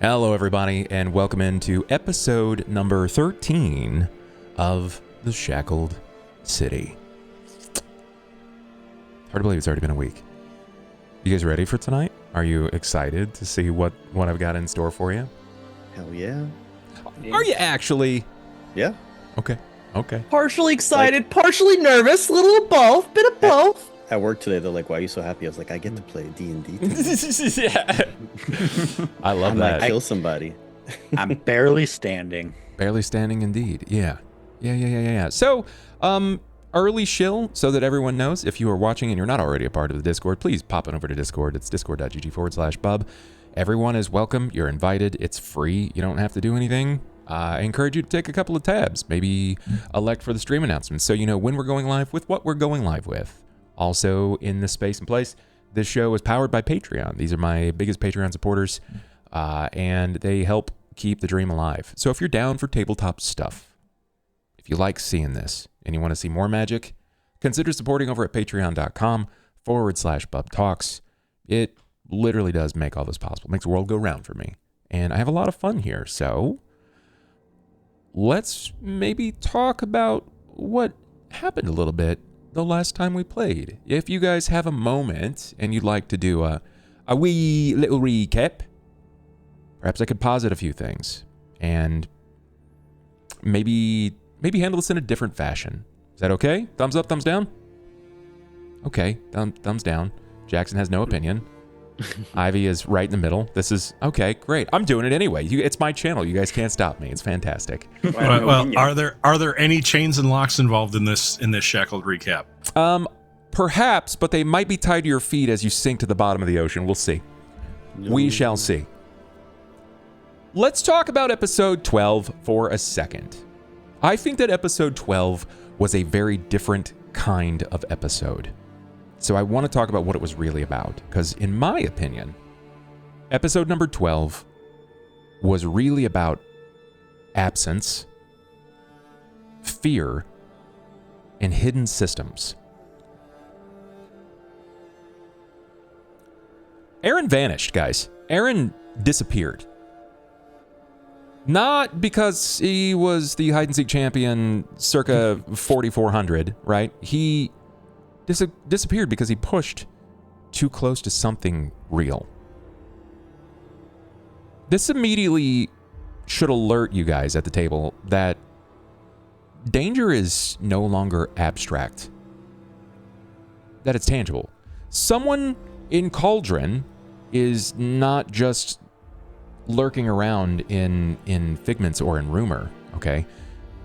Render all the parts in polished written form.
Hello, everybody, and welcome into episode number 13 of the Shackled City. Hard to believe it's already been a week. You guys ready for tonight? Are you excited to see what I've got in store for you? Hell yeah. Are you actually? Yeah. Okay. Partially excited, partially nervous, a little of both, bit of both. At work today, they're like, "Why are you so happy?" I was like, "I get to play D&D." Yeah. I love that. Might kill somebody. I'm barely standing. Barely standing indeed. Yeah. So, early shill, so that everyone knows, if you are watching and you're not already a part of the Discord, please pop on over to Discord. It's discord.gg/bub. Everyone is welcome. You're invited. It's free. You don't have to do anything. I encourage you to take a couple of tabs. Maybe elect for the stream announcements so you know when we're going live with what we're going live with. Also, in this space and place, this show is powered by Patreon. These are my biggest Patreon supporters, and they help keep the dream alive. So if you're down for tabletop stuff, if you like seeing this and you want to see more magic, consider supporting over at patreon.com/BubTalks. It literally does make all this possible. It makes the world go round for me. And I have a lot of fun here. So let's maybe talk about what happened a little bit the last time we played. If you guys have a moment and you'd like to do a wee little recap, perhaps I could posit a few things and maybe handle this in a different fashion. Is that okay? Thumbs up, thumbs down? Okay, thumbs down. Jackson has no opinion. Ivy is right in the middle. This is okay, great. I'm doing it anyway. It's my channel. You guys can't stop me. It's fantastic. Well, are there any chains and locks involved in this shackled recap? Perhaps, but they might be tied to your feet as you sink to the bottom of the ocean. We'll see. We shall see. Let's talk about episode 12 for a second. I think that episode 12 was a very different kind of episode. So I want to talk about what it was really about, because in my opinion, episode number 12 was really about absence, fear, and hidden systems. Aaron vanished, guys. Aaron disappeared. Not because he was the hide-and-seek champion circa 4400, right? He disappeared because he pushed too close to something real. This immediately should alert you guys at the table that danger is no longer abstract, that it's tangible. Someone in Cauldron is not just lurking around in figments or in rumor, okay?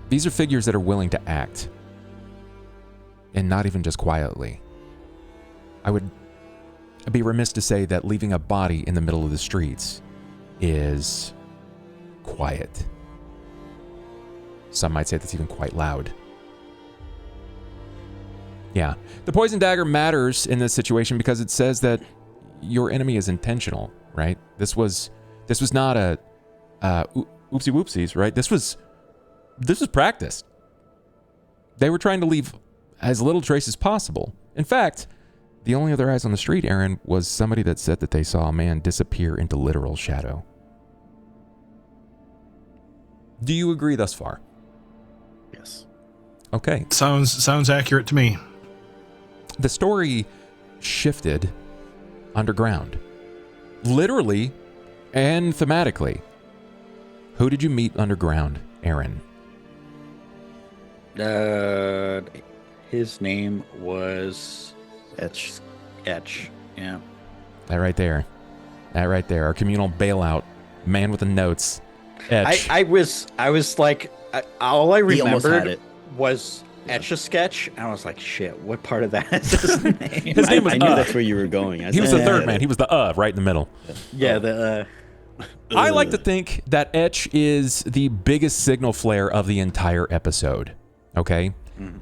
These are figures that are willing to act. And not even just quietly. I would be remiss to say that leaving a body in the middle of the streets is quiet. Some might say that's even quite loud. Yeah. The poison dagger matters in this situation because it says that your enemy is intentional, right? This was not a oopsie whoopsies, right? This was practiced. They were trying to leave as little trace as possible. In fact, the only other eyes on the street, Aaron, was somebody that said that they saw a man disappear into literal shadow. Do you agree thus far? Yes. Okay. Sounds accurate to me. The story shifted underground. Literally and thematically. Who did you meet underground, Aaron? His name was Etch. Yeah. That right there. Our communal bailout. Man with the notes. Etch. I was like, all I He almost had remembered it. was Etch-a-Sketch, and I was like, shit, what part of that is his name? His name was I knew that's where you were going. He was the third man. He was the right in the middle. Yeah, I like to think that Etch is the biggest signal flare of the entire episode. Okay? Mm-hmm.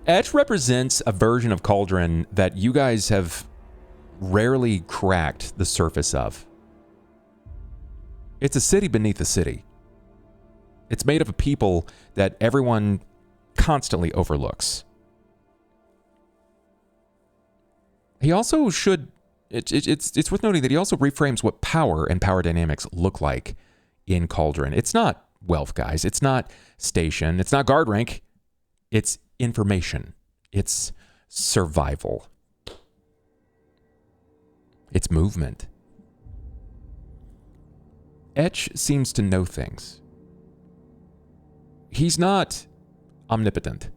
Etch represents a version of Cauldron that you guys have rarely cracked the surface of. It's a city beneath a city. It's made up of people that everyone constantly overlooks. He also should It's worth noting that he also reframes what power and power dynamics look like in Cauldron. It's not wealth, guys. It's not station. It's not guard rank. It's information. It's survival. It's movement. Etch seems to know things. He's not omnipotent.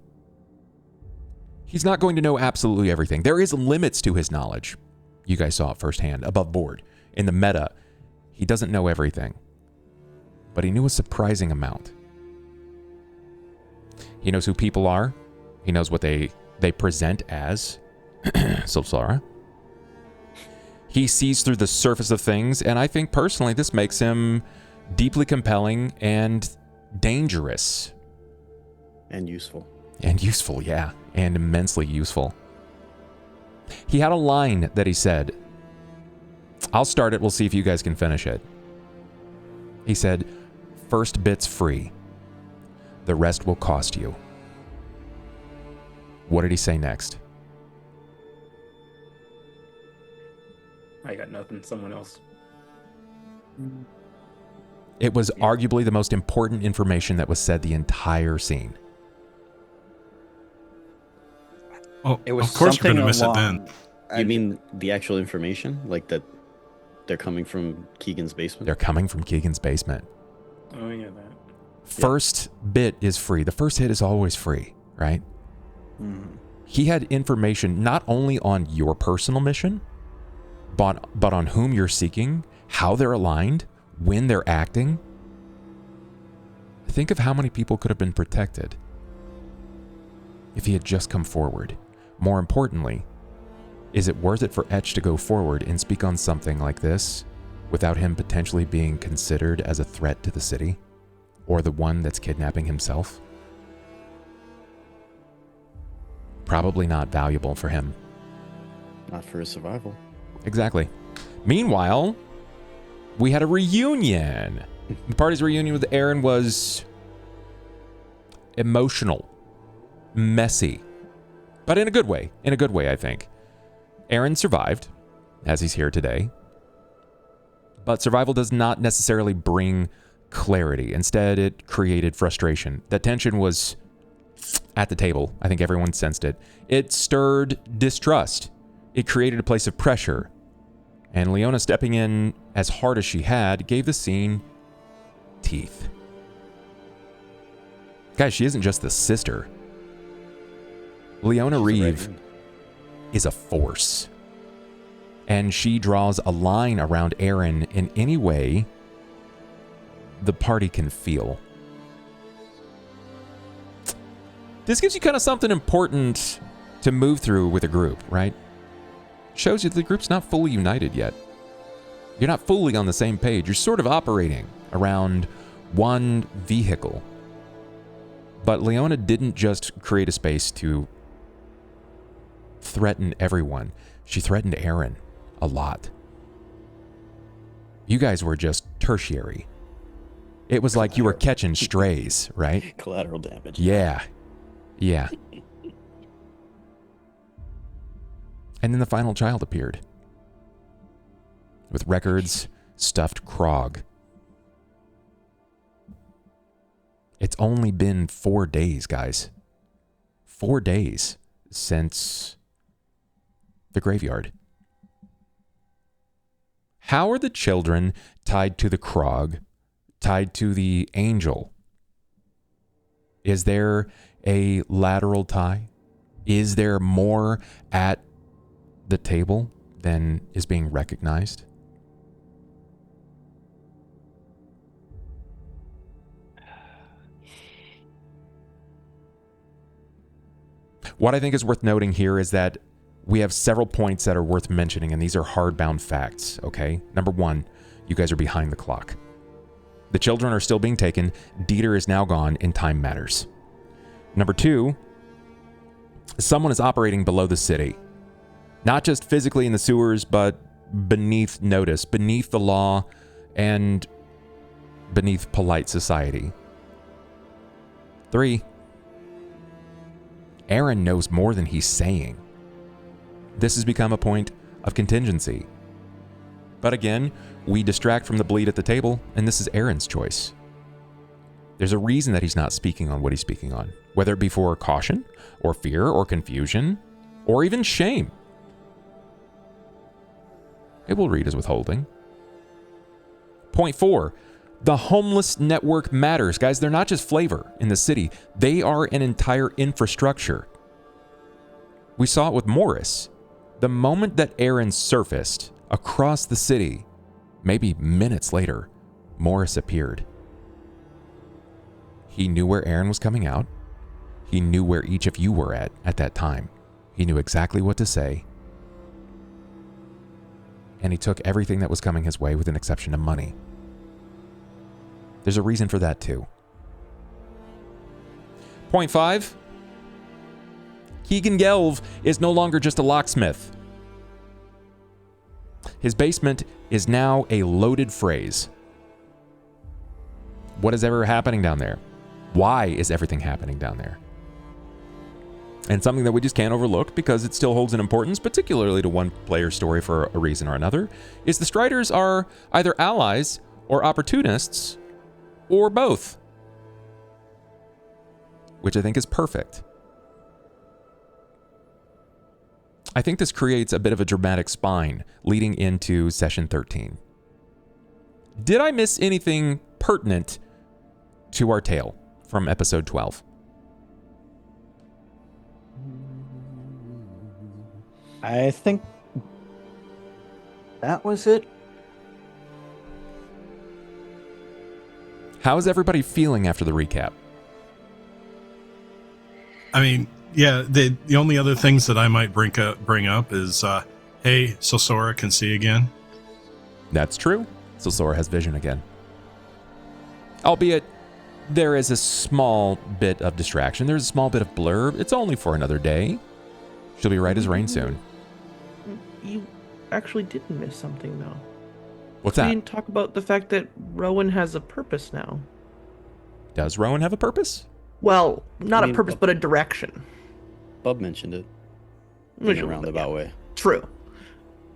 He's not going to know absolutely everything. There is limits to his knowledge. You guys saw it firsthand, above board. In the meta, he doesn't know everything. But he knew a surprising amount. He knows who people are. He knows what they present as. Silsara. He sees through the surface of things, and I think personally this makes him deeply compelling and dangerous. And useful. And useful, yeah. And immensely useful. He had a line that he said. I'll start it, we'll see if you guys can finish it. He said, "First bit's free. The rest will cost you." What did he say next? I got nothing. Someone else. It was arguably the most important information that was said the entire scene. Oh, It was of course you're going to something miss it along- then. You mean the actual information? Like that they're coming from Keegan's basement? They're coming from Keegan's basement. Oh yeah, that. First bit is free. The first hit is always free, right? Mhm. He had information not only on your personal mission, but on whom you're seeking, how they're aligned, when they're acting. Think of how many people could have been protected if he had just come forward. More importantly, is it worth it for Etch to go forward and speak on something like this without him potentially being considered as a threat to the city or the one that's kidnapping himself? Probably not valuable for him. Not for his survival. Exactly. Meanwhile, we had a reunion. The party's reunion with Aaron was emotional, messy, but in a good way. In a good way, I think. Aaron survived, as he's here today. But survival does not necessarily bring clarity. Instead, it created frustration. That tension was at the table. I think everyone sensed it. It stirred distrust. It created a place of pressure. And Leona stepping in as hard as she had gave the scene teeth. Guys, she isn't just the sister. Leona Reeve is a force. And she draws a line around Aaron in any way the party can feel. This gives you kind of something important to move through with a group, right? Shows you the group's not fully united yet. You're not fully on the same page. You're sort of operating around one vehicle. But Leona didn't just create a space to threaten everyone. She threatened Aaron a lot. You guys were just tertiary. It was like you were catching strays, right? Collateral damage. Yeah. Yeah. And then the final child appeared. With Records' stuffed Krog. It's only been 4 days, guys. 4 days since the graveyard. How are the children tied to the Krog, tied to the angel? Is there a lateral tie? Is there more at the table than is being recognized? What I think is worth noting here is that we have several points that are worth mentioning, and these are hardbound facts, okay? Number one, you guys are behind the clock. The children are still being taken. Dieter is now gone, and time matters. Number two, someone is operating below the city. Not just physically in the sewers, but beneath notice, beneath the law, and beneath polite society. 3, Aaron knows more than he's saying. This has become a point of contingency. But again, we distract from the bleed at the table, and this is Aaron's choice. There's a reason that he's not speaking on what he's speaking on, whether it be for caution, or fear, or confusion, or even shame. It will read as withholding. Point 4. The homeless network matters. Guys, they're not just flavor in the city. They are an entire infrastructure. We saw it with Morris. The moment that Aaron surfaced across the city, maybe minutes later, Morris appeared. He knew where Aaron was coming out. He knew where each of you were at that time. He knew exactly what to say. And he took everything that was coming his way with an exception of money. There's a reason for that too. Point 5. Keegan Gelv is no longer just a locksmith. His basement is now a loaded phrase. What is ever happening down there? Why is everything happening down there? And something that we just can't overlook because it still holds an importance, particularly to one player's story for a reason or another, is the Striders are either allies or opportunists or both. Which I think is perfect. I think this creates a bit of a dramatic spine leading into session 13. Did I miss anything pertinent to our tale from episode 12? I think that was it. How is everybody feeling after the recap? I mean, yeah, the only other things that I might bring up is, hey, so Sora can see again. That's true. So Sora has vision again. Albeit, there is a small bit of distraction. There's a small bit of blur. It's only for another day. She'll be right as rain soon. You actually did miss something, though. What's We that? didn't talk about the fact that Rowan has a purpose now. Does Rowan have a purpose? Well, not I mean, a purpose, but a direction. Bub mentioned it in a roundabout way. True.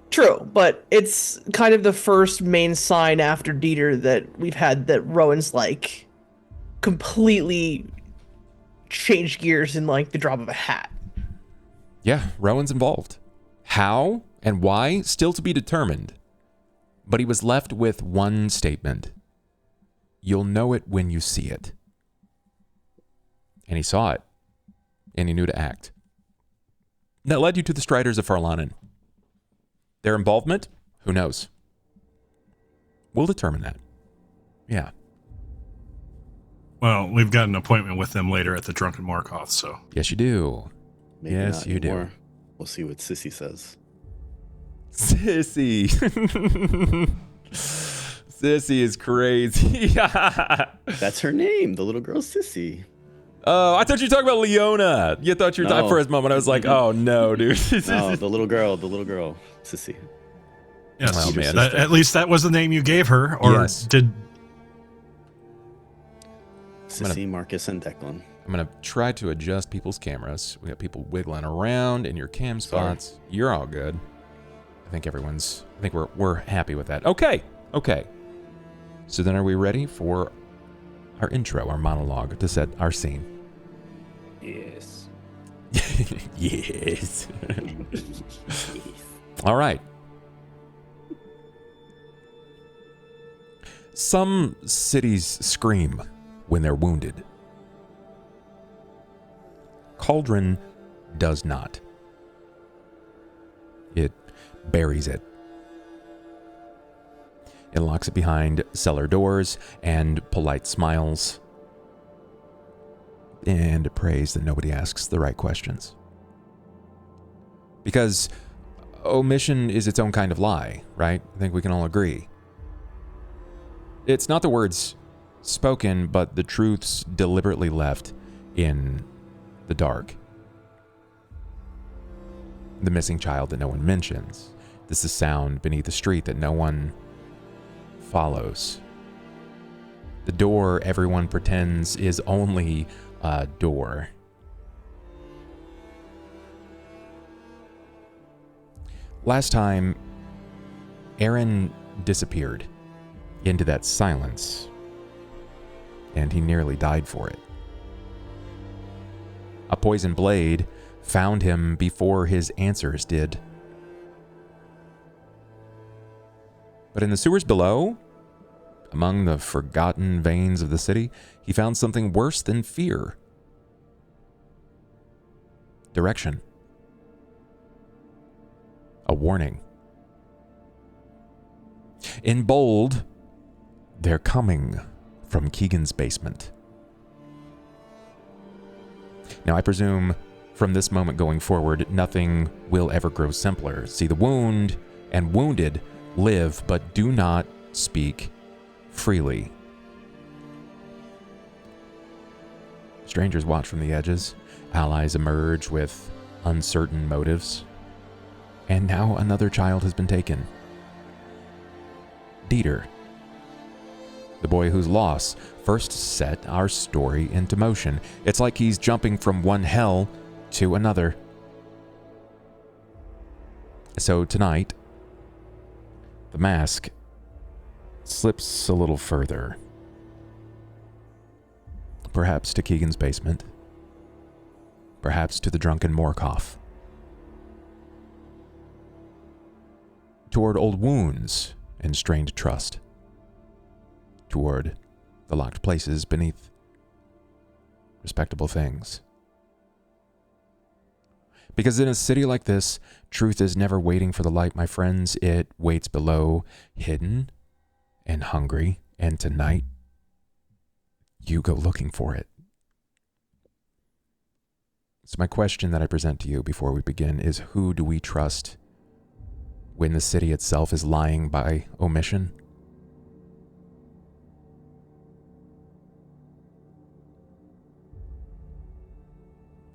True, but it's kind of the first main sign after Dieter that we've had that Rowan's, like, completely changed gears in, like, the drop of a hat. Yeah, Rowan's involved. How and why, still to be determined. But he was left with one statement. You'll know it when you see it. And he saw it. And he knew to act. That led you to the Striders of Farlanen. Their involvement? Who knows? We'll determine that. Yeah. Well, we've got an appointment with them later at the Drunken Markoth, so. Yes, you do. Maybe Yes, not you do. anymore. We'll see what Sissy says. Sissy. Sissy is crazy. That's her name, the little girl Sissy. Oh, I thought you were talking about Leona. You thought you were talking No. for a moment. I was like, oh no, dude. No, the little girl, Sissy. Yes, Oh, man. at least that was the name you gave her, or Yes. did... Sissy, Marcus, and Declan. I'm going to try to adjust people's cameras. We got people wiggling around in your cam spots. You're all good. I think we're happy with that. Okay. So then are we ready for our intro, our monologue to set our scene? Yes. Yes. All right. Some cities scream when they're wounded. Cauldron does not. It buries it. It locks it behind cellar doors and polite smiles. And it prays that nobody asks the right questions. Because omission is its own kind of lie, right? I think we can all agree. It's not the words spoken, but the truths deliberately left in the dark. The missing child that no one mentions. This is sound beneath the street that no one follows. The door everyone pretends is only a door. Last time, Aaron disappeared into that silence, and he nearly died for it. A poison blade found him before his answers did. But in the sewers below, among the forgotten veins of the city, he found something worse than fear. Direction. A warning. In bold, they're coming from Keegan's basement. Now, I presume from this moment going forward, nothing will ever grow simpler. See, the wound and wounded live, but do not speak freely. Strangers watch from the edges. Allies emerge with uncertain motives. And now another child has been taken. Dieter, the boy whose loss first set our story into motion. It's like he's jumping from one hell to another. So tonight, the mask slips a little further. Perhaps to Keegan's basement. Perhaps to the drunken Morkoff. Toward old wounds and strained trust. Toward the locked places beneath respectable things. Because in a city like this, truth is never waiting for the light, my friends. It waits below, hidden and hungry, and tonight, you go looking for it. So my question that I present to you before we begin is, who do we trust when the city itself is lying by omission?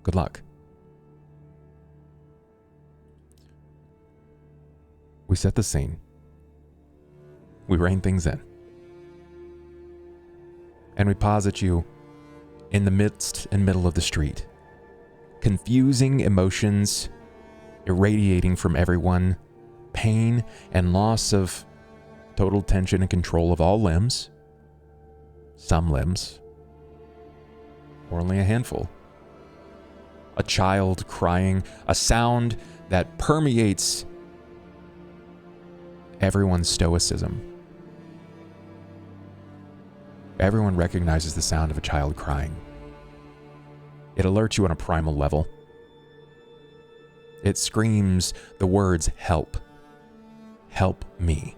Good luck. We set the scene. We rein things in. And we posit you in the midst and middle of the street. Confusing emotions irradiating from everyone. Pain and loss of total tension and control of all limbs. Some limbs. Or only a handful. A child crying. A sound that permeates everyone's stoicism. Everyone recognizes the sound of a child crying. It alerts you on a primal level. It screams the words, help. Help me.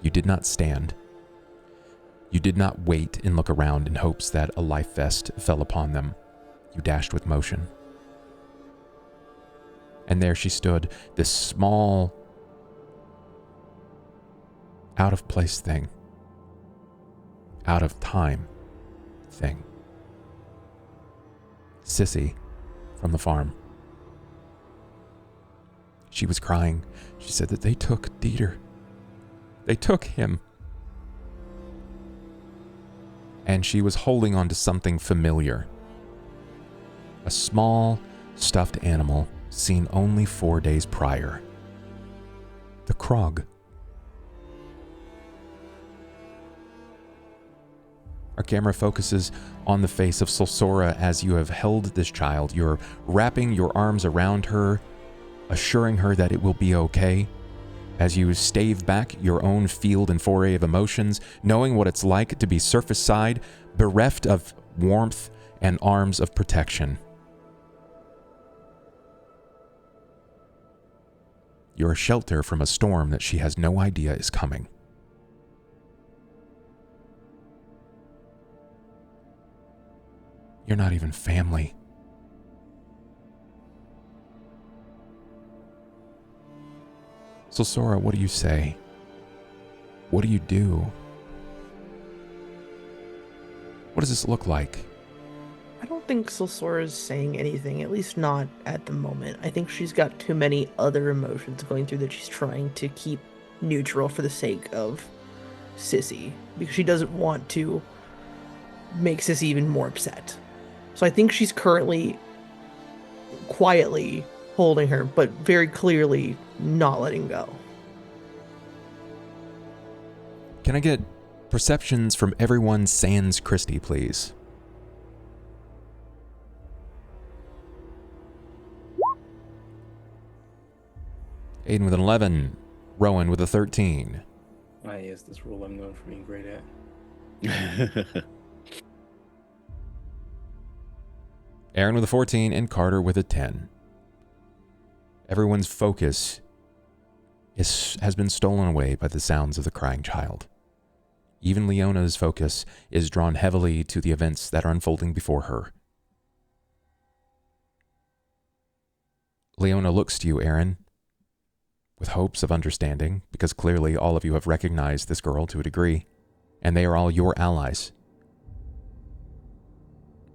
You did not stand. You did not wait and look around in hopes that a life vest fell upon them. You dashed with motion. And there she stood, this small, out of place thing. Out of time thing. Sissy from the farm. She was crying. She said that they took Dieter. They took him. And she was holding on to something familiar. A small, stuffed animal seen only 4 days prior. The Krog. Our camera focuses on the face of Solsora as you have held this child. You're wrapping your arms around her, assuring her that it will be okay, as you stave back your own field and foray of emotions, knowing what it's like to be surface side, bereft of warmth and arms of protection. You're a shelter from a storm that she has no idea is coming. You're not even family. So Sora, what do you say? What do you do? What does this look like? I don't think Solsora is saying anything, at least not at the moment. I think she's got too many other emotions going through that she's trying to keep neutral for the sake of Sissy, because she doesn't want to make Sissy even more upset. So I think she's currently quietly holding her, but very clearly not letting go. Can I get perceptions from everyone sans Christie, please? Aiden with an 11. Rowan with a 13. Ah, yes, this rule I'm known for being great at. Aaron with a 14 and Carter with a 10. Everyone's focus has been stolen away by the sounds of the crying child. Even Leona's focus is drawn heavily to the events that are unfolding before her. Leona looks to you, Aaron, with hopes of understanding, because clearly all of you have recognized this girl to a degree, and they are all your allies.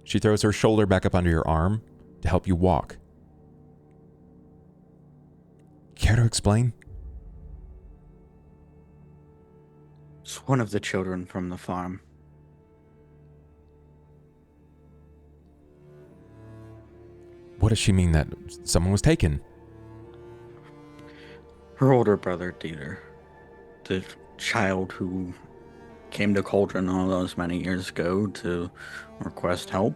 She throws her shoulder back up under your arm to help you walk. Care to explain? It's one of the children from the farm. What does she mean that someone was taken? Her older brother, Dieter. The child who came to Cauldron all those many years ago to request help.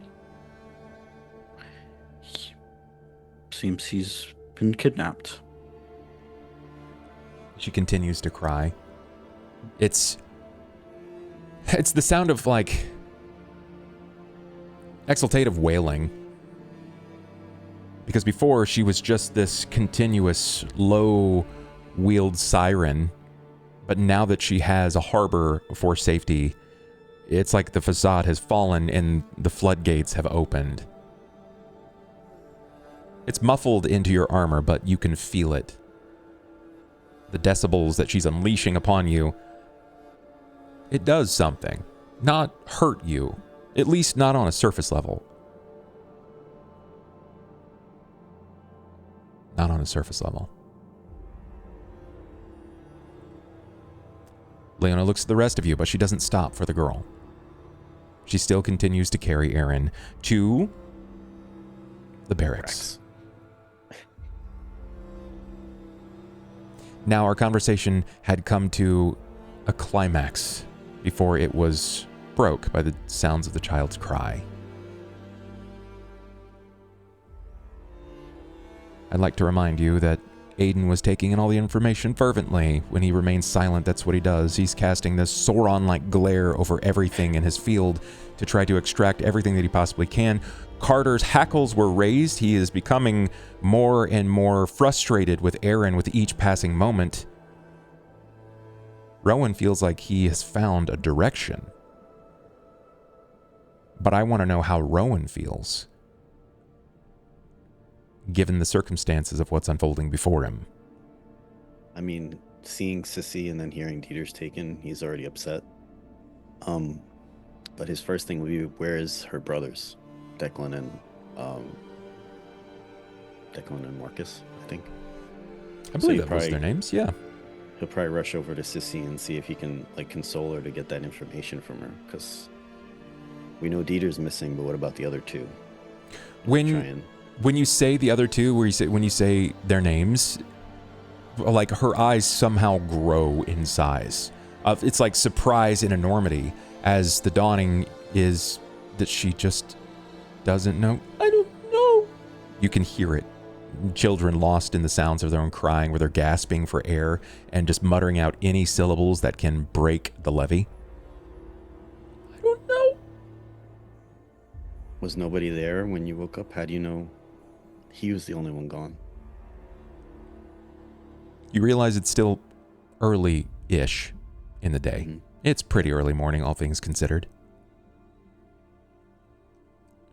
Seems he's been kidnapped. She continues to cry. It's the sound of, like, exultative wailing. Because before, she was just this continuous, low-wheeled siren. But now that she has a harbor for safety, it's like the facade has fallen and the floodgates have opened. It's muffled into your armor, but you can feel it. The decibels that she's unleashing upon you, it does something. Not hurt you. At least not on a surface level. Not on a surface level. Leona looks at the rest of you, but she doesn't stop for the girl. She still continues to carry Aaron to the barracks. Now our conversation had come to a climax before it was broke by the sounds of the child's cry. I'd like to remind you that Aiden was taking in all the information fervently. When he remains silent, that's what he does. He's casting this Sauron-like glare over everything in his field to try to extract everything that he possibly can. Carter's hackles were raised. He is becoming more and more frustrated with Aaron with each passing moment. Rowan feels like he has found a direction. But I want to know how Rowan feels, given the circumstances of what's unfolding before him. I mean, seeing Sissy and then hearing Dieter's taken, he's already upset. But his first thing would be, where is her brothers? Declan and Marcus, I think. I believe that was their names, yeah. He'll probably rush over to Sissy and see if he can, like, console her to get that information from her, because we know Dieter's missing, but what about the other two? When you say the other two, when you say their names, like, her eyes somehow grow in size. It's like surprise and enormity, as the dawning is that she just doesn't know. I don't know. You can hear it. Children lost in the sounds of their own crying, where they're gasping for air and just muttering out any syllables that can break the levee. I don't know. Was nobody there when you woke up? How do you know he was the only one gone? You realize it's still early-ish in the day. Mm-hmm. It's pretty early morning, all things considered.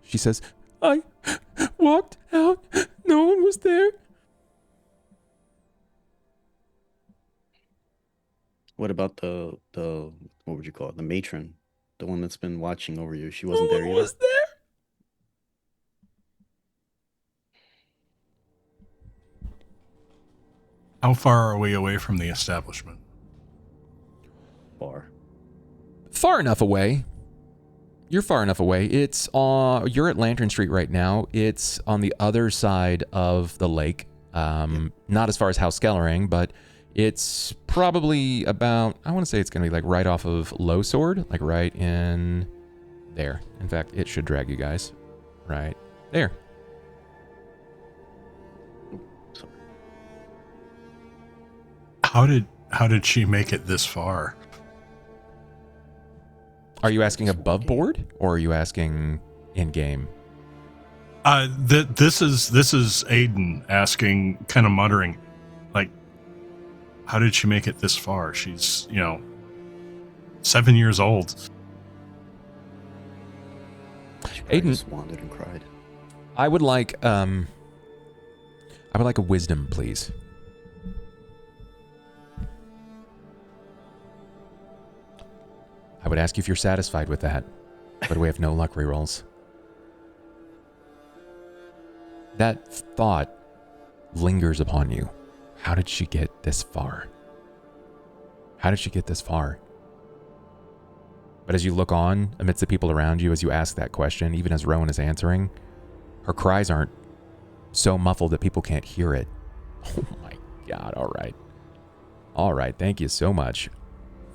She says, I walked out. No one was there. What about the what would you call it? The matron, the one that's been watching over you. She wasn't there either. No one was there. How far are we away from the establishment? Bar. Far enough away You're far enough away. It's you're at Lantern Street right now. It's on the other side of the lake. Not as far as House Skellering, but it's probably about, I want to say it's going to be like right off of Low Sword, like right in there. In fact, it should drag you guys right there. How did she make it this far? Are you asking above board or are you asking in game? This is Aiden asking, kind of muttering, like, how did she make it this far? She's, 7 years old. She probably Aiden, just wandered and cried. I would like a wisdom, please. I would ask you if you're satisfied with that, but we have no luck rerolls. That thought lingers upon you. How did she get this far? How did she get this far? But as you look on amidst the people around you, as you ask that question, even as Rowan is answering, her cries aren't so muffled that people can't hear it. Oh my God, all right. All right, thank you so much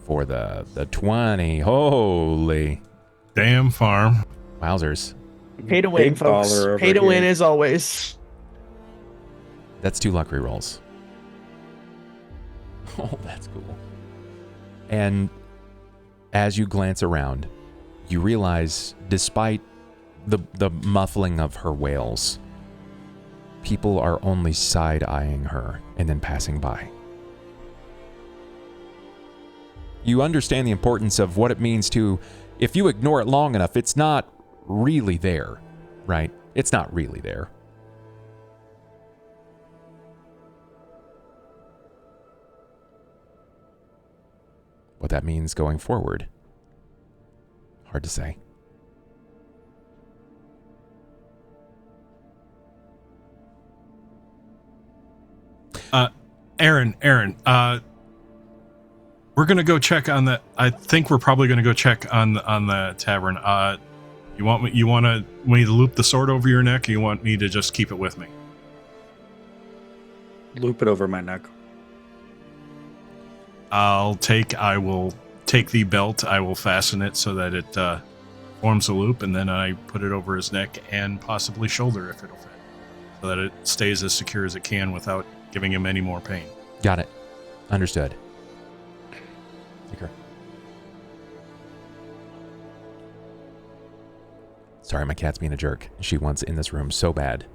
for the 20. Holy. Damn farm. Wowzers. Pay to win, Big folks. baller over Pay to win here. as always. That's 2 luck rerolls. Oh, that's cool. And as you glance around, you realize, despite the muffling of her wails, people are only side-eyeing her and then passing by. You understand the importance of what it means to, if you ignore it long enough, it's not really there, right? It's not really there. What that means going forward, hard to say. Aaron, we're gonna go check on the. I think we're probably gonna go check on the tavern. You want me to loop the sword over your neck, or you want me to just keep it with me? Loop it over my neck. I will take the belt. I will fasten it so that it forms a loop, and then I put it over his neck and possibly shoulder if it'll fit, so that it stays as secure as it can without giving him any more pain. Got it. Understood. Take her. Sorry, my cat's being a jerk. She wants in this room so bad.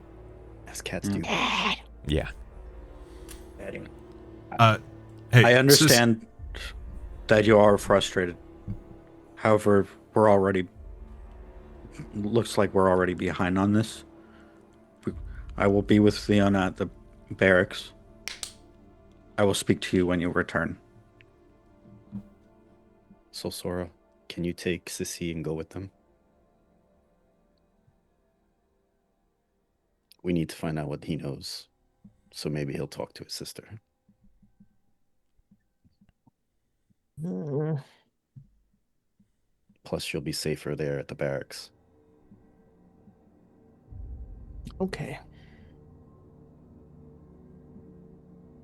As cats do. Yeah. Hey, I understand that you are frustrated. However, looks like we're already behind on this. I will be with Leon at the barracks. I will speak to you when you return. So, Sora, can you take Sissy and go with them? We need to find out what he knows. So maybe he'll talk to his sister. Plus, she'll be safer there at the barracks. Okay.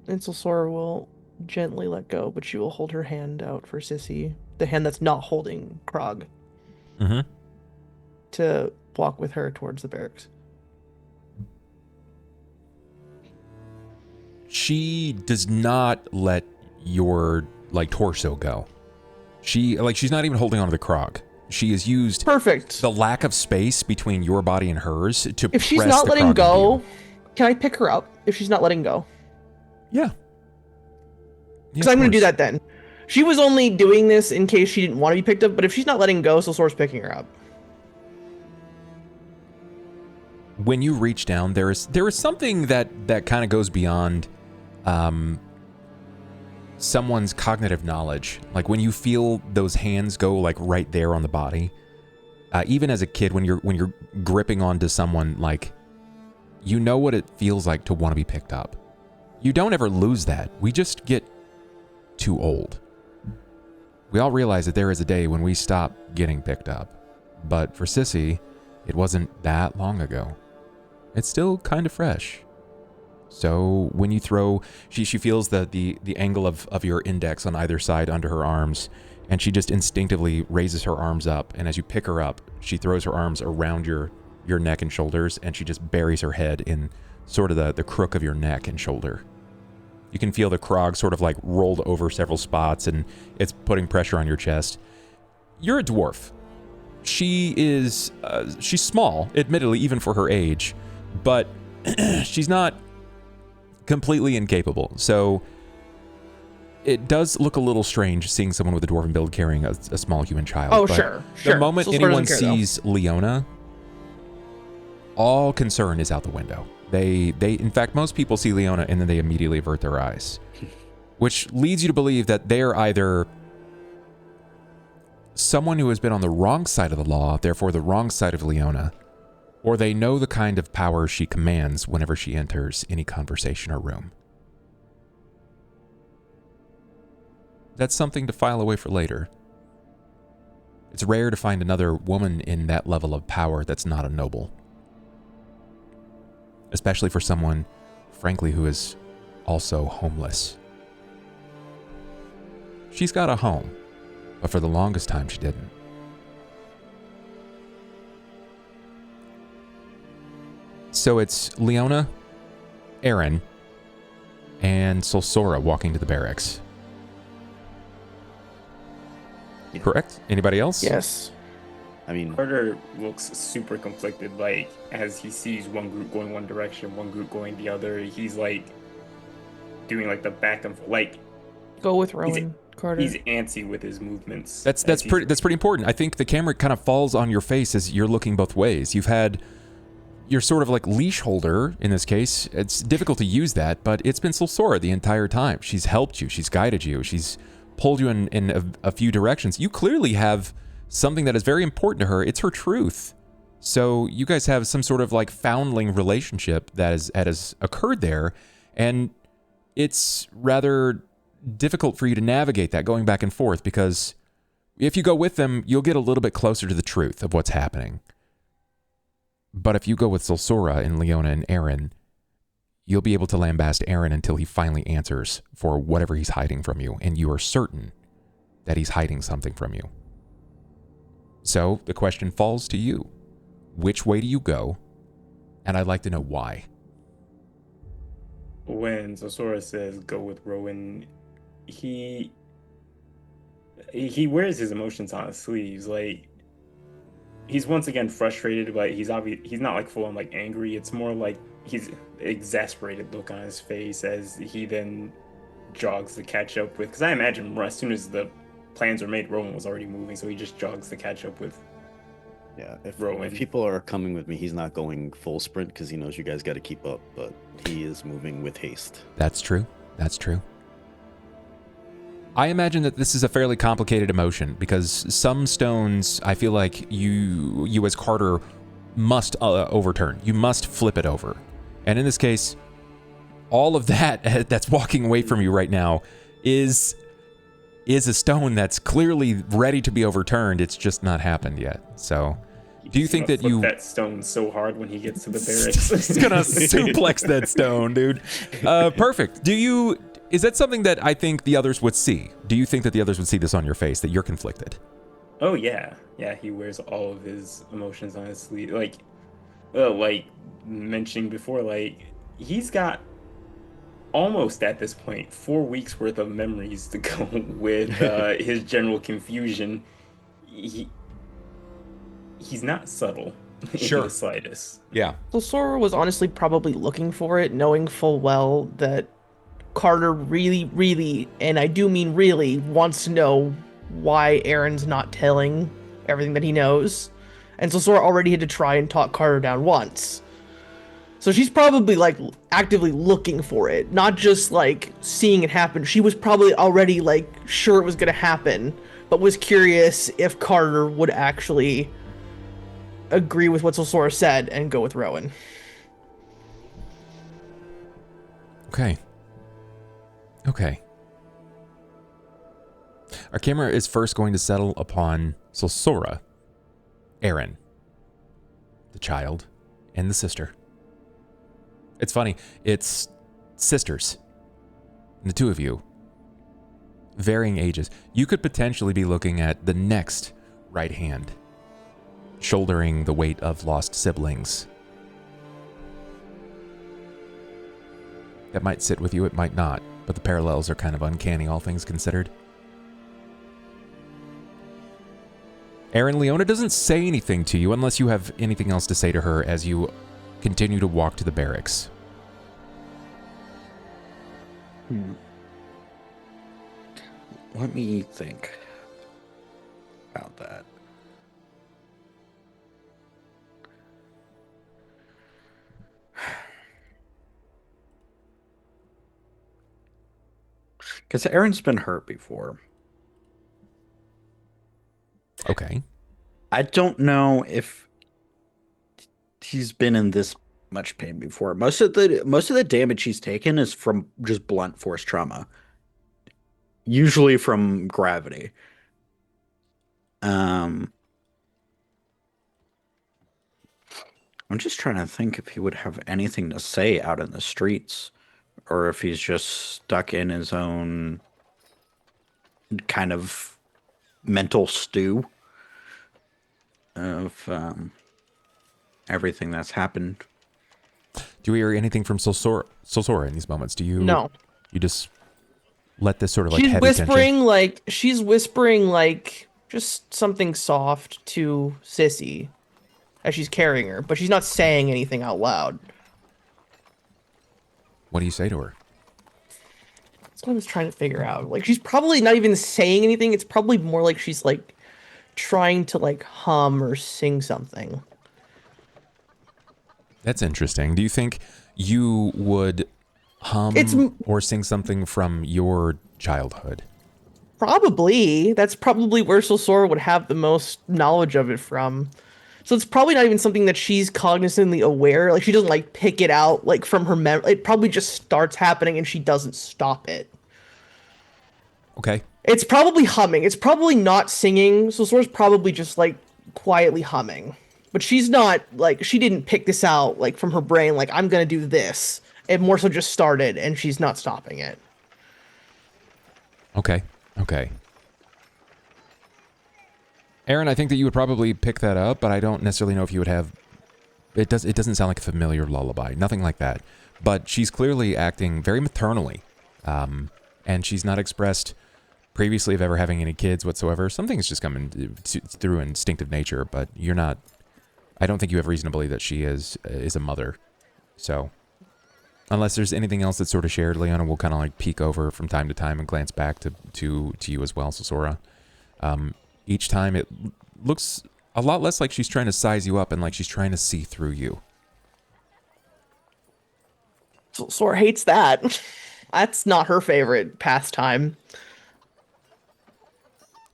And so Sora will gently let go, but she will hold her hand out for Sissy, the hand that's not holding Krog, Mm-hmm. to walk with her towards the barracks. She does not let your torso go. She's not even holding onto the Krog. She has used Perfect. the lack of space between your body and hers to If she's press not the letting Krog go, into you. can I pick her up if she's not letting go? Yeah. Because I'm going to do that then. She was only doing this in case she didn't want to be picked up, but if she's not letting go, so Sora's picking her up. When you reach down, there is something that kind of goes beyond someone's cognitive knowledge. Like when you feel those hands go like right there on the body, even as a kid, when you're gripping onto someone, like you know what it feels like to want to be picked up. You don't ever lose that. We just get too old. We all realize that there is a day when we stop getting picked up. but for Sissy, it wasn't that long ago. It's still kind of fresh. So when you throw, she feels the angle of your index on either side under her arms, and she just instinctively raises her arms up, and as you pick her up, she throws her arms around your neck and shoulders, and she just buries her head in sort of the crook of your neck and shoulder. You can feel the crog sort of like rolled over several spots, and it's putting pressure on your chest. You're a dwarf. She's small, admittedly, even for her age, but she's not completely incapable. So it does look a little strange seeing someone with a dwarven build carrying a small human child. Oh, but sure. The moment Still anyone doesn't care, though. sees Leona, all concern is out the window. They in fact, most people see Leona and then they immediately avert their eyes, which leads you to believe that they're either someone who has been on the wrong side of the law, therefore the wrong side of Leona, or they know the kind of power she commands whenever she enters any conversation or room. That's something to file away for later. It's rare to find another woman in that level of power that's not a noble. Especially for someone, frankly, who is also homeless. She's got a home, but for the longest time she didn't. So it's Leona, Aaron, and Solsora walking to the barracks. Yeah. Correct? Anybody else? Yes. I mean, Carter looks super conflicted, like, as he sees one group going one direction, one group going the other. He's, like, doing, like, the back and forth. Like, Go with Rowan, Carter. he's antsy with his movements. That's as he's- pretty important. I think the camera kind of falls on your face as you're looking both ways. You're sort of like leash holder in this case. It's difficult to use that, but it's been Solsora the entire time. She's helped you. She's guided you. She's pulled you in a few directions. You clearly have something that is very important to her. It's her truth. So you guys have some sort of like foundling relationship that has occurred there, and it's rather difficult for you to navigate that going back and forth, because if you go with them, you'll get a little bit closer to the truth of what's happening. But if you go with Solsora and Leona and Aaron, you'll be able to lambast Aaron until he finally answers for whatever he's hiding from you, and you are certain that he's hiding something from you. So the question falls to you. Which way do you go? And I'd like to know why. When Zosora says go with Rowan, he wears his emotions on his sleeves. Like, he's once again frustrated, but he's not like full on like angry. It's more like he's exasperated look on his face as he then jogs to catch up with, because I imagine as soon as the plans were made, Rowan was already moving, so he just jogs to catch up with. yeah, if Rowan. people are coming with me, he's not going full sprint because he knows you guys got to keep up, but he is moving with haste. That's true. That's true. I imagine that this is a fairly complicated emotion, because some stones, I feel like you as Carter must overturn. You must flip it over. And in this case, all of that that's walking away from you right now is a stone that's clearly ready to be overturned. It's just not happened yet. So, do you think that you... that stone so hard when he gets to the barracks? He's gonna suplex that stone, dude. Perfect. Is that something that I think the others would see? Do you think that the others would see this on your face, that you're conflicted? Oh yeah, he wears all of his emotions on his sleeve. Like mentioning before, like he's got almost at this point 4 weeks worth of memories to go with his general confusion. He's not subtle in the slightest. Yeah. Sora was honestly probably looking for it, knowing full well that Carter really, really, and I do mean really, wants to know why Aaron's not telling everything that he knows. And so Sora already had to try and talk Carter down once. So she's probably like actively looking for it, not just like seeing it happen. She was probably already like sure it was going to happen, but was curious if Carter would actually agree with what Sora said and go with Rowan. Okay. Our camera is first going to settle upon Solsora. Aaron, the child, and the sister. It's funny, it's sisters. And the two of you, varying ages. You could potentially be looking at the next right hand, shouldering the weight of lost siblings. That might sit with you, it might not, but the parallels are kind of uncanny, all things considered. Aaron, Leona doesn't say anything to you unless you have anything else to say to her as you continue to walk to the barracks. Let me think about that. Because Aaron's been hurt before. Okay. I don't know if he's been in this much pain before. Most of the damage he's taken is from just blunt force trauma. Usually from gravity. I'm just trying to think if he would have anything to say out in the streets, or if he's just stuck in his own kind of mental stew of everything that's happened. Do you hear anything from Solsora in these moments? Do you? No. You just let this sort of like She's heavy whispering tension. she's whispering like just something soft to Sissy as she's carrying her, but she's not saying anything out loud. What do you say to her? That's what I was trying to figure out. Like, she's probably not even saying anything. It's probably more like she's like trying to like hum or sing something. That's interesting. Do you think you would hum or sing something from your childhood? Probably. That's probably where Solsora would have the most knowledge of it from. So it's probably not even something that she's cognizantly aware. Like, she doesn't like pick it out like from her memory. It probably just starts happening and she doesn't stop it. Okay. It's probably humming. It's probably not singing. Solsora's probably just like quietly humming. But she's not like, she didn't pick this out like from her brain like, I'm gonna do this. It more so just started and she's not stopping it. Okay. Aaron, I think that you would probably pick that up, but I don't necessarily know if you would have... It doesn't sound like a familiar lullaby. Nothing like that. But she's clearly acting very maternally. And she's not expressed previously of ever having any kids whatsoever. Something's just coming through instinctive nature, but you're not... I don't think you have reason to believe that she is a mother. So, unless there's anything else that's sort of shared, Leona will kind of like peek over from time to time and glance back to you as well, Solsora. Each time it looks a lot less like she's trying to size you up and like she's trying to see through you. Solsora hates that. That's not her favorite pastime.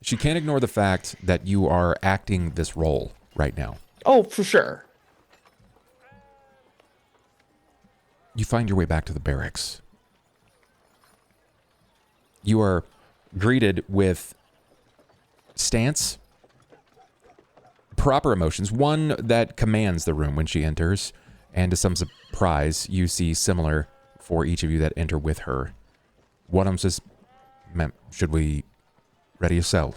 She can't ignore the fact that you are acting this role right now. Oh, for sure. You find your way back to the barracks. You are greeted with stance, proper emotions, one that commands the room when she enters, and to some surprise, you see similar for each of you that enter with her. One of them says, "Ma'am, should we ready a cell?"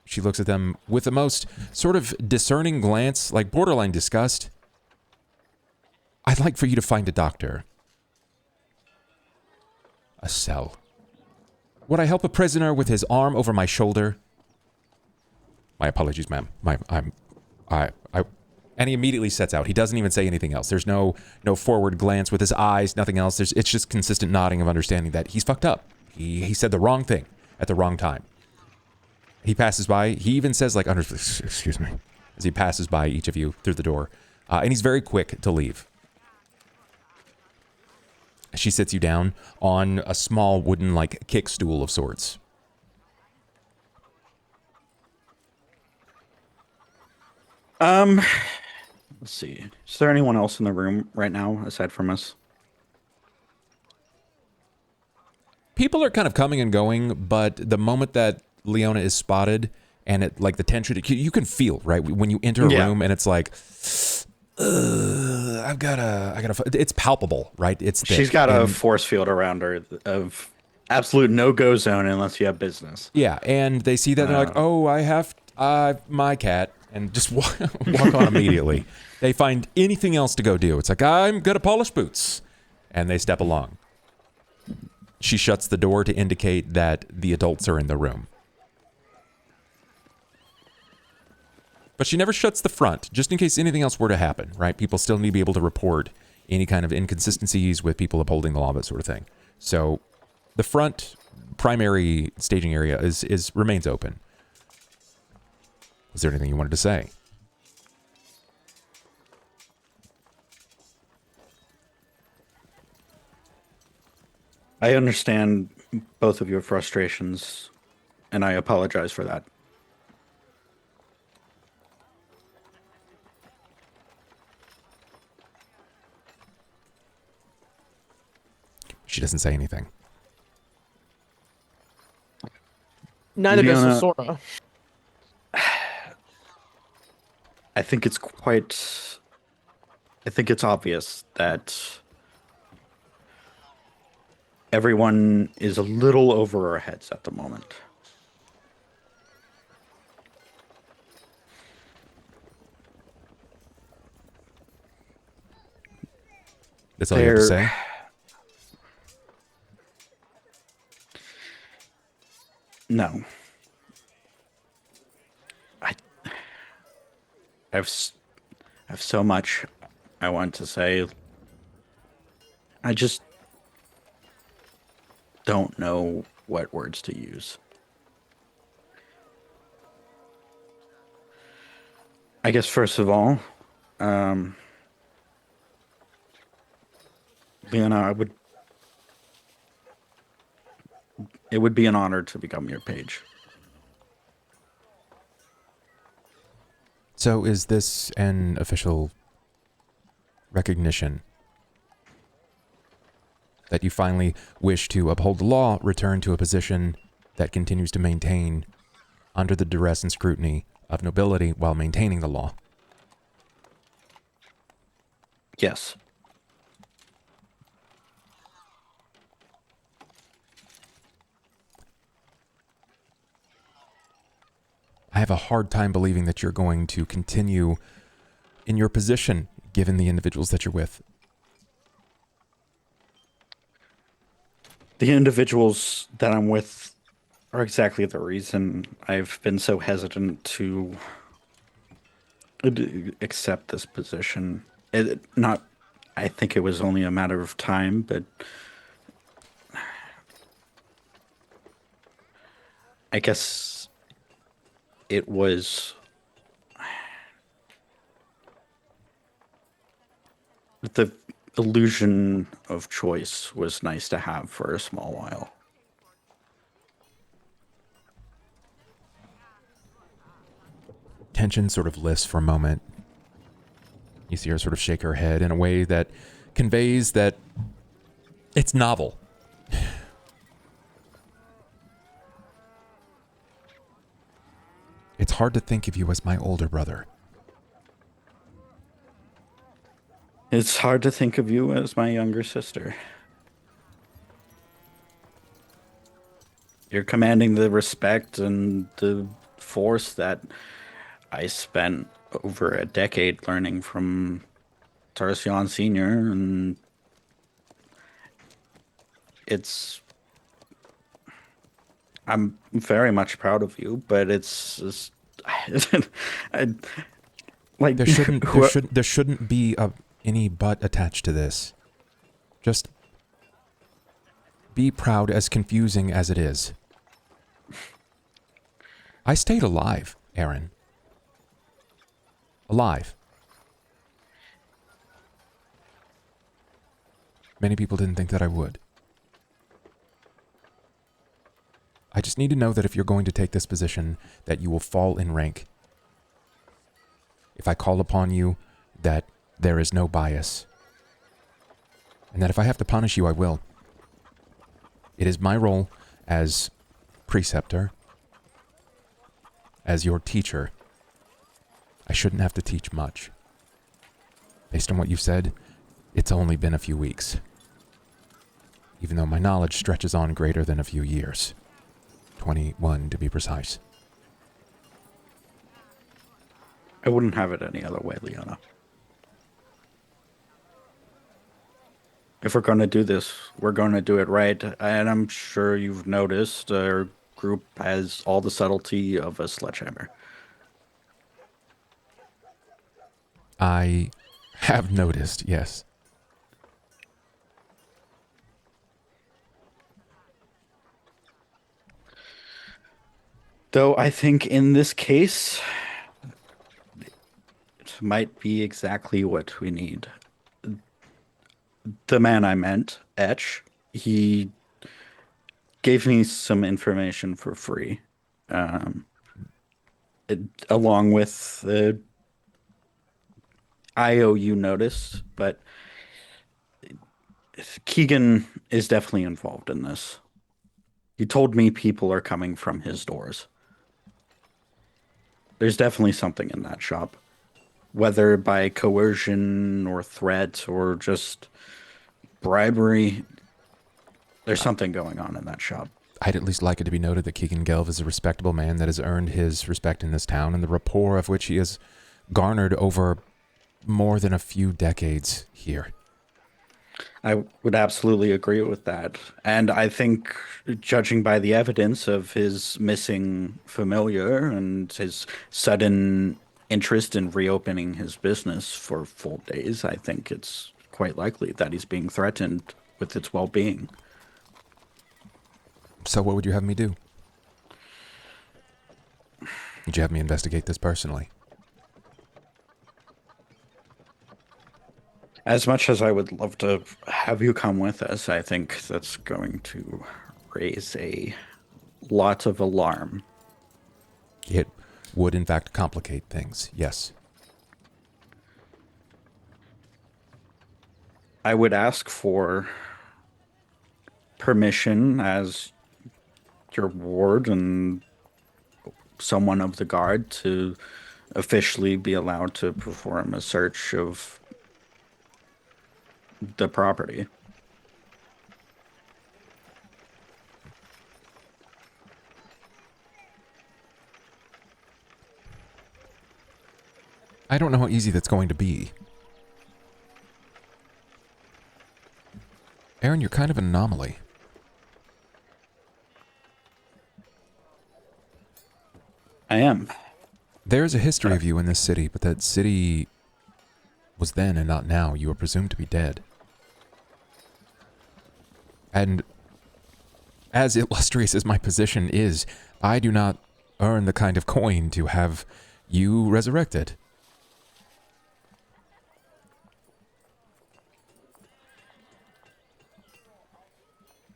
She looks at them with the most sort of discerning glance, like borderline disgust. "I'd like for you to find a doctor." "A cell. Would I help a prisoner with his arm over my shoulder?" "My apologies, ma'am. And he immediately sets out. He doesn't even say anything else. There's no forward glance with his eyes, nothing else. It's just consistent nodding of understanding that he's fucked up. He said the wrong thing at the wrong time. He passes by. He even says, like, excuse me, as he passes by each of you through the door. And he's very quick to leave. She sits you down on a small wooden, like, kick stool of sorts. Let's see. Is there anyone else in the room right now aside from us? People are kind of coming and going, but the moment that Leona is spotted and it like the tension you can feel, right, when you enter a room and it's like, I gotta. It's palpable, right? It's thick. She's got a force field around her of absolute no-go zone unless you have business. Yeah, and they see that and they're like, oh, I have my cat, and just walk on immediately. They find anything else to go do. It's like, I'm gonna polish boots, and they step along. She shuts the door to indicate that the adults are in the room. But she never shuts the front, just in case anything else were to happen, right? People still need to be able to report any kind of inconsistencies with people upholding the law, that sort of thing. So the front primary staging area remains open. Is there anything you wanted to say? I understand both of your frustrations, and I apologize for that. She doesn't say anything. Neither does Leona- Sora. I think it's obvious that everyone is a little over our heads at the moment. That's all you have to say? No. I have so much I want to say. I just don't know what words to use. I guess first of all, Leona, it would be an honor to become your page. So is this an official recognition that you finally wish to uphold the law, return to a position that continues to maintain under the duress and scrutiny of nobility while maintaining the law? Yes. I have a hard time believing that you're going to continue in your position, given the individuals that you're with. The individuals that I'm with are exactly the reason I've been so hesitant to accept this position. I think it was only a matter of time, but I guess it was the illusion of choice was nice to have for a small while. Tension sort of lifts for a moment. You see her sort of shake her head in a way that conveys that it's novel. It's hard to think of you as my older brother. It's hard to think of you as my younger sister. You're commanding the respect and the force that I spent over a decade learning from Tarsion Sr., and I'm very much proud of you, but it's just, like There shouldn't be any but attached to this. Just be proud, as confusing as it is. I stayed alive, Aaron. Alive. Many people didn't think that I would. I just need to know that if you're going to take this position, that you will fall in rank. If I call upon you, that there is no bias. And that if I have to punish you, I will. It is my role as preceptor, as your teacher, I shouldn't have to teach much. Based on what you've said, it's only been a few weeks. Even though my knowledge stretches on greater than a few years. 21 to be precise. I wouldn't have it any other way, Leona. If we're going to do this, we're going to do it right. And I'm sure you've noticed our group has all the subtlety of a sledgehammer. I have noticed, yes. Though I think in this case, it might be exactly what we need. The man I meant, Etch, he gave me some information for free, along with the IOU notice, but Keegan is definitely involved in this. He told me people are coming from his doors. There's definitely something in that shop, whether by coercion or threat or just bribery. There's something going on in that shop. I'd at least like it to be noted that Keegan Gelv is a respectable man that has earned his respect in this town and the rapport of which he has garnered over more than a few decades here. I would absolutely agree with that. And I think, judging by the evidence of his missing familiar and his sudden interest in reopening his business for full days, I think it's quite likely that he's being threatened with its well-being. So what would you have me do? Would you have me investigate this personally? As much as I would love to have you come with us, I think that's going to raise a lot of alarm. It would, in fact, complicate things, yes. I would ask for permission as your ward and someone of the guard to officially be allowed to perform a search of the property. I don't know how easy that's going to be. Aaron, you're kind of an anomaly. I am. There's a history of you in this city, but that city was then and not now. You are presumed to be dead. And as illustrious as my position is, I do not earn the kind of coin to have you resurrected.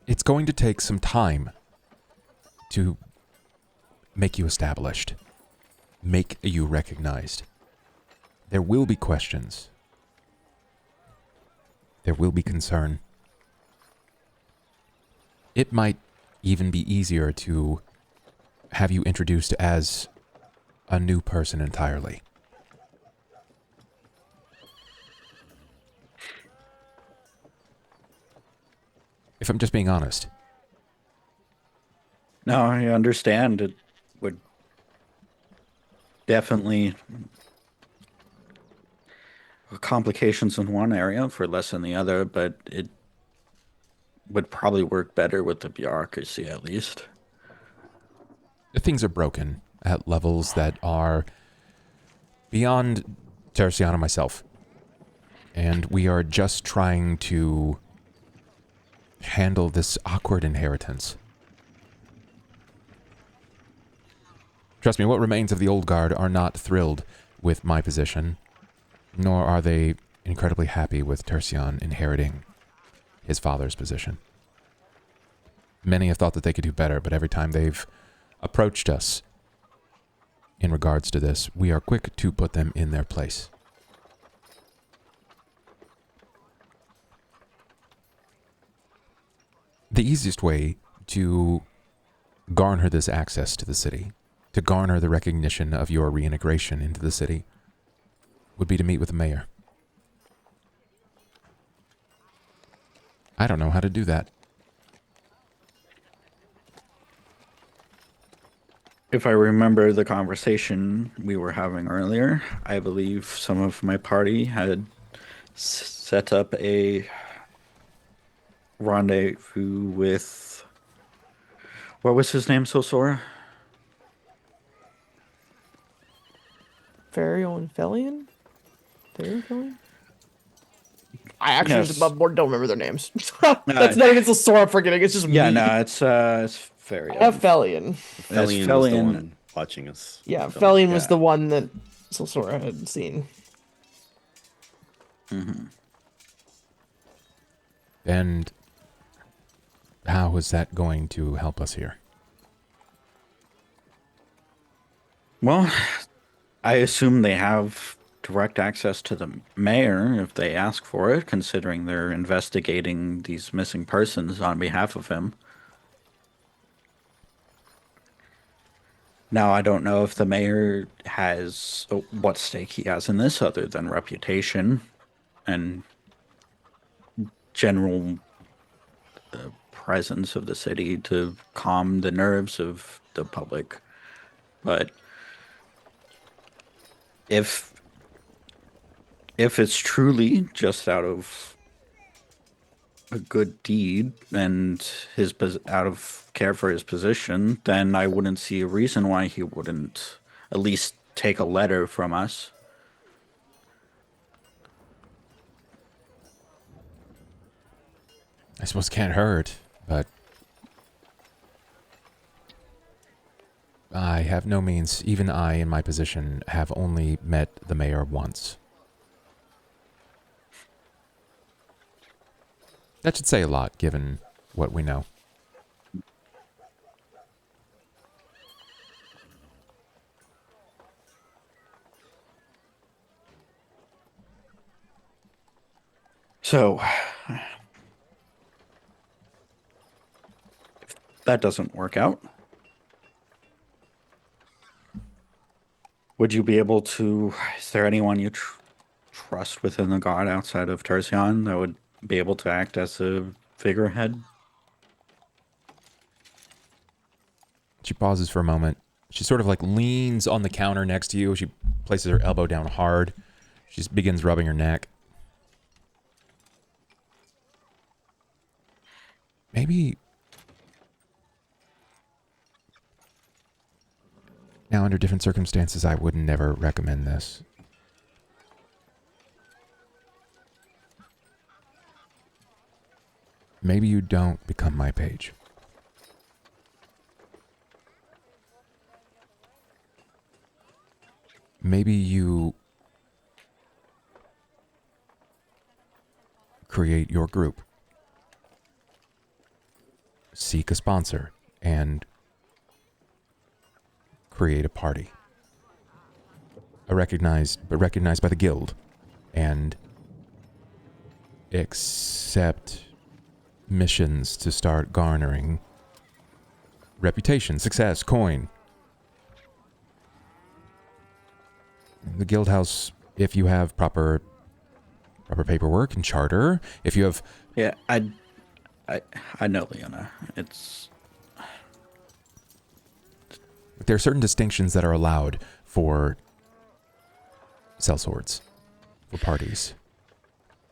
It's going to take some time to make you established, make you recognized. There will be questions. There will be concern. It might even be easier to have you introduced as a new person entirely. If I'm just being honest. No, I understand. It would definitely complications in one area for less in the other, but it would probably work better with the bureaucracy at least. Things are broken at levels that are beyond Teresian and myself. And we are just trying to handle this awkward inheritance. Trust me, what remains of the old guard are not thrilled with my position, nor are they incredibly happy with Teresian inheriting his father's position. Many have thought that they could do better, but every time they've approached us in regards to this, we are quick to put them in their place. The easiest way to garner this access to the city to garner the recognition of your reintegration into the city would be to meet with the mayor. I don't know how to do that. If I remember the conversation we were having earlier, I believe some of my party had set up a rendezvous with... What was his name, Sosora? Fariel and Felion? Fariel and Felion? I actually Yes. don't remember their names. That's not even Sora forgetting, it's just Yeah, me. no, it's very... I have Felion. Felion was the Felion. one watching us. Yeah, film. Felion was Yeah. the one that Sora had seen. Mhm. And how is that going to help us here? Well, I assume they have direct access to the mayor if they ask for it, considering they're investigating these missing persons on behalf of him. Now, I don't know if the mayor has what stake he has in this other than reputation and general presence of the city to calm the nerves of the public. But if it's truly just out of a good deed and out of care for his position, then I wouldn't see a reason why he wouldn't at least take a letter from us. I suppose it can't hurt, but I have no means. Even I, in my position, have only met the mayor once. That should say a lot, given what we know. So, if that doesn't work out, would you be able to... Is there anyone you trust within the guard outside of Terzion that would be able to act as a figurehead? She pauses for a moment. She sort of like leans on the counter next to you. She places her elbow down hard. She begins rubbing her neck. Maybe... Now, under different circumstances, I would never recommend this. Maybe you don't become my page. Maybe you create your group, seek a sponsor, and create a party. Recognized by the guild, and accept missions to start garnering reputation, success, coin. The guild house, if you have proper paperwork and charter, if you have... Yeah, I know, Leona. It's... There are certain distinctions that are allowed for sellswords, for parties.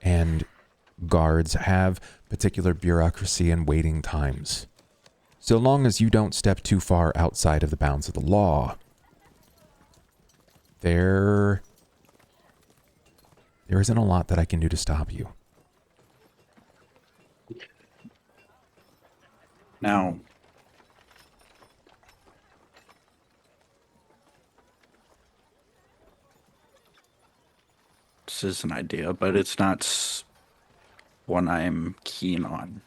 And guards have particular bureaucracy and waiting times. So long as you don't step too far outside of the bounds of the law, there isn't a lot that I can do to stop you. Now, this is an idea, but it's not one I'm keen on.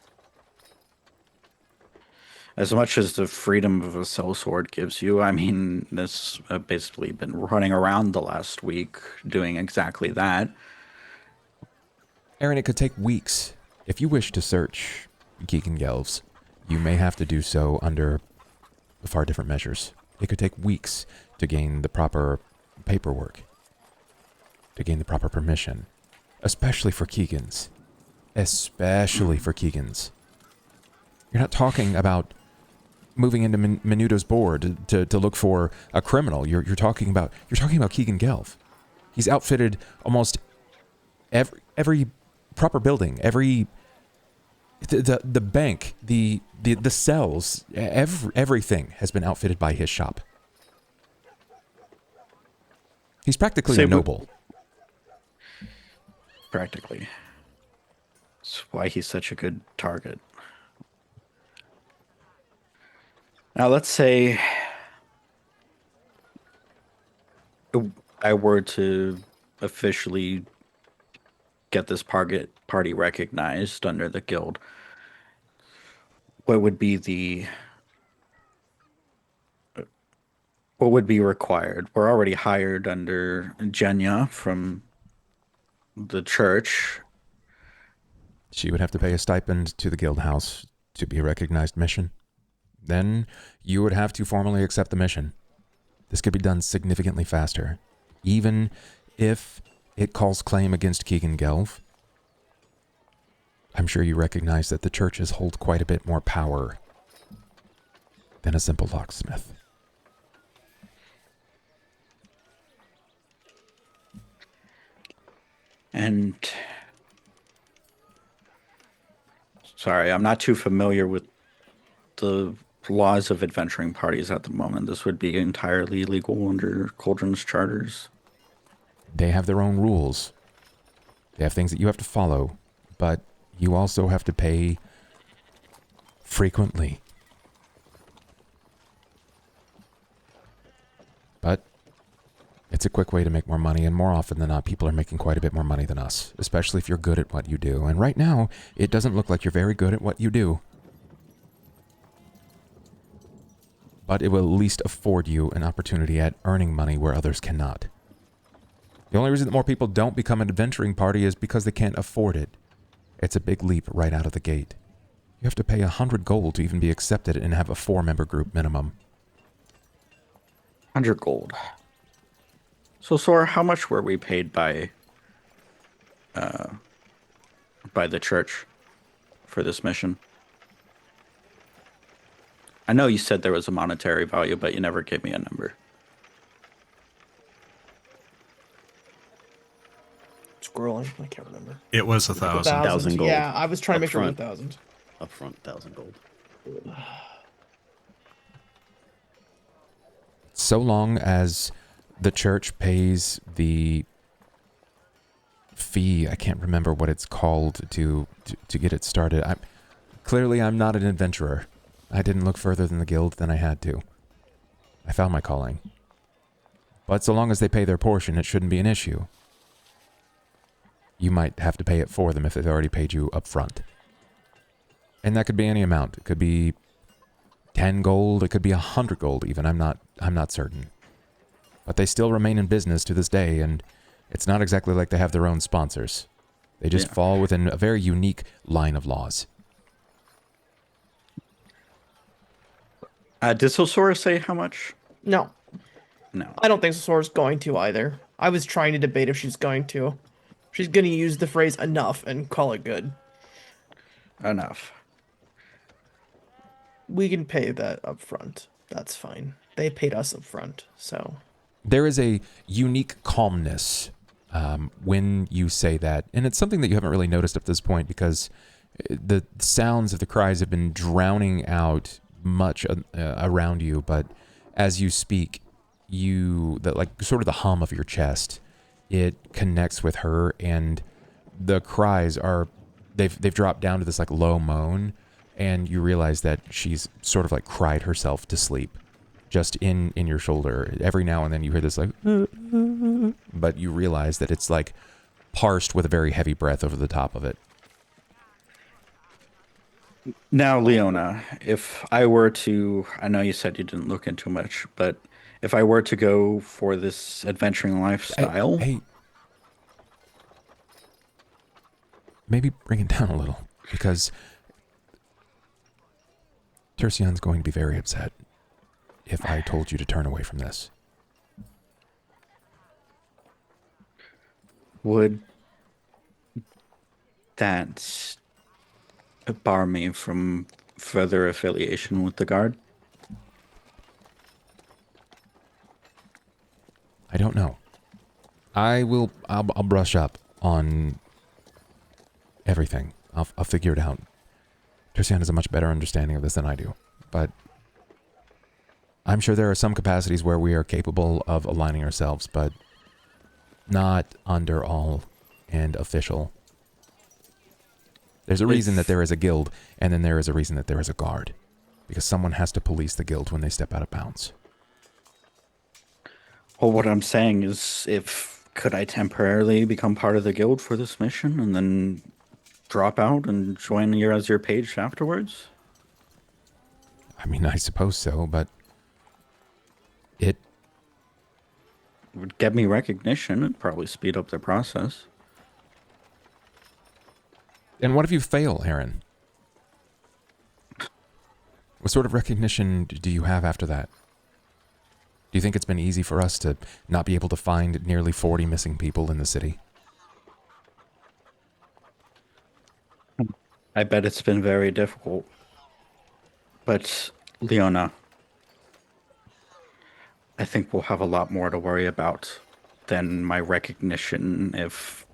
As much as the freedom of a sellsword gives you, I mean, this I've basically been running around the last week doing exactly that. Aaron, it could take weeks. If you wish to search Geek and Gelves, you may have to do so under far different measures. It could take weeks to gain the proper paperwork, to gain the proper permission, especially for Keegan's. Especially for Keegan's. You're not talking about moving into Menudo's board to look for a criminal. You're talking about Keegan Gelf. He's outfitted almost every proper building, the bank, the cells, everything has been outfitted by his shop. He's practically a noble. Practically. That's why he's such a good target. Now, let's say I were to officially get this party recognized under the guild. What would be required? We're already hired under Jenya from the church. She would have to pay a stipend to the guild house to be a recognized mission. Then you would have to formally accept the mission. This could be done significantly faster, even if it calls claim against Keegan Gelf. I'm sure you recognize that the churches hold quite a bit more power than a simple locksmith. And sorry, I'm not too familiar with the laws of adventuring parties at the moment. This would be entirely legal under Cauldron's charters. They have their own rules. They have things that you have to follow, but you also have to pay frequently. But it's a quick way to make more money, and more often than not, people are making quite a bit more money than us, especially if you're good at what you do. And right now, it doesn't look like you're very good at what you do. But it will at least afford you an opportunity at earning money where others cannot. The only reason that more people don't become an adventuring party is because they can't afford it. It's a big leap right out of the gate. You have to pay 100 gold to even be accepted and have a 4-member group minimum. 100 gold. So, Sora, how much were we paid by the church for this mission? I know you said there was a monetary value, but you never gave me a number. Scrolling, I can't remember. It was 1,000. 1,000 gold. Yeah, I was trying to make sure it was Upfront. 1,000. Upfront, 1,000 gold. So long as the church pays the fee, I can't remember what it's called to get it started. I'm not an adventurer. I didn't look further than the guild than I had to. I found my calling. But so long as they pay their portion, it shouldn't be an issue. You might have to pay it for them if they've already paid you up front. And that could be any amount. It could be 10 gold, it could be 100 gold even. I'm not certain. But they still remain in business to this day, and it's not exactly like they have their own sponsors. They just fall within a very unique line of laws. Did Sosora say how much? No, No. I don't think Sosora's going to either. I was trying to debate if she's going to. She's going to use the phrase enough and call it good. Enough. We can pay that up front. That's fine. They paid us up front, so... There is a unique calmness when you say that, and it's something that you haven't really noticed up to this point because the sounds of the cries have been drowning out much around you, but as you speak, sort of the hum of your chest, it connects with her, and the cries they've dropped down to this like low moan, and you realize that she's sort of like cried herself to sleep just in your shoulder. Every now and then you hear this like, but you realize that it's like parsed with a very heavy breath over the top of it. Now, Leona, if I were to, I know you said you didn't look into much, but if I were to go for this adventuring lifestyle, Hey, maybe bring it down a little, because Tercion's going to be very upset. if I told you to turn away from this? Would that bar me from further affiliation with the Guard? I don't know. I'll brush up on everything. I'll figure it out. Tersian has a much better understanding of this than I do, but I'm sure there are some capacities where we are capable of aligning ourselves, but not under all and official. There's a reason that there is a guild, and then there is a reason that there is a guard, because someone has to police the guild when they step out of bounds. Well, what I'm saying is, could I temporarily become part of the guild for this mission and then drop out and join you as your page afterwards? I mean, I suppose so, but it would get me recognition and probably speed up the process. And what if you fail, Aaron? What sort of recognition do you have after that? Do you think it's been easy for us to not be able to find nearly 40 missing people in the city? I bet it's been very difficult. But, Leona, I think we'll have a lot more to worry about than my recognition if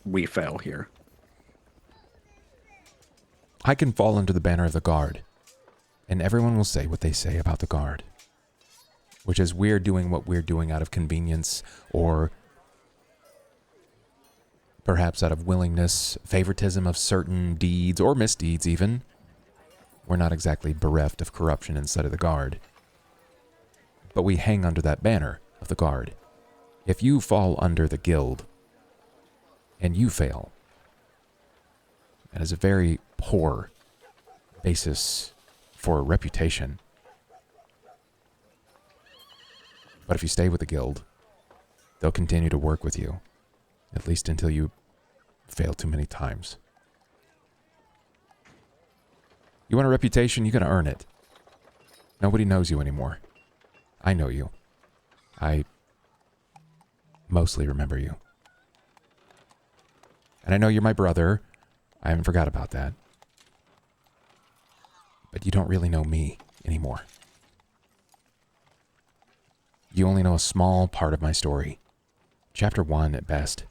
we fail here. I can fall under the banner of the Guard, and everyone will say what they say about the Guard, which is we're doing what we're doing out of convenience, or perhaps out of willingness, favoritism of certain deeds, or misdeeds even. We're not exactly bereft of corruption inside of the Guard, but we hang under that banner of the Guard. If you fall under the guild, and you fail, that is a very poor basis for a reputation. But if you stay with the guild, they'll continue to work with you, at least until you fail too many times. You want a reputation, you gotta earn it. Nobody knows you anymore. I know you. I mostly remember you. And I know you're my brother. I haven't forgot about that. But you don't really know me anymore. You only know a small part of my story. Chapter 1 at best.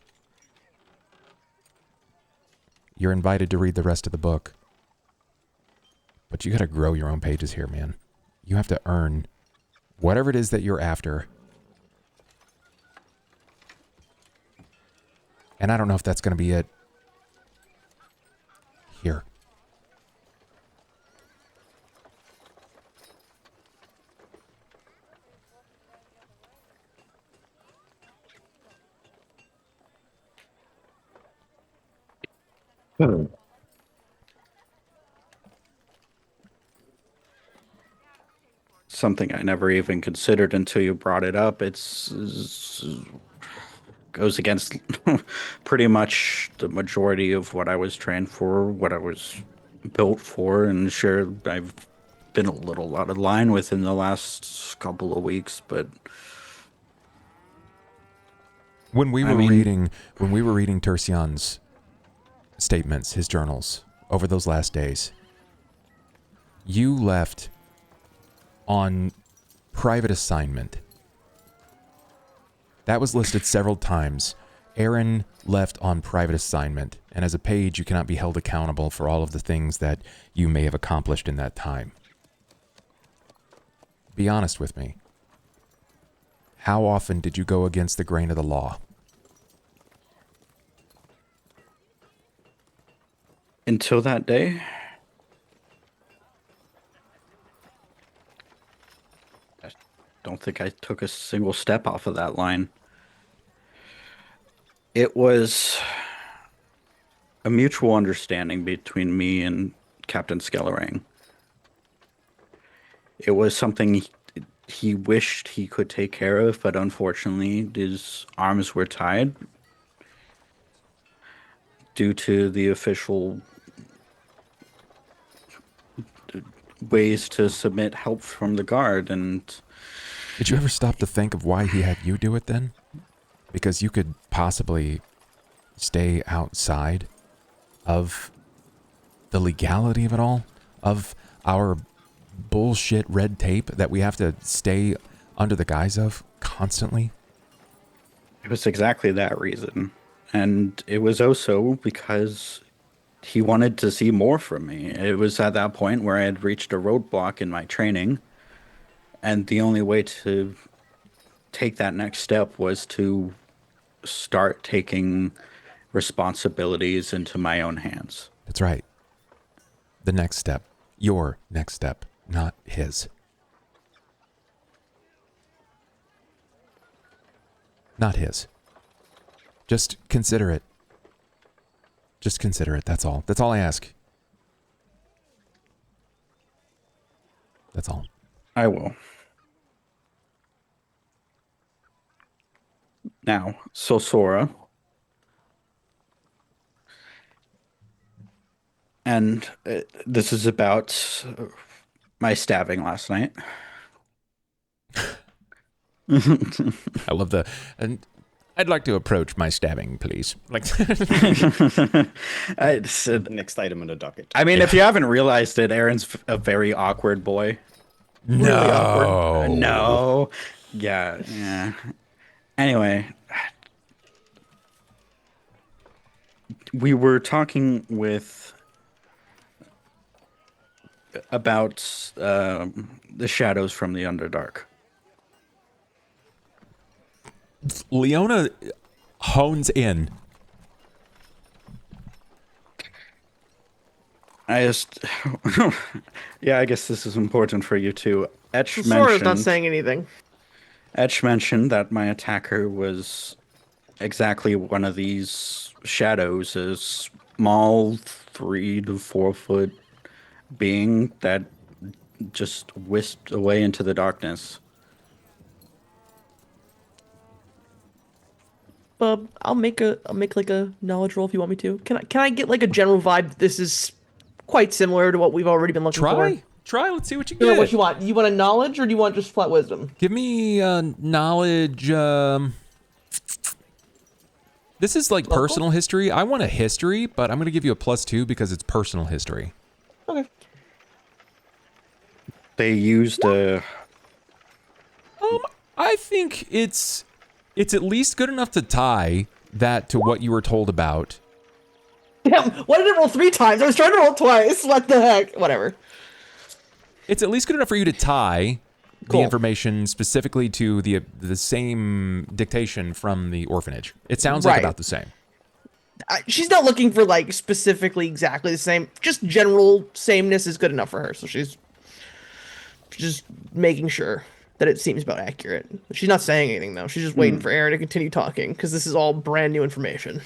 You're invited to read the rest of the book. But you gotta grow your own pages here, man. You have to earn whatever it is that you're after. And I don't know if that's gonna be it here. Something I never even considered until you brought it up. It's goes against pretty much the majority of what I was trained for, what I was built for, and sure, I've been a little out of line within the last couple of weeks, but When we were reading Tersian's statements, his journals, over those last days, you left on private assignment. That was listed several times. Aaron left on private assignment, and as a page, you cannot be held accountable for all of the things that you may have accomplished in that time. Be honest with me. How often did you go against the grain of the law? until that day, I don't think I took a single step off of that line. It was a mutual understanding between me and Captain Skellerang. It was something he wished he could take care of, but unfortunately his arms were tied due to the official ways to submit help from the guard, and Did you ever stop to think of why he had you do it then? Because you could possibly stay outside of the legality of it all, of our bullshit red tape that we have to stay under the guise of constantly. it was exactly that reason. And it was also because he wanted to see more from me. It was at that point where I had reached a roadblock in my training, and the only way to take that next step was to start taking responsibilities into my own hands. That's right. The next step. Your next step, not his. Not his. Just consider it. Just consider it, that's all. That's all I ask. That's all. I will. Now, Sosora. And this is about my stabbing last night. I love the... And I'd like to approach my stabbing, please. Like, I said, Next item in the docket. I mean, if you haven't realized it, Aaron's a very awkward boy. no. Really awkward. No. Yeah. Anyway, we were talking about the shadows from the Underdark. Leona hones in. I guess this is important for you too. Sora's not saying anything. Etch mentioned that my attacker was exactly one of these shadows, a small 3 to 4 foot being that just whisked away into the darkness. Bub, I'll make like a knowledge roll if you want me to. Can I get like a general vibe that this is quite similar to what we've already been looking for? Try. Let's see what you You know get. what you want? You want a knowledge or do you want just flat wisdom? Give me knowledge. This is like Local? personal history. I want a history, but I'm going to give you a +2 because it's personal history. Okay. They used a I think it's at least good enough to tie that to what you were told about. Damn, why did it roll 3 times? I was trying to roll twice. What the heck? Whatever. It's at least good enough for you to tie Cool. the information specifically to the same dictation from the orphanage. It sounds like Right. about the same. She's not looking for like specifically exactly the same. Just general sameness is good enough for her. So she's just making sure that it seems about accurate. She's not saying anything though. She's just waiting for Aaron to continue talking because this is all brand new information.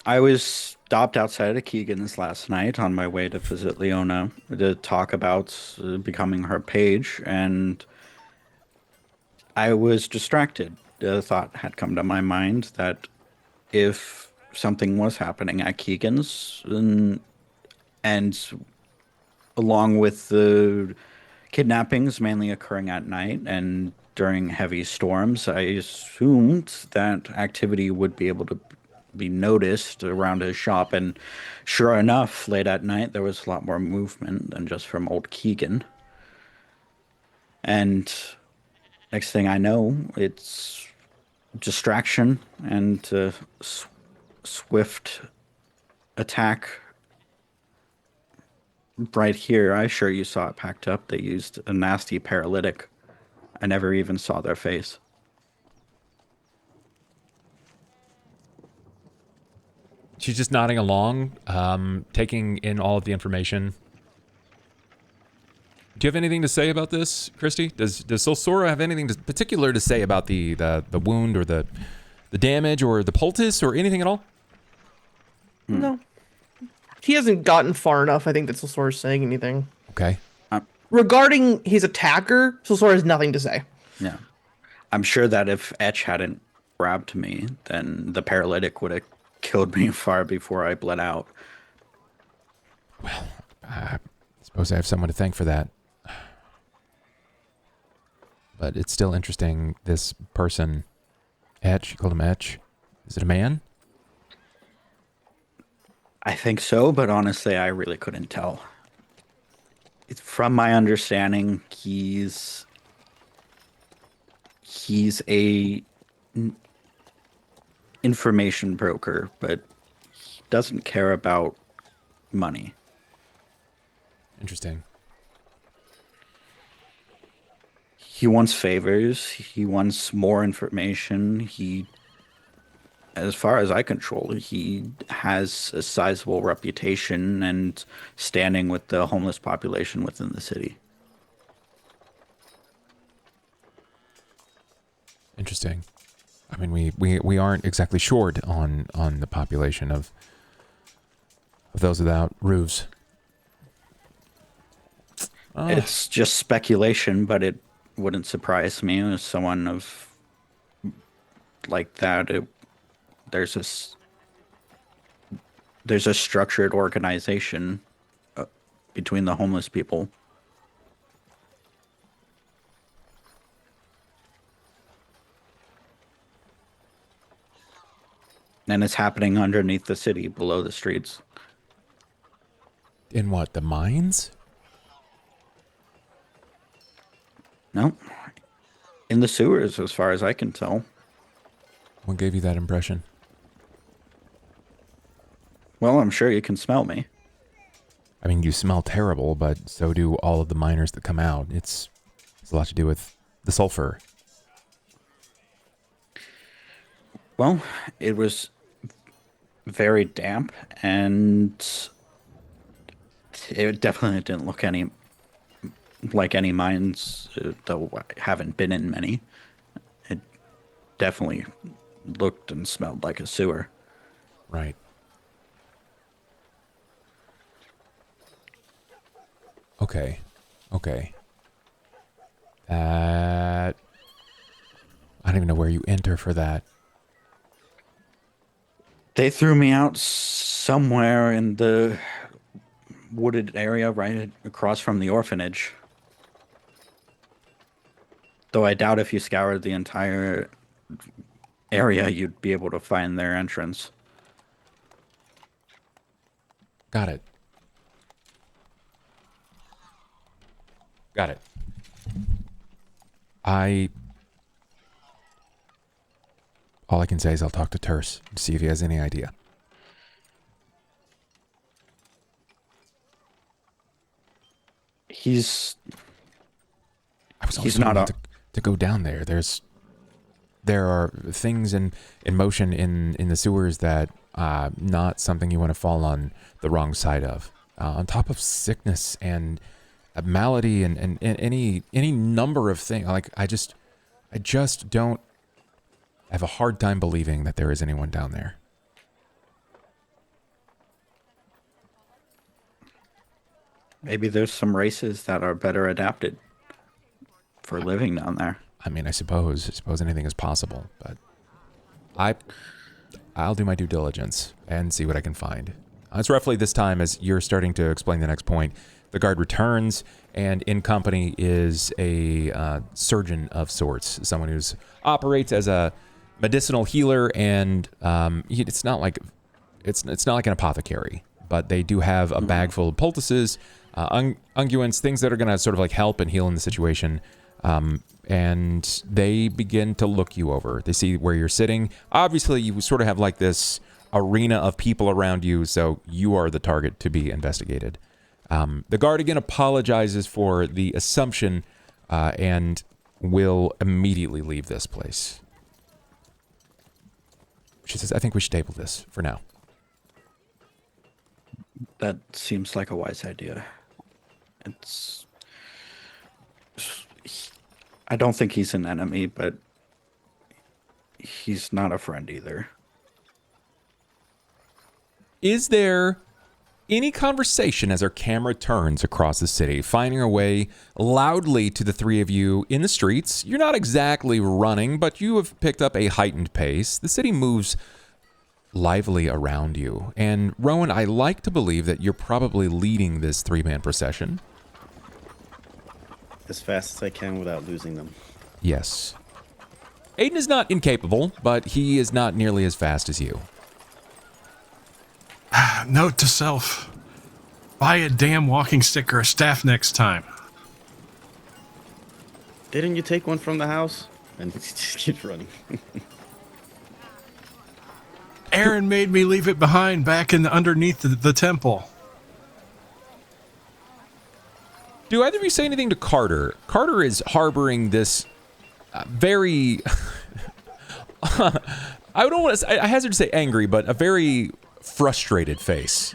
I was stopped outside of Keegan's last night on my way to visit Leona to talk about becoming her page, and I was distracted. The thought had come to my mind that if something was happening at Keegan's, and along with the kidnappings mainly occurring at night and during heavy storms, I assumed that activity would be able to be noticed around his shop, and sure enough, late at night there was a lot more movement than just from old Keegan. And next thing I know, it's distraction and swift attack right here. I'm sure you saw it packed up. They used a nasty paralytic. I never even saw their face. She's just nodding along, taking in all of the information. Do you have anything to say about this, Christy? Does Solsora have anything particular to say about the wound or the damage or the poultice or anything at all? No. He hasn't gotten far enough, I think, that Sosora's saying anything. Okay. Regarding his attacker, Sosora has nothing to say. Yeah. I'm sure that if Etch hadn't grabbed me, then the paralytic would have killed me far before I bled out. Well, Suppose I have someone to thank for that. But it's still interesting, this person, Etch, you called him Etch. Is it a man? I think so, but honestly, I really couldn't tell. From my understanding, he's a information broker, but he doesn't care about money. Interesting. He wants favors. He wants more information. As far as I control, he has a sizable reputation and standing with the homeless population within the city. Interesting. I mean, we aren't exactly short on the population of those without roofs. It's just speculation, but it wouldn't surprise me as someone of like that. There's a structured organization between the homeless people. And it's happening underneath the city, below the streets. In what, the mines? No. In the sewers, as far as I can tell. What gave you that impression? Well, I'm sure you can smell me. I mean, you smell terrible, but so do all of the miners that come out. It's a lot to do with the sulfur. Well, it was very damp, and it definitely didn't look like any mines, though I haven't been in many. It definitely looked and smelled like a sewer. Right. Okay. I don't even know where you enter for that. They threw me out somewhere in the wooded area right across from the orphanage. Though I doubt if you scoured the entire area, you'd be able to find their entrance. Got it. All I can say is I'll talk to Terse to see if he has any idea. He's not to go down there. There are things in motion in the sewers that not something you want to fall on the wrong side of. On top of sickness and a malady and any number of things. Like I just don't have a hard time believing that there is anyone down there. Maybe there's some races that are better adapted for living down there. I mean, I suppose anything is possible, but I'll do my due diligence and see what I can find. It's roughly this time as you're starting to explain the next point. The guard returns, and in company is a surgeon of sorts, someone who operates as a medicinal healer, and it's not like an apothecary, but they do have a bag full of poultices, unguents, things that are going to sort of like help and heal in the situation. And they begin to look you over. They see where you're sitting. Obviously, you sort of have like this arena of people around you, so you are the target to be investigated. The guard again apologizes for the assumption and will immediately leave this place. She says, I think we should table this for now. That seems like a wise idea. I don't think he's an enemy, but he's not a friend either. Is there any conversation as our camera turns across the city, finding our way loudly to the three of you in the streets? You're not exactly running, but you have picked up a heightened pace. The city moves lively around you. And Rowan, I like to believe that you're probably leading this 3-man procession. As fast as I can without losing them. Yes. Aiden is not incapable, but he is not nearly as fast as you. Note to self. Buy a damn walking stick or a staff next time. Didn't you take one from the house? And he just keeps running. Aaron made me leave it behind back in underneath the temple. Do either of you say anything to Carter? Carter is harboring this very... I don't want to... I hazard to say angry, but a very frustrated face.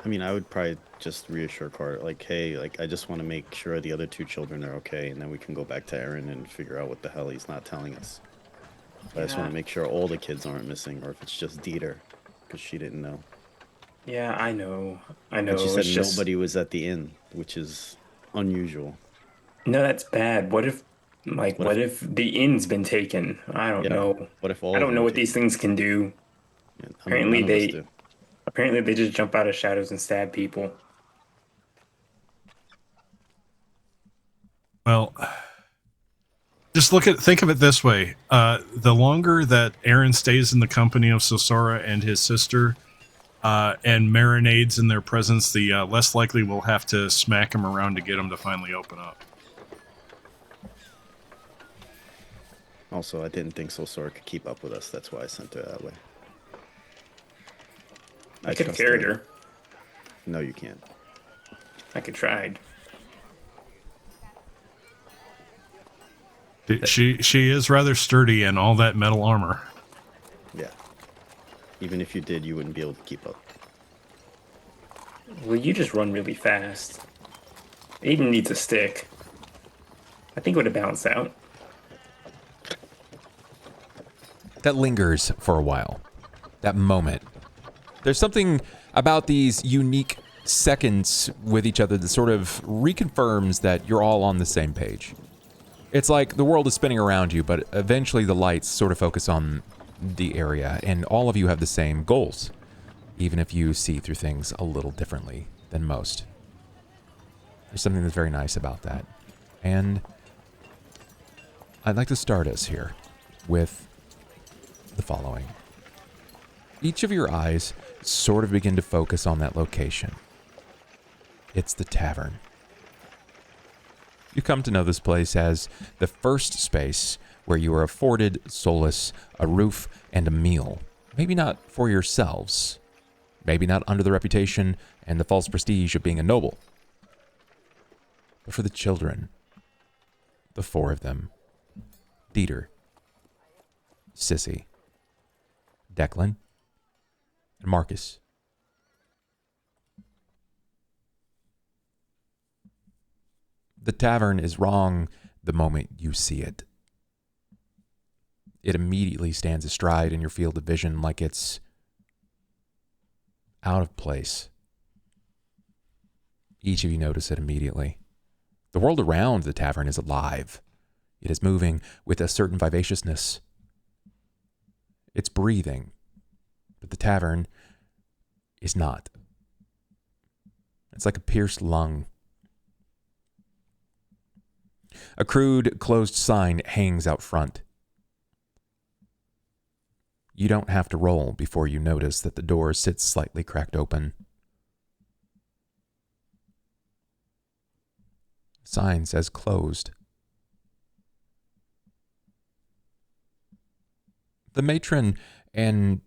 I mean, I would probably just reassure Carter, like, hey, like, I just want to make sure the other 2 children are okay, and then we can go back to Aaron and figure out what the hell he's not telling us. But I just want to make sure all the kids aren't missing, or if it's just Dieter, because she didn't know. Yeah, I know. And she said it's nobody was at the inn, which is unusual. No, that's bad. What if the inn's been taken? I don't know. What if all I of don't them know are what these things can do. Yeah, Apparently none of us do. Apparently they just jump out of shadows and stab people. Well, just think of it this way. The longer that Aaron stays in the company of Sosora and his sister, and marinades in their presence, the less likely we'll have to smack him around to get him to finally open up. Also, I didn't think Sosora could keep up with us. That's why I sent her that way. I could have trust carried her. No, you can't. I could tried. She is rather sturdy in all that metal armor. Yeah. Even if you did, you wouldn't be able to keep up. Well, you just run really fast. Aiden needs a stick. I think it would have balanced out. That lingers for a while. That moment. There's something about these unique seconds with each other that sort of reconfirms that you're all on the same page. It's like the world is spinning around you, but eventually the lights sort of focus on the area, and all of you have the same goals, even if you see through things a little differently than most. There's something that's very nice about that. And I'd like to start us here with the following. Each of your eyes sort of begin to focus on that location. It's the tavern. You come to know this place as the first space where you are afforded solace, a roof, and a meal. Maybe not for yourselves. Maybe not under the reputation and the false prestige of being a noble. But for the children. The 4 of them. Dieter. Sissy. Declan. And Marcus. The tavern is wrong the moment you see it. It immediately stands astride in your field of vision like it's out of place. Each of you notice it immediately. The world around the tavern is alive. It is moving with a certain vivaciousness. It's breathing, but the tavern is not. It's like a pierced lung. A crude, closed sign hangs out front. You don't have to roll before you notice that the door sits slightly cracked open. Sign says closed. The matron and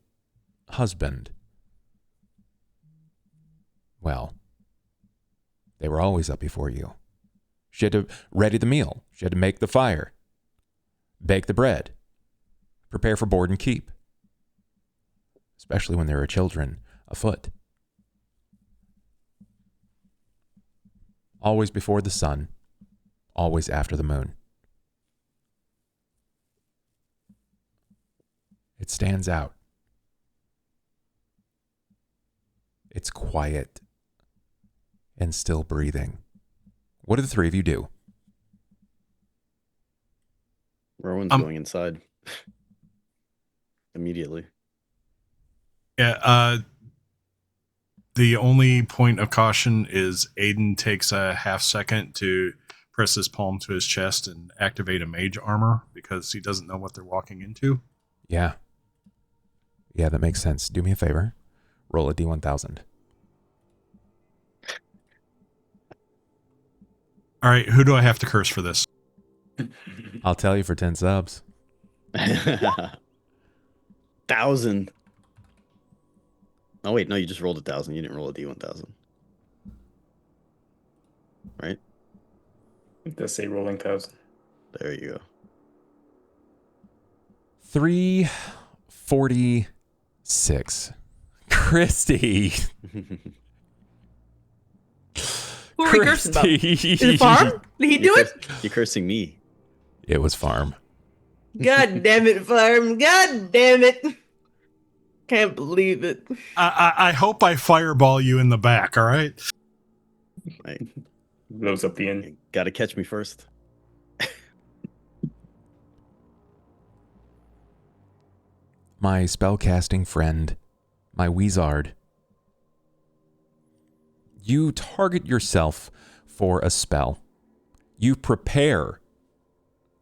husband, well, they were always up before you. She had to ready the meal. She had to make the fire, bake the bread, prepare for board and keep, especially when there are children afoot. Always before the sun, always after the moon. It stands out. It's quiet and still breathing. What do the 3 of you do? Rowan's going inside. Immediately. Yeah, the only point of caution is Aiden takes a half second to press his palm to his chest and activate a mage armor because he doesn't know what they're walking into. Yeah. Yeah, that makes sense. Do me a favor. Roll a D1000. All right, who do I have to curse for this? I'll tell you for 10 subs. 1,000. Oh wait, no, you just rolled 1,000. You didn't roll a D1000. Right? It does say rolling 1,000. There you go. 346. Christy. Who are we cursing about? Christy. Is it Farm? Did he do it? You're cursing me. It was Farm. God damn it, Farm. God damn it. Can't believe it. I hope I fireball you in the back, all right? Right. Blows up the end. You gotta catch me first. My spellcasting friend, my wizard. You target yourself for a spell. You prepare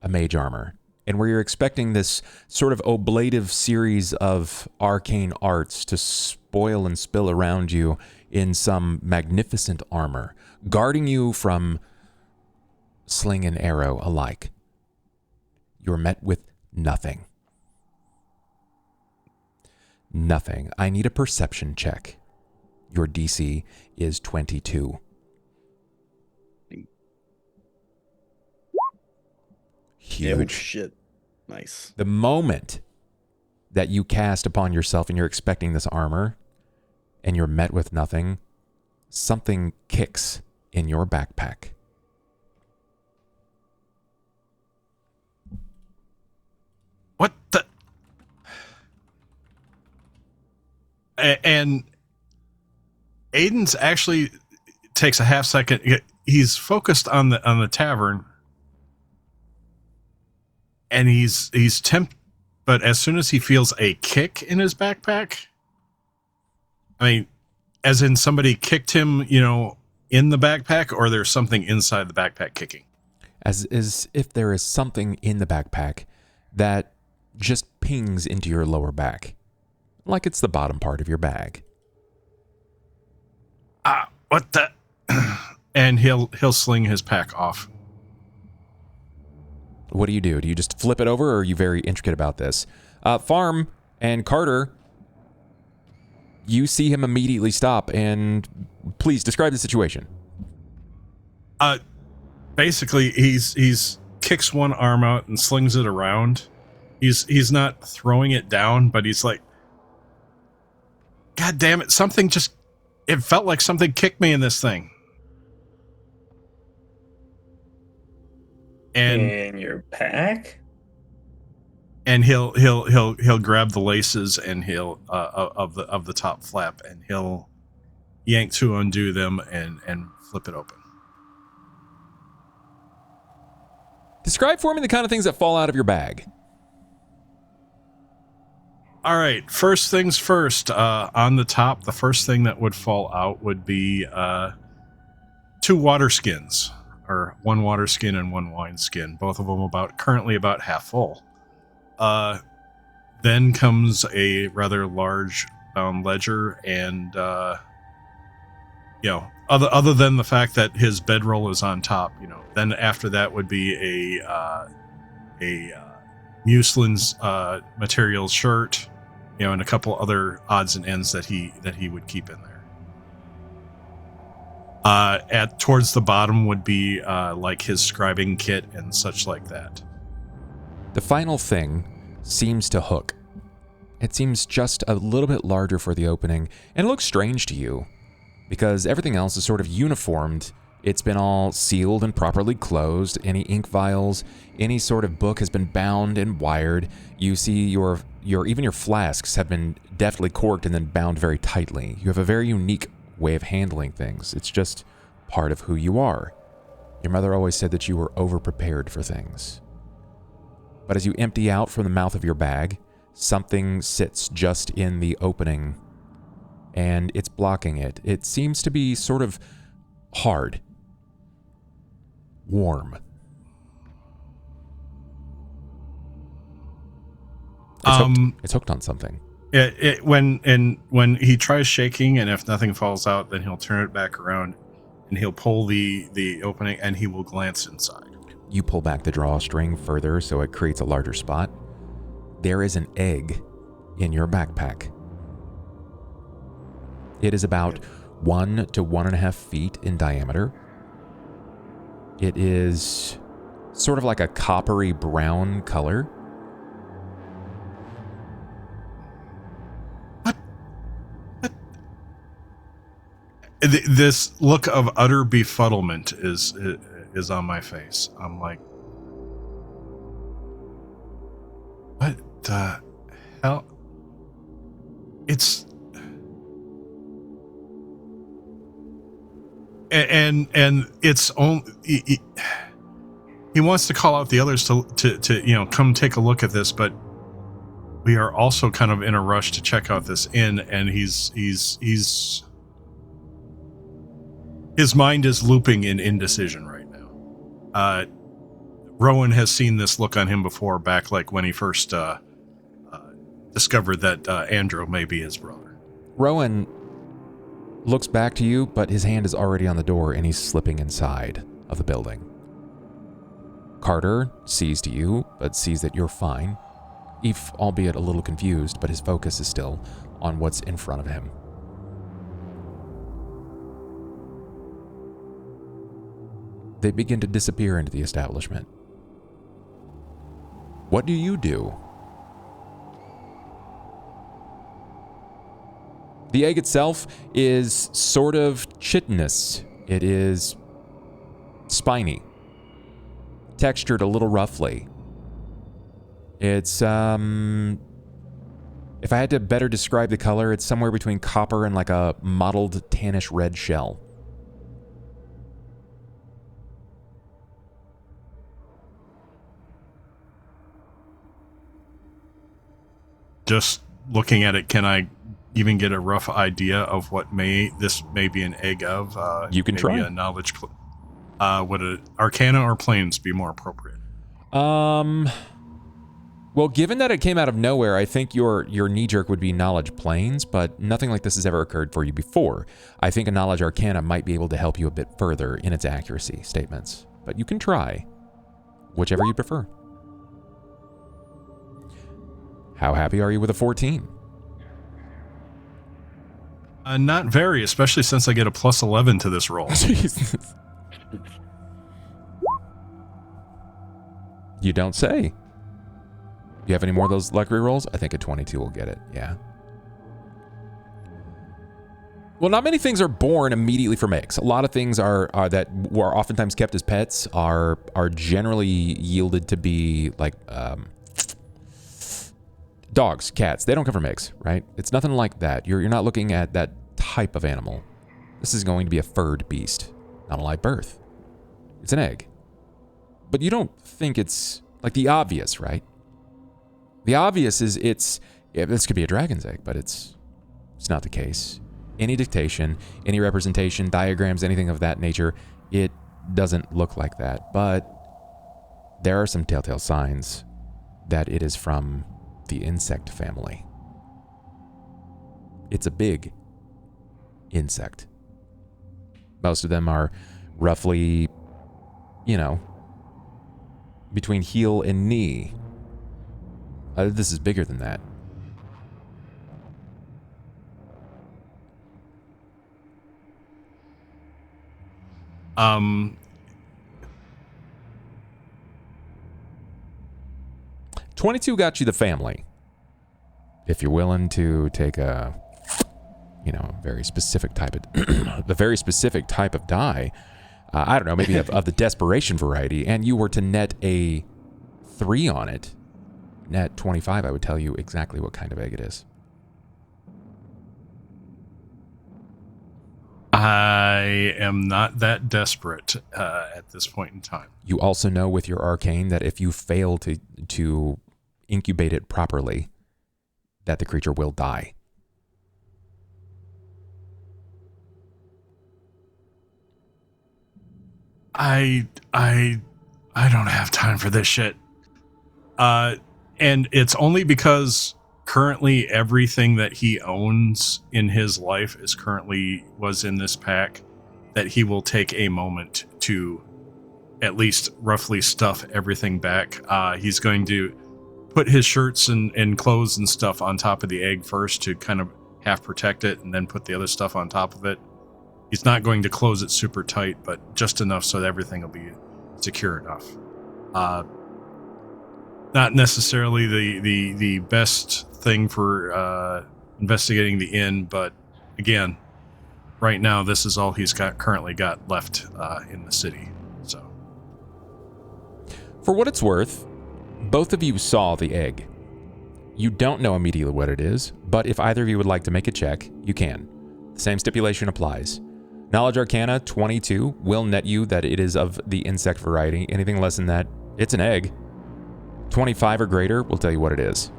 a mage armor. And where you're expecting this sort of oblative series of arcane arts to spoil and spill around you in some magnificent armor, guarding you from sling and arrow alike, you're met with nothing. Nothing. I need a perception check. Your DC is 22. Yeah, oh, Huge. shit. Nice. The moment that you cast upon yourself and you're expecting this armor and you're met with nothing, something kicks in your backpack. What the? And Aiden's actually takes a half second. He's focused on the tavern, and he's tempted. But as soon as he feels a kick in his backpack, I mean, as in somebody kicked him, in the backpack, or there's something inside the backpack kicking. As if there is something in the backpack that just pings into your lower back, like it's the bottom part of your bag. What the? And he'll sling his pack off. What do? Do you just flip it over, or are you very intricate about this? Farm and Carter, you see him immediately stop, and please describe the situation. Basically, he's kicks one arm out and slings it around. He's not throwing it down, but he's like, God damn it, it felt like something kicked me in this thing. And in your pack? And he'll grab the laces and he'll of the top flap, and he'll yank to undo them and flip it open. Describe for me the kind of things that fall out of your bag. All right, first things first. On the top, the first thing that would fall out would be 2 water skins, or 1 water skin and 1 wine skin. Both of them currently about half full. Then comes a rather large bound ledger, and other than the fact that his bedroll is on top, then after that would be a Mueslin's materials shirt, and a couple other odds and ends that he would keep in there. Towards the bottom would be like his scribing kit and such like that. The final thing seems to hook. It seems just a little bit larger for the opening, and it looks strange to you because everything else is sort of uniformed. It's been all sealed and properly closed. Any ink vials, any sort of book has been bound and wired. You see your even your flasks have been deftly corked and then bound very tightly. You have a very unique way of handling things. It's just part of who you are. Your mother always said that you were over-prepared for things. But as you empty out from the mouth of your bag, something sits just in the opening and it's blocking it. It seems to be sort of hard, warm. It's hooked on something. When he tries shaking, and if nothing falls out, then he'll turn it back around and he'll pull the opening and he will glance inside. You pull back the drawstring further so it creates a larger spot. There is an egg in your backpack. It is about 1 to 1.5 feet in diameter. It is sort of like a coppery brown color. This look of utter befuddlement is on my face. I'm like, what the hell? It's and it's only he wants to call out the others to come take a look at this, but we are also kind of in a rush to check out this inn, and he's his mind is looping in indecision right now. Rowan has seen this look on him before, back like when he first discovered that Andrew may be his brother. Rowan looks back to you, but his hand is already on the door and he's slipping inside of the building. Carter sees to you, but sees that you're fine, if albeit a little confused, but his focus is still on what's in front of him. They begin to disappear into the establishment. What do you do? The egg itself is sort of chitinous. It is spiny, textured a little roughly. It's, if I had to better describe the color, it's somewhere between copper and like a mottled tannish red shell. Just looking at it, can I even get a rough idea of what this may be an egg of? You can try. A knowledge. Would an Arcana or Planes be more appropriate? Well, given that it came out of nowhere, I think your knee-jerk would be Knowledge Planes, but nothing like this has ever occurred for you before. I think a Knowledge Arcana might be able to help you a bit further in its accuracy statements, but you can try. Whichever you prefer. How happy are you with a 14? Not very, especially since I get a plus 11 to this roll. Jesus. You don't say. You have any more of those luck rolls? I think a 22 will get it. Yeah. Well, not many things are born immediately from eggs. A lot of things are oftentimes kept as pets are generally yielded to be like dogs, cats. They don't come from eggs, right? It's nothing like that. You're not looking at that type of animal. This is going to be a furred beast, not a live birth. It's an egg. But you don't think it's like the obvious, right? The obvious is this could be a dragon's egg, but it's not the case. Any dictation, any representation, diagrams, anything of that nature, it doesn't look like that. But there are some telltale signs that it is from the insect family. It's a big insect. Most of them are roughly, between heel and knee. This is bigger than that. Um, 22 got you the family. If you're willing to take a very specific type of the very specific type of die, I don't know, maybe of the desperation variety, and you were to net a 3 on it, net 25, I would tell you exactly what kind of egg it is. I am not that desperate at this point in time. You also know with your arcane that if you fail to incubate it properly, that the creature will die. I don't have time for this shit. And it's only because currently everything that he owns in his life was in this pack that he will take a moment to at least roughly stuff everything back. He's going to put his shirts and clothes and stuff on top of the egg first to kind of half protect it, and then put the other stuff on top of it. He's not going to close it super tight, but just enough so that everything will be secure enough. Not necessarily the best thing for investigating the inn, but again, right now this is all he's currently got left in the city. So, For what it's worth, both of you saw the egg. You don't know immediately what it is, but if either of you would like to make a check, you can. The same stipulation applies. Knowledge Arcana 22 will net you that it is of the insect variety. Anything less than that, it's an egg. 25 or greater will tell you what it is.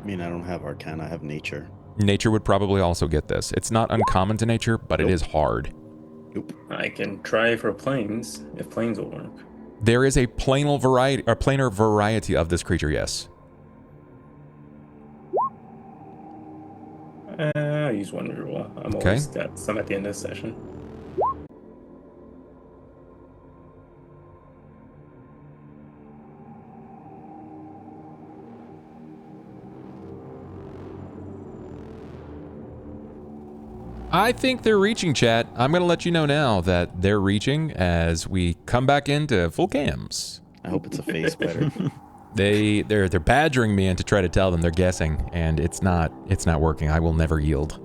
I mean, I don't have Arcana, I have Nature. Nature would probably also get this. It's not uncommon to nature, but It is hard. Nope. I can try for planes, if planes will work. There is a planar variety of this creature, yes. I'll use one reroll. I'm Okay. always got some at the end of the session. I think they're reaching, chat. I'm going to let you know now that they're reaching as we come back into full cams. I hope it's a face better. They're badgering me in to try to tell them they're guessing, and it's not working. I will never yield.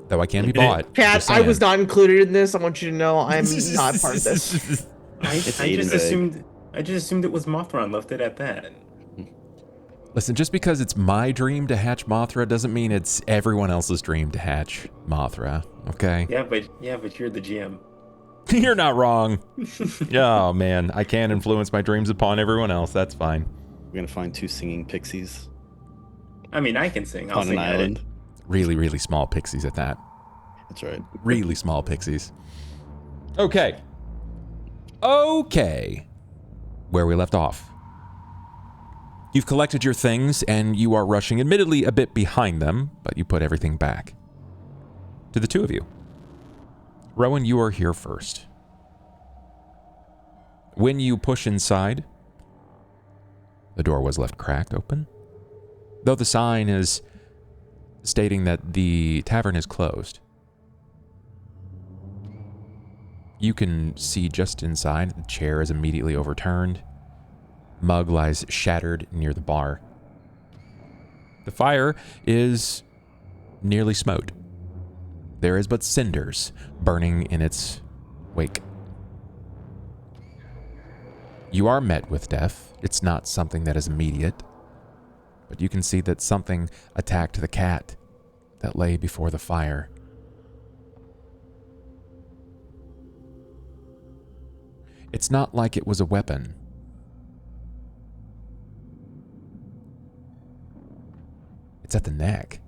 Though I can be bought. Cat, Just I saying. was not included in this. I want you to know I'm not part of this. I just assumed it was Mothra and left it at that. Listen, just because it's my dream to hatch Mothra doesn't mean it's everyone else's dream to hatch Mothra, okay? Yeah, but you're the GM. You're not wrong. Oh, man. I can't influence my dreams upon everyone else. That's fine. We're gonna find 2 singing pixies I mean, I can sing. I'll on sing an at it. island. Really, really small pixies at that. That's right. Really small pixies. Okay. Where we left off. You've collected your things, and you are rushing, admittedly a bit behind them, but you put everything back. To the two of you. Rowan, you are here first. When you push inside, the door was left cracked open, though the sign is stating that the tavern is closed. You can see just inside, the chair is immediately overturned. Mug lies shattered near the bar. The fire is nearly smote. There is but cinders burning in its wake. You are met with death. It's not something that is immediate, but you can see that something attacked the cat that lay before the fire. It's not like it was a weapon. It's at the neck.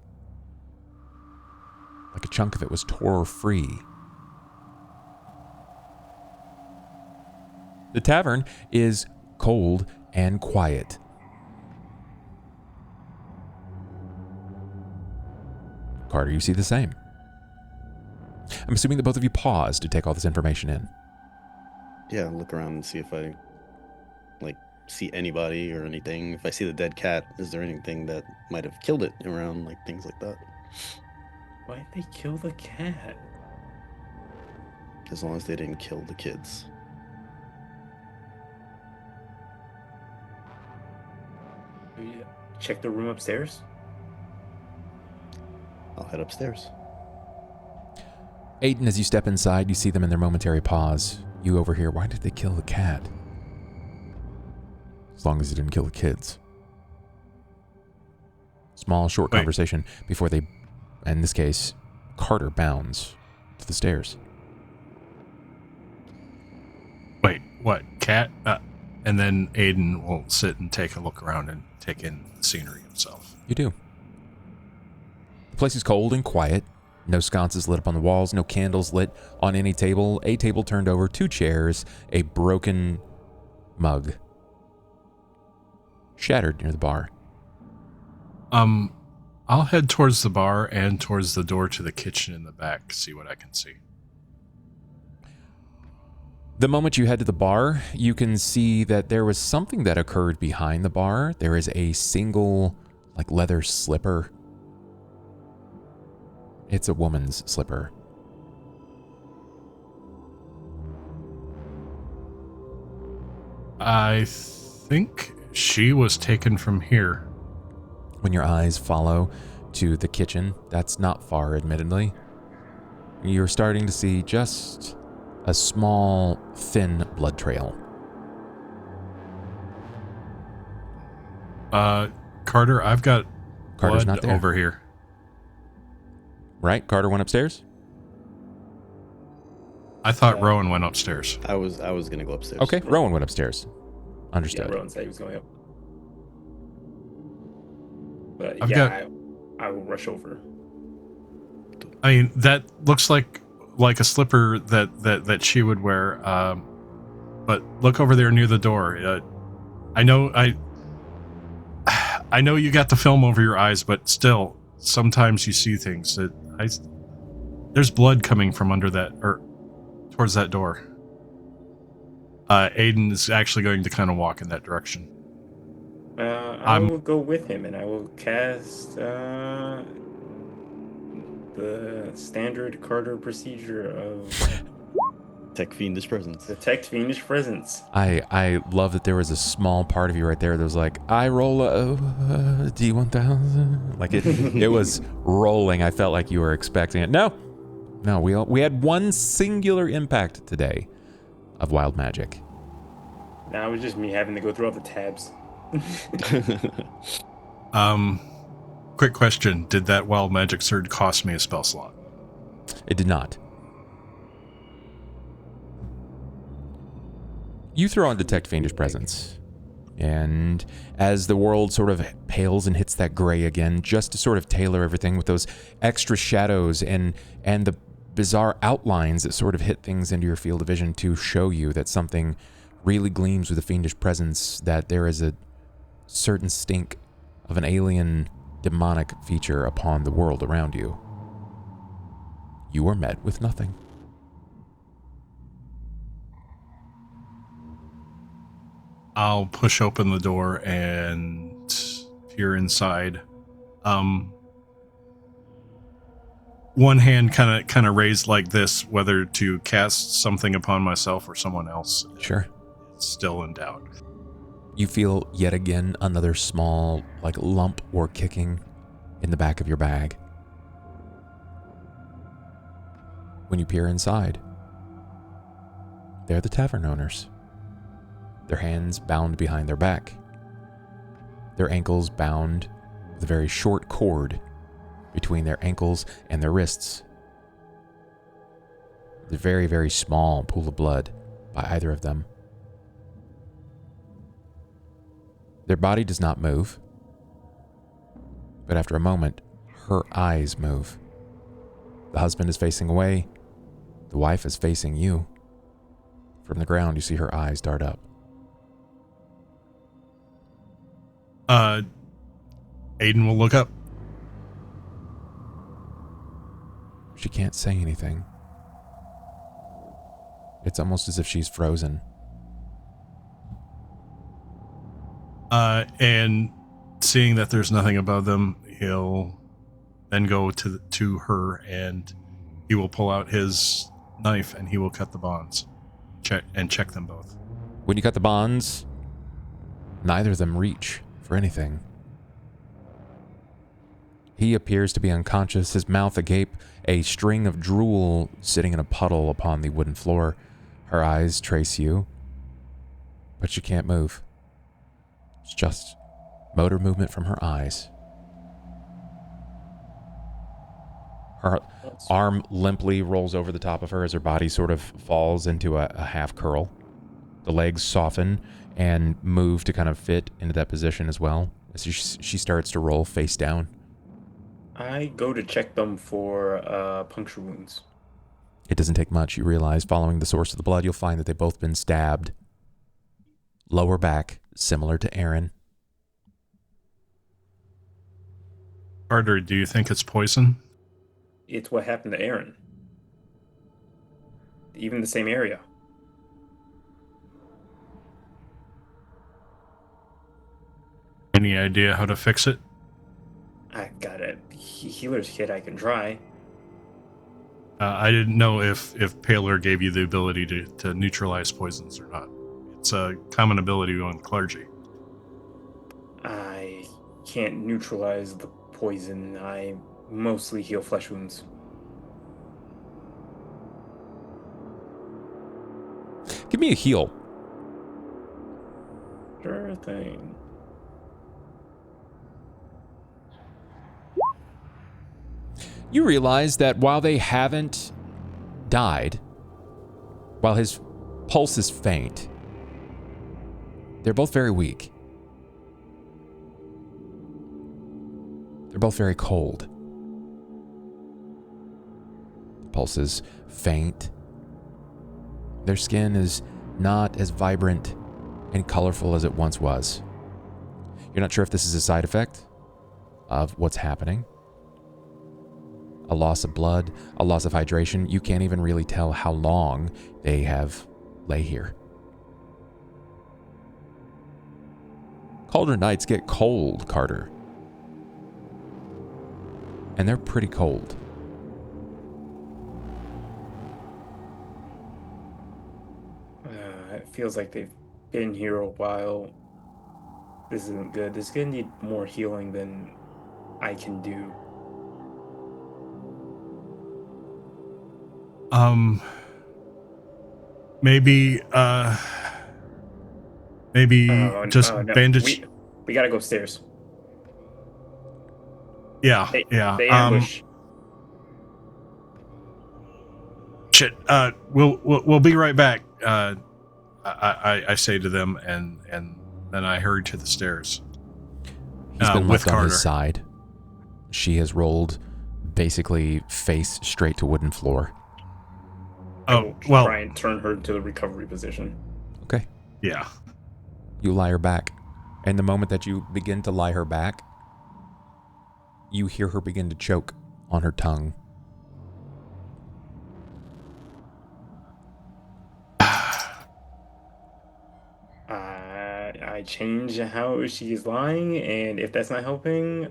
Like a chunk of it was tore free. The tavern is cold and quiet. Carter, you see the same. I'm assuming that both of you pause to take all this information in. Yeah, look around and see if I see anybody or anything. If I see the dead cat, is there anything that might have killed it around, like things like that? Why'd they kill the cat? As long as they didn't kill the kids. Check the room upstairs. I'll head upstairs. Aiden, as you step inside, you see them in their momentary pause. You overhear, why did they kill the cat? As long as it didn't kill the kids. Small, short conversation before they, in this case, Carter bounds to the stairs. Wait, what? Cat? And then Aiden will sit and take a look around and take in the scenery himself. You do. The place is cold and quiet. No sconces lit up on the walls, no candles lit on any table, a table turned over, 2 chairs, a broken mug. Shattered near the bar. I'll head towards the bar and towards the door to the kitchen in the back, see what I can see. The moment you head to the bar, you can see that there was something that occurred behind the bar. There is a single, like, leather slipper. It's a woman's slipper. I think she was taken from here. When your eyes follow to the kitchen, that's not far, admittedly, you're starting to see just a small, thin blood trail. Carter, I've got Carter's blood not there. over here. Right? Carter went upstairs? I thought Rowan went upstairs. I was gonna go upstairs. Okay, Rowan went upstairs. Understood. Yeah, Rowan said he was going up. But I've I will rush over. I mean, that looks like a slipper that she would wear. But look over there near the door. I know you got the film over your eyes, but still, sometimes you see things that there's blood coming from under that or towards that door. Aiden is actually going to kind of walk in that direction. I will go with him, and I will cast the standard Carter procedure of Detect Fiendish Presence. detect fiendish presence. I love that there was a small part of you right there that was like, I roll a D1000. Like it was rolling. I felt like you were expecting it. No, we had one singular impact today of wild magic. Now it was just me having to go through all the tabs. Quick question. Did that wild magic surge cost me a spell slot? It did not. You throw on Detect Fiendish Presence, and as the world sort of pales and hits that gray again, just to sort of tailor everything with those extra shadows and the bizarre outlines that sort of hit things into your field of vision to show you that something really gleams with a fiendish presence, that there is a certain stink of an alien demonic feature upon the world around you. You are met with nothing. I'll push open the door and peer inside. One hand kind of raised like this, whether to cast something upon myself or someone else. Sure. It's still in doubt. You feel yet again another small, like, lump or kicking in the back of your bag. When you peer inside, they're the tavern owners. Their hands bound behind their back. Their ankles bound with a very short cord between their ankles and their wrists. The very, very small pool of blood by either of them. Their body does not move, but after a moment, her eyes move. The husband is facing away. The wife is facing you. From the ground, you see her eyes dart up. Aiden will look up. She can't say anything. It's almost as if she's frozen. And seeing that there's nothing above them, he'll then go to her and he will pull out his knife and he will cut the bonds. Check them both. When you cut the bonds, neither of them reach for anything. He appears to be unconscious, his mouth agape, a string of drool sitting in a puddle upon the wooden floor. Her eyes trace you, but she can't move. It's just motor movement from her eyes. Her arm limply rolls over the top of her as her body sort of falls into a half curl. The legs soften and move to kind of fit into that position as well as she starts to roll face down. I go to check them for puncture wounds. It doesn't take much. You realize following the source of the blood, you'll find that they've both been stabbed. Lower back, similar to Aaron. Carter, do you think it's poison? It's what happened to Aaron. Even the same area. Any idea how to fix it? I got a healer's kit I can try. I didn't know if Paler gave you the ability to neutralize poisons or not. It's a common ability on clergy. I can't neutralize the poison. I mostly heal flesh wounds. Give me a heal. Sure thing. You realize that while they haven't died, while his pulse is faint, they're both very weak. They're both very cold. Pulse is faint. Their skin is not as vibrant and colorful as it once was. You're not sure if this is a side effect of what's happening. A loss of blood, a loss of hydration. You can't even really tell how long they have lay here. Cauldron nights get cold, Carter. And they're pretty cold. It feels like they've been here a while. This isn't good. This is gonna need more healing than I can do. Maybe just no. bandage. We gotta go upstairs. Yeah, They yeah. ambush. Shit. We'll be right back. I say to them, and then I hurry to the stairs. He's been with left on Carter. his side. She has rolled basically face straight to wooden floor. I Oh, will well, try and turn her to the recovery position. Okay. yeah. You lie her back. And the moment that you begin to lie her back, you hear her begin to choke on her tongue. I change how she is lying, and if that's not helping,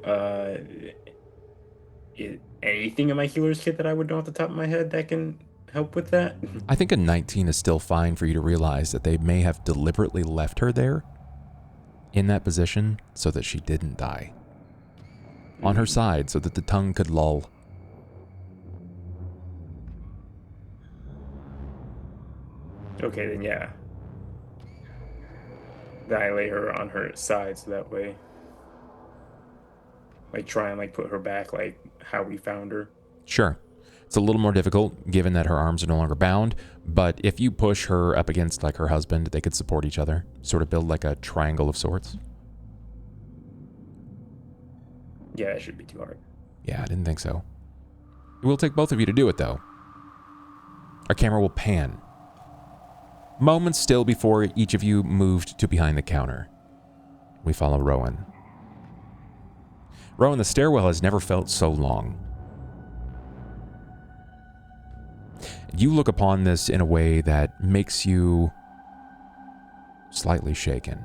anything in my healer's kit that I would know off the top of my head that can help with that? I think a 19 is still fine for you to realize that they may have deliberately left her there in that position so that she didn't die. On her side so that the tongue could lull. Okay, then yeah. Then I lay her on her side so that way, like, try and, like, put her back, like, how we found her. Sure. It's a little more difficult given that her arms are no longer bound, but if you push her up against like her husband, they could support each other, sort of build like a triangle of sorts. Yeah, it should be too hard. Yeah, I didn't think so. It will take both of you to do it though. Our camera will pan. Moments still before each of you moved to behind the counter. We follow Rowan. Rowan, the stairwell has never felt so long. You look upon this in a way that makes you slightly shaken.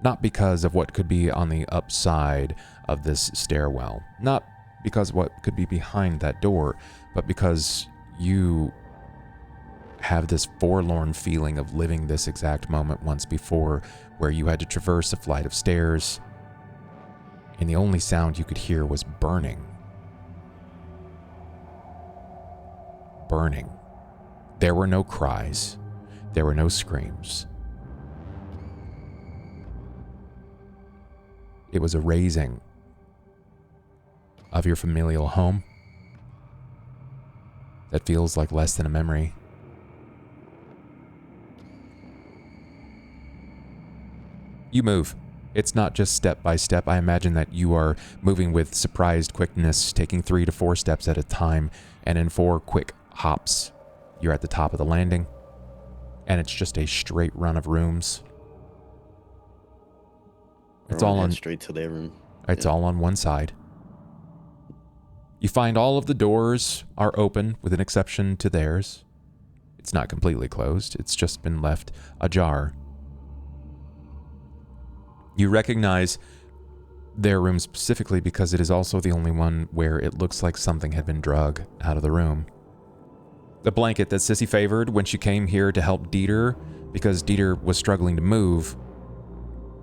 Not because of what could be on the upside of this stairwell. Not because of what could be behind that door, but because you have this forlorn feeling of living this exact moment once before, where you had to traverse a flight of stairs, and the only sound you could hear was burning. Burning. There were no cries. There were no screams. It was a razing of your familial home that feels like less than a memory. You move. It's not just step by step. I imagine that you are moving with surprised quickness, taking 3 to 4 steps at a time, and in 4 quick hops, you're at the top of the landing, and it's just a straight run of rooms. It's all on straight to their room. It's all on one side. You find all of the doors are open, with an exception to theirs. It's not completely closed. It's just been left ajar. You recognize their room specifically because it is also the only one where it looks like something had been drug out of the room. The blanket that Sissy favored when she came here to help Dieter, because Dieter was struggling to move,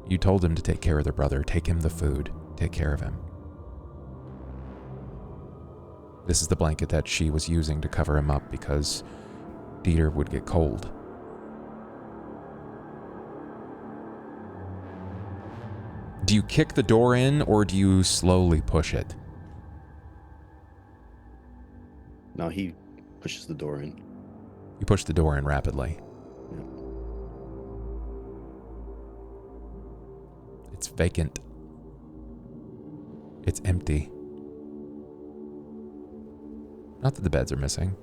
you told him to take care of their brother, take him the food, take care of him. This is the blanket that she was using to cover him up because Dieter would get cold. Do you kick the door in or do you slowly push it? No, he pushes the door in. You push the door in rapidly. Yeah. It's vacant. It's empty. Not that the beds are missing.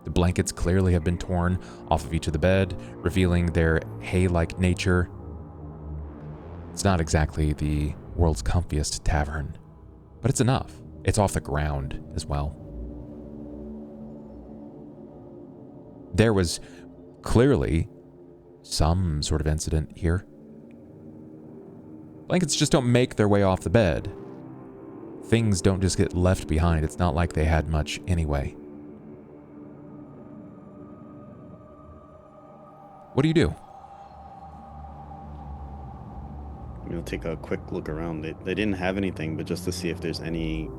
The blankets clearly have been torn off of each of the bed, revealing their hay-like nature. It's not exactly the world's comfiest tavern, but it's enough. It's off the ground as well. There was clearly some sort of incident here. Blankets just don't make their way off the bed. Things don't just get left behind. It's not like they had much anyway. What do you do? Take a quick look around. They didn't have anything, but just to see if there's any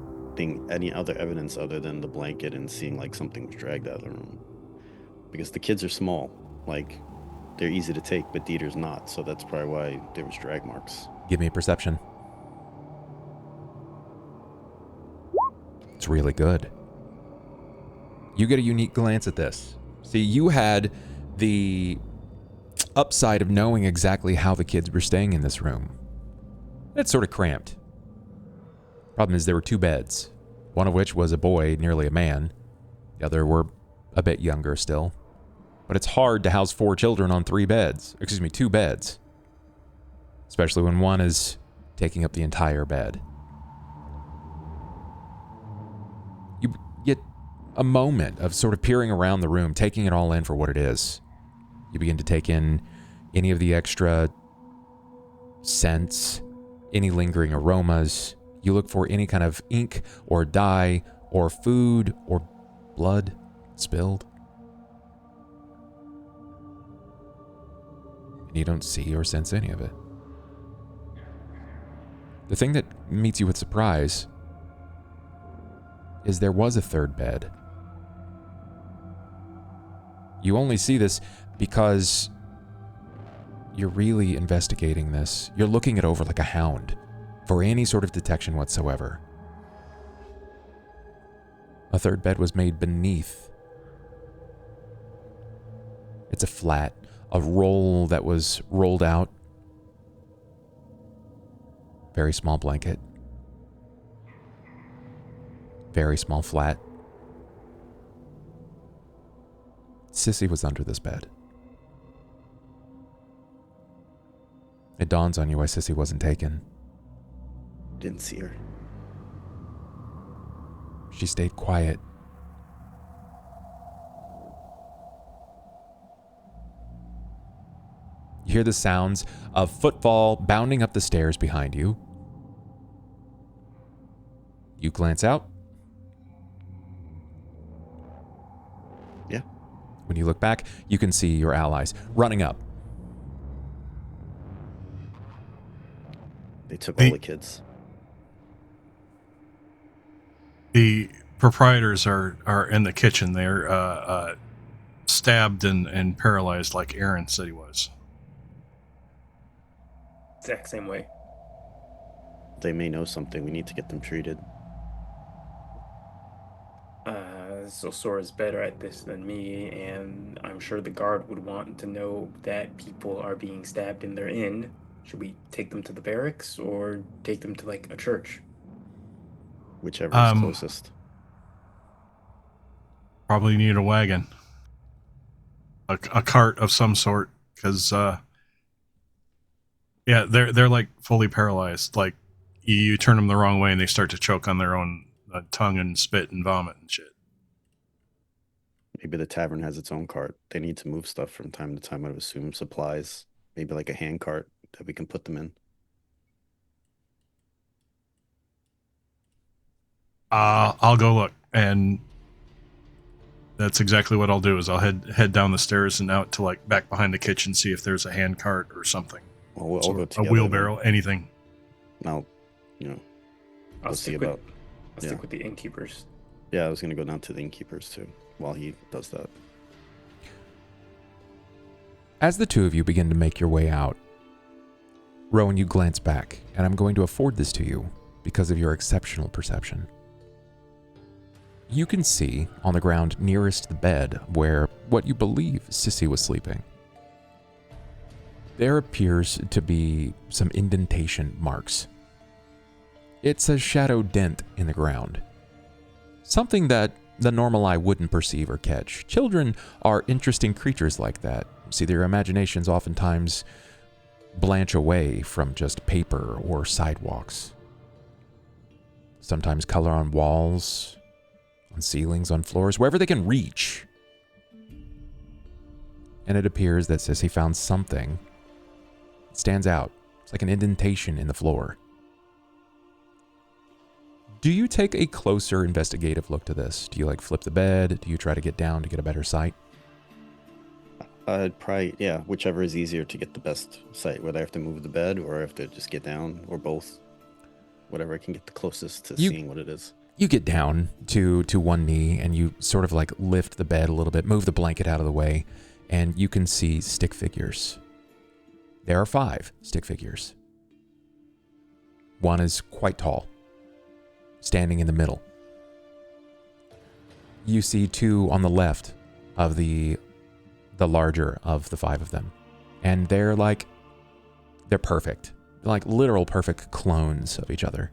other evidence other than the blanket and seeing like something was dragged out of the room. Because the kids are small, like they're easy to take, but Dieter's not, so that's probably why there was drag marks. Give me a perception. It's really good. You get a unique glance at this. See, you had the upside of knowing exactly how the kids were staying in this room. It's sort of cramped. Problem is there were 2 beds, one of which was a boy, nearly a man. The other were a bit younger still. But it's hard to house 4 children on 2 beds. Especially when one is taking up the entire bed. You get a moment of sort of peering around the room, taking it all in for what it is. You begin to take in any of the extra scents, any lingering aromas. You look for any kind of ink or dye or food or blood spilled. And you don't see or sense any of it. The thing that meets you with surprise is there was a 3rd bed. You only see this because you're really investigating this. You're looking it over like a hound for any sort of detection whatsoever. A 3rd bed was made beneath. It's a flat, a roll that was rolled out. Very small blanket. Very small flat. Sissy was under this bed. It dawns on you why Sissy wasn't taken. Didn't see her. She stayed quiet. You hear the sounds of footfall bounding up the stairs behind you. You glance out. Yeah. When you look back, you can see your allies running up. They took all the kids. The proprietors are in the kitchen. They're stabbed and paralyzed like Aaron said he was. Exact same way. They may know something. We need to get them treated. so Sora's better at this than me, and I'm sure the guard would want to know that people are being stabbed in their inn. Should we take them to the barracks or take them to like a church? Whichever is closest. Probably need a wagon, a cart of some sort, because yeah, they're like fully paralyzed. Like you turn them the wrong way and they start to choke on their own tongue and spit and vomit and shit. Maybe the tavern has its own cart. They need to move stuff from time to time. I would assume supplies. Maybe like a hand cart that we can put them in. I'll go look, and that's exactly what I'll do. Is I'll head down the stairs and out to like back behind the kitchen, see if there's a hand cart or something. Well, we'll all go A together. wheelbarrow, anything. Now, I'll see stick about. I'll stick with the innkeepers. Yeah, I was gonna go down to the innkeepers too while he does that. As the two of you begin to make your way out, Rowan, you glance back, and I'm going to afford this to you because of your exceptional perception. You can see on the ground nearest the bed where what you believe Sissy was sleeping. There appears to be some indentation marks. It's a shadow dent in the ground. Something that the normal eye wouldn't perceive or catch. Children are interesting creatures like that. See, their imaginations oftentimes blanch away from just paper or sidewalks. Sometimes color on walls, on ceilings, on floors, wherever they can reach. And it appears that Sissy found something that stands out. It's like an indentation in the floor. Do you take a closer investigative look to this? Do you like flip the bed? Do you try to get down to get a better sight? I'd probably, whichever is easier to get the best sight. Whether I have to move the bed or I have to just get down, or both. Whatever I can get the closest to seeing what it is. You get down to one knee and you sort of like lift the bed a little bit, move the blanket out of the way, and you can see stick figures. There are 5 stick figures. One is quite tall, standing in the middle. You see 2 on the left of the larger of the 5 of them. And they're perfect. They're like literal perfect clones of each other.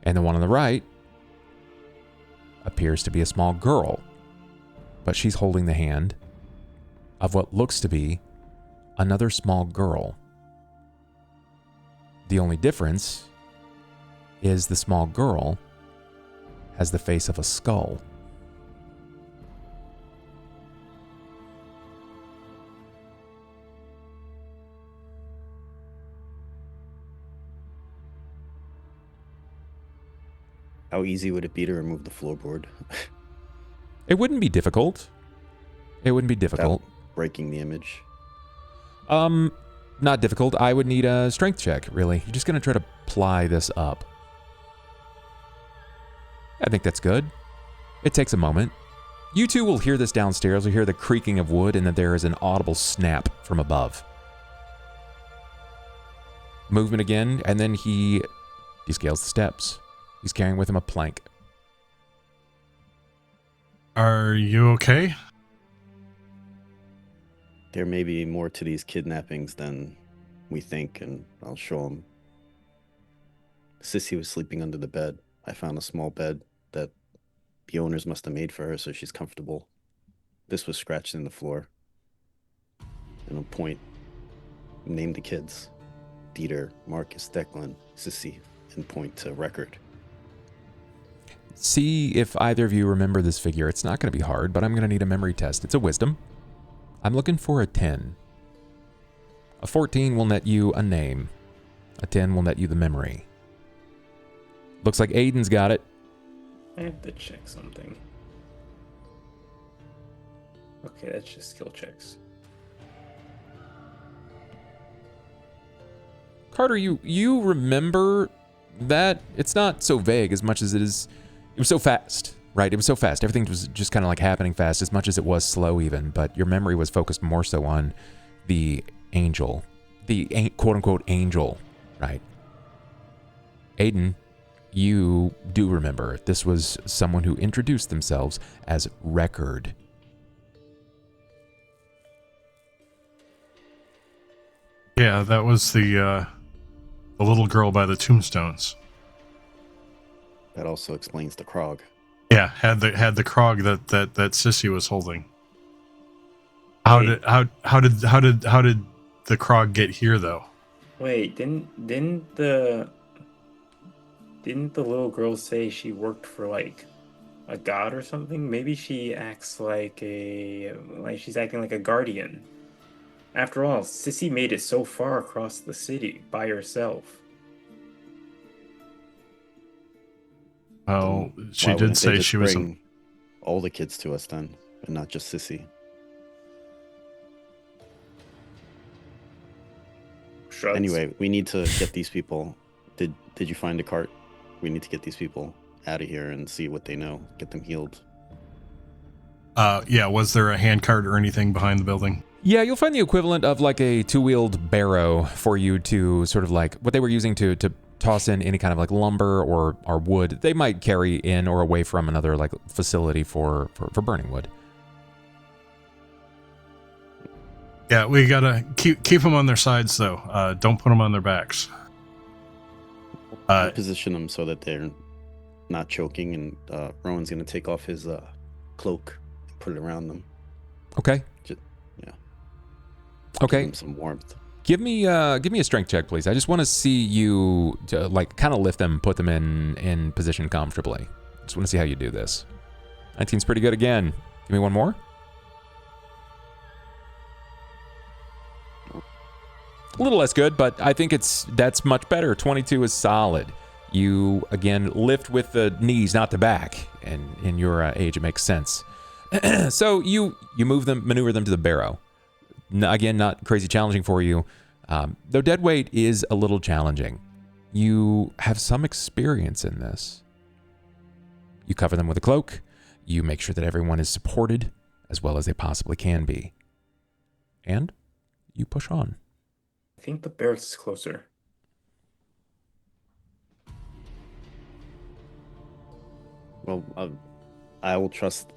And the one on the right appears to be a small girl, but she's holding the hand of what looks to be another small girl. The only difference is the small girl has the face of a skull. How easy would it be to remove the floorboard? It wouldn't be difficult. Without breaking the image. Not difficult. I would need a strength check, really. You're just going to try to ply this up. I think that's good. It takes a moment. You two will hear this downstairs. You'll hear the creaking of wood, and then there is an audible snap from above. Movement again, and then he descales the steps. He's carrying with him a plank. Are you okay? There may be more to these kidnappings than we think, and I'll show him. Sissy was sleeping under the bed. I found a small bed that the owners must have made for her so she's comfortable. This was scratched in the floor. And I'll point, name the kids. Dieter, Marcus, Declan, Sissy, and point to record. See if either of you remember this figure. It's not going to be hard, but I'm going to need a memory test. It's a wisdom. I'm looking for a 10. A 14 will net you a name. A 10 will net you the memory. Looks like Aiden's got it. I have to check something. Okay, that's just skill checks. Carter, you remember that? It's not so vague as much as it is. It was so fast, right? It was so fast. Everything was just kind of like happening fast, as much as it was slow even. But your memory was focused more so on the angel, the quote-unquote angel, right? Aiden, you do remember this was someone who introduced themselves as Record. Yeah, that was the little girl by the tombstones. That also explains the Krog. Yeah, had the Krog that Sissy was holding. How did the Krog get here though? Wait, didn't the little girl say she worked for like a god or something? Maybe she acts like she's acting like a guardian. After all, Sissy made it so far across the city by herself. Well, she Why did wouldn't they say just she was. bring all the kids to us then, and not just Sissy. Shrugs. Anyway, we need to get these people. Did you find a cart? We need to get these people out of here and see what they know. Get them healed. Yeah, was there a handcart or anything behind the building? Yeah, you'll find the equivalent of like a two-wheeled barrow for you to sort of like what they were using to toss in any kind of like lumber or wood they might carry in or away from another like facility for burning wood. Yeah, we gotta keep them on their sides though. Don't put them on their backs. Position them so that they're not choking, and Rowan's gonna take off his cloak and put it around them. Okay. Yeah. Okay. Give them some warmth. Give me a strength check, please. I just want to see you to like kind of lift them, put them in position comfortably. Just want to see how you do this. 19's pretty good again. Give me one more. A little less good, but I think that's much better. 22 is solid. You again lift with the knees, not the back, and in your age, it makes sense. So you maneuver them to the barrow. Again, not crazy challenging for you, though dead weight is a little challenging. You have some experience in this. You cover them with a cloak. You make sure that everyone is supported as well as they possibly can be. And you push on. I think the barracks is closer. Well, I will trust.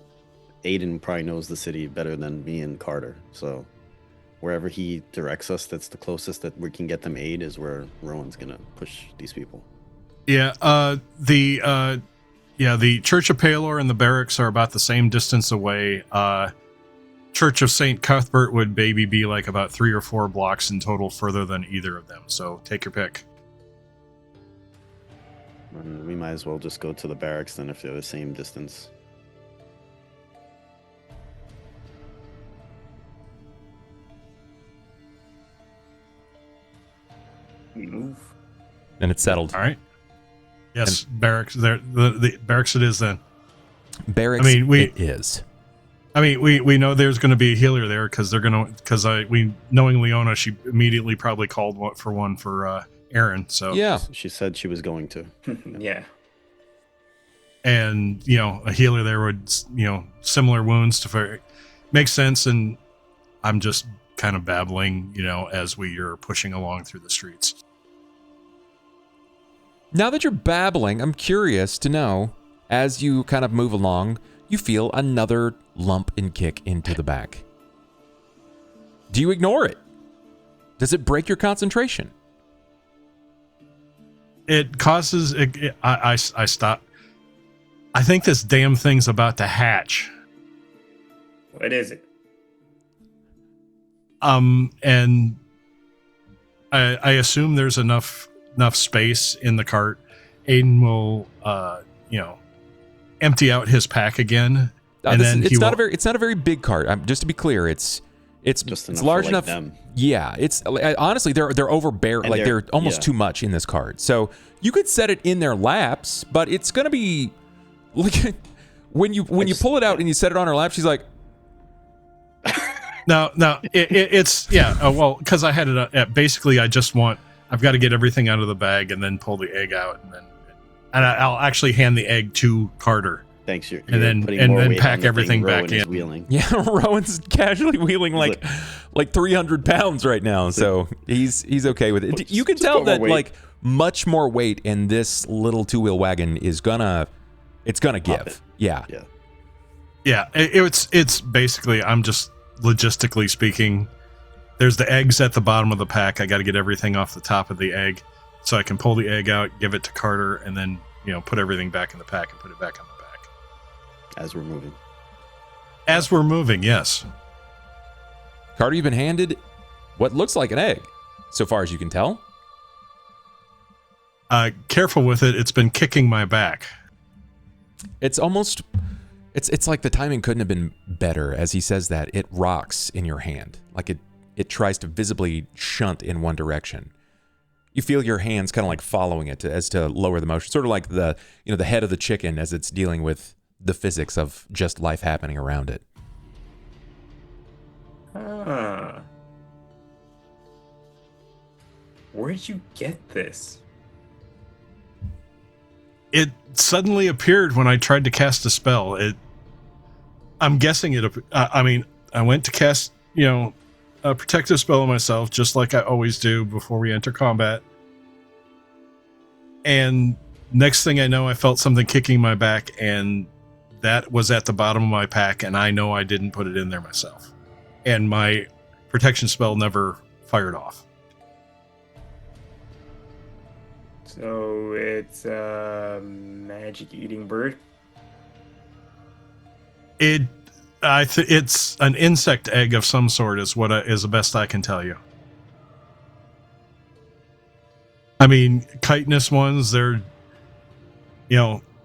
Aiden probably knows the city better than me and Carter, so wherever he directs us, that's the closest that we can get them aid is where Rowan's gonna push these people. Yeah, the Church of Palor and the barracks are about the same distance away. Church of St. Cuthbert would maybe be like about 3 or 4 blocks in total further than either of them. So take your pick. And we might as well just go to the barracks then if they're the same distance. We move. And it's settled. All right. Yes, barracks. There, the barracks it is then. Barracks. I mean, it is. I mean, we know there's going to be a healer there because we knowing Leona, she immediately probably called one for Aaron. So Yeah. She said she was going to. Yeah. And a healer there would similar wounds to makes sense. And I'm just kind of babbling as we are pushing along through the streets. Now that you're babbling, I'm curious to know, as you kind of move along, you feel another lump and kick into the back. Do you ignore it? Does it break your concentration? It causes I stop. I think this damn thing's about to hatch. What is it? And I assume there's enough space in the cart. Aiden will empty out his pack again, and then it's not a very big cart. Just to be clear, it's Just enough large for, enough. them. Yeah, it's honestly they're overbearing. Like they're almost too much in this cart. So you could set it in their laps, but it's gonna be like when you pull it out and you set it on her lap, she's like. No, it's well, because I had it. Basically, I've got to get everything out of the bag and then pull the egg out, and I'll actually hand the egg to Carter Thanks. You're And then- putting and more then weight pack on the everything thing back Rowan is in. wheeling. Yeah, Rowan's casually wheeling like 300 pounds right now, so he's okay with it. You can Just tell put more that weight. like much more weight in this little two-wheel wagon is gonna give. it. Yeah. Yeah. Yeah, it's basically, I'm just logistically speaking, there's the eggs at the bottom of the pack. I got to get everything off the top of the egg so I can pull the egg out, give it to Carter, and then, put everything back in the pack and put it back on the back. As we're moving. As we're moving, yes. Carter, you've been handed what looks like an egg, so far as you can tell. Careful with it. It's been kicking my back. It's almost, it's like the timing couldn't have been better. As he says that, it rocks in your hand, like it tries to visibly shunt in one direction. You feel your hands kind of like following it as to lower the motion, sort of like the head of the chicken as it's dealing with the physics of just life happening around it. Where'd you get this? It suddenly appeared when I tried to cast a spell. I'm guessing I went to cast, a protective spell on myself, just like I always do before we enter combat. And next thing I know, I felt something kicking my back, and that was at the bottom of my pack, and I know I didn't put it in there myself. And my protection spell never fired off. So it's a magic eating bird. It's an insect egg of some sort is is the best I can tell you. I mean, chitinous ones, they're,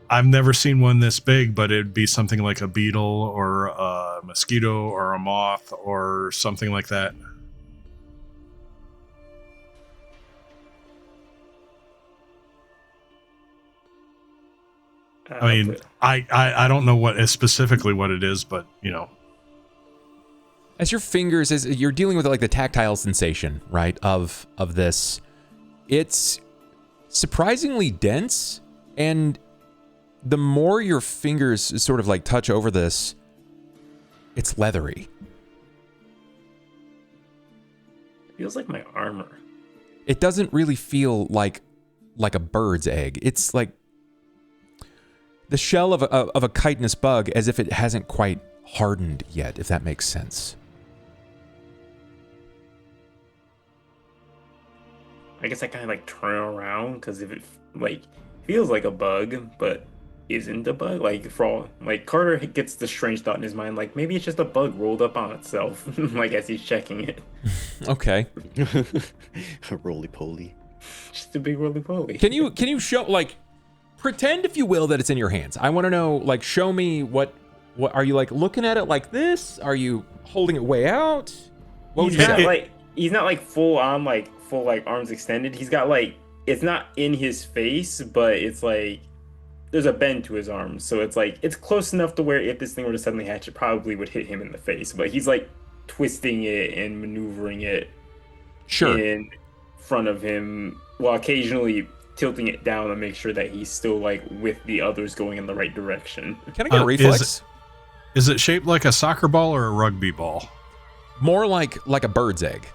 I've never seen one this big, but it'd be something like a beetle or a mosquito or a moth or something like that. I mean, I don't know specifically what it is, but As your fingers, as you're dealing with like the tactile sensation, right, of this, it's surprisingly dense, and the more your fingers sort of like touch over this, it's leathery. It feels like my armor. It doesn't really feel like a bird's egg. It's like the shell of a chitinous bug, as if it hasn't quite hardened yet, if that makes sense. I guess I kind of like turn around because if it feels like a bug, but isn't a bug, Carter gets the strange thought in his mind, like maybe it's just a bug rolled up on itself, like as he's checking it. Okay. A roly-poly. Just a big roly-poly. Can you show, pretend, if you will, that it's in your hands. I want to know, show me what are you looking at it like this? Are you holding it way out? What would you say? He's not full on full arms extended. He's got it's not in his face, but it's there's a bend to his arms, so it's close enough to where if this thing were to suddenly hatch, it probably would hit him in the face. But he's twisting it and maneuvering it in front of him, while occasionally tilting it down to make sure that he's still with the others going in the right direction. Can I get a reflex? Is it shaped like a soccer ball or a rugby ball? More like a bird's egg.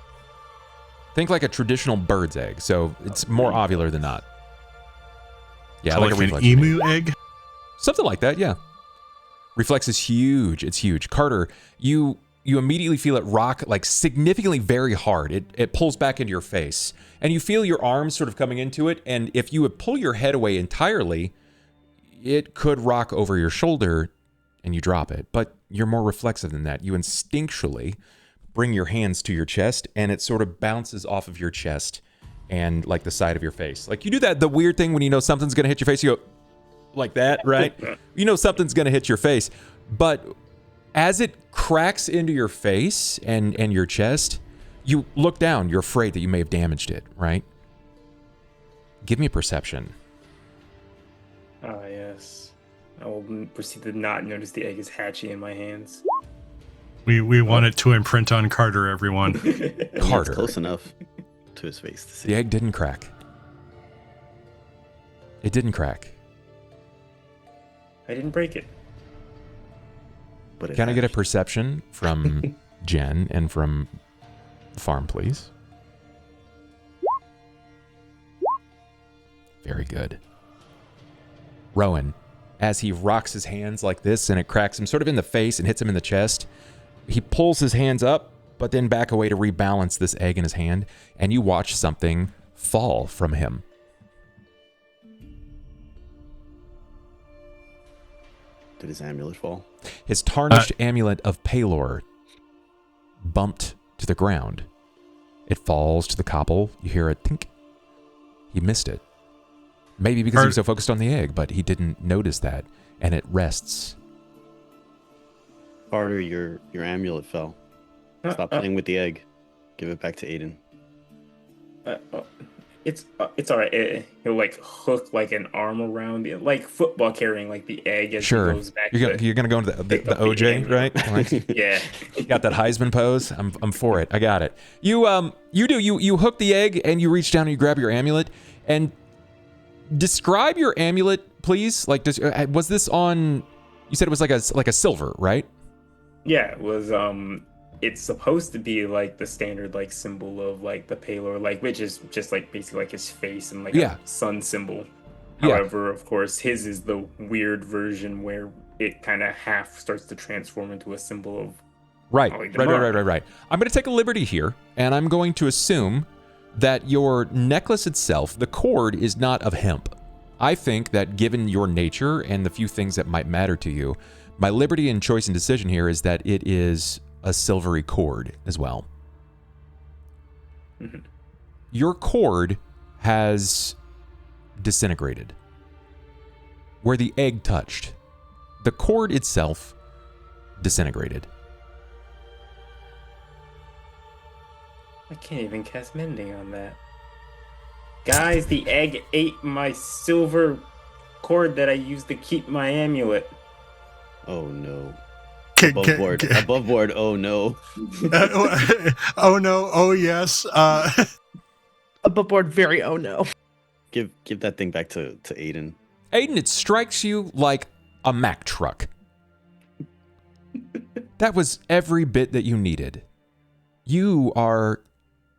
Think like a traditional bird's egg, so it's more ovular than not. Yeah, So like a an reflex. emu egg? Something like that, yeah. Reflex is huge. It's huge. Carter, you immediately feel it rock significantly very hard. It pulls back into your face, and you feel your arms sort of coming into it, and if you would pull your head away entirely, it could rock over your shoulder and you drop it. But you're more reflexive than that. You instinctually bring your hands to your chest, and it sort of bounces off of your chest and the side of your face. You do the weird thing when you know something's going to hit your face, you go like that, right? You know something's going to hit your face. But as it cracks into your face and your chest, you look down. You're afraid that you may have damaged it, right? Give me a perception. Ah, yes. I will proceed to not notice the egg is hatching in my hands. We want it to imprint on Carter, everyone. Carter. It's close enough to his face to see. The egg didn't crack. It didn't crack. I didn't break it. But it Can I get a hatched. perception from Jen and from Farm, please? Very good. Rowan, as he rocks his hands like this and it cracks him sort of in the face and hits him in the chest, he pulls his hands up, but then back away to rebalance this egg in his hand, and you watch something fall from him. Did his amulet fall? His tarnished amulet of Palor bumped to the ground. It falls to the cobble. You hear a tink. He missed it. Maybe because he was so focused on the egg, but he didn't notice that, and it rests. Carter, your amulet fell. Stop playing with the egg. Give it back to Aiden. It's all right. He'll like hook like an arm around it, like football carrying like the egg as Sure. he goes back. You're gonna go into the OJ, right? Like, Yeah. you got that Heisman pose. I'm for it. I got it. You hook the egg and you reach down and you grab your amulet and describe your amulet, please. Like, was this on? You said it was like a silver, right? Yeah, it was it's supposed to be like the standard like symbol of like the Palor, like which is just like basically like his face and like a sun symbol. Yeah. However, of course, his is the weird version where it kind of half starts to transform into a symbol of Right. like the mark. Right. I'm going to take a liberty here, and I'm going to assume that your necklace itself, the cord, is not of hemp. I think that given your nature and the few things that might matter to you, my liberty and choice and decision here is that it is a silvery cord as well. Mhm. Your cord has disintegrated. Where the egg touched, the cord itself disintegrated. I can't even cast mending on that. Guys, the egg ate my silver cord that I used to keep my amulet. Oh no. Above board. Above board. Oh no. Oh no. Oh yes. Above board, very oh no. Give that thing back to Aiden. Aiden, it strikes you like a Mack truck. That was every bit that you needed. You are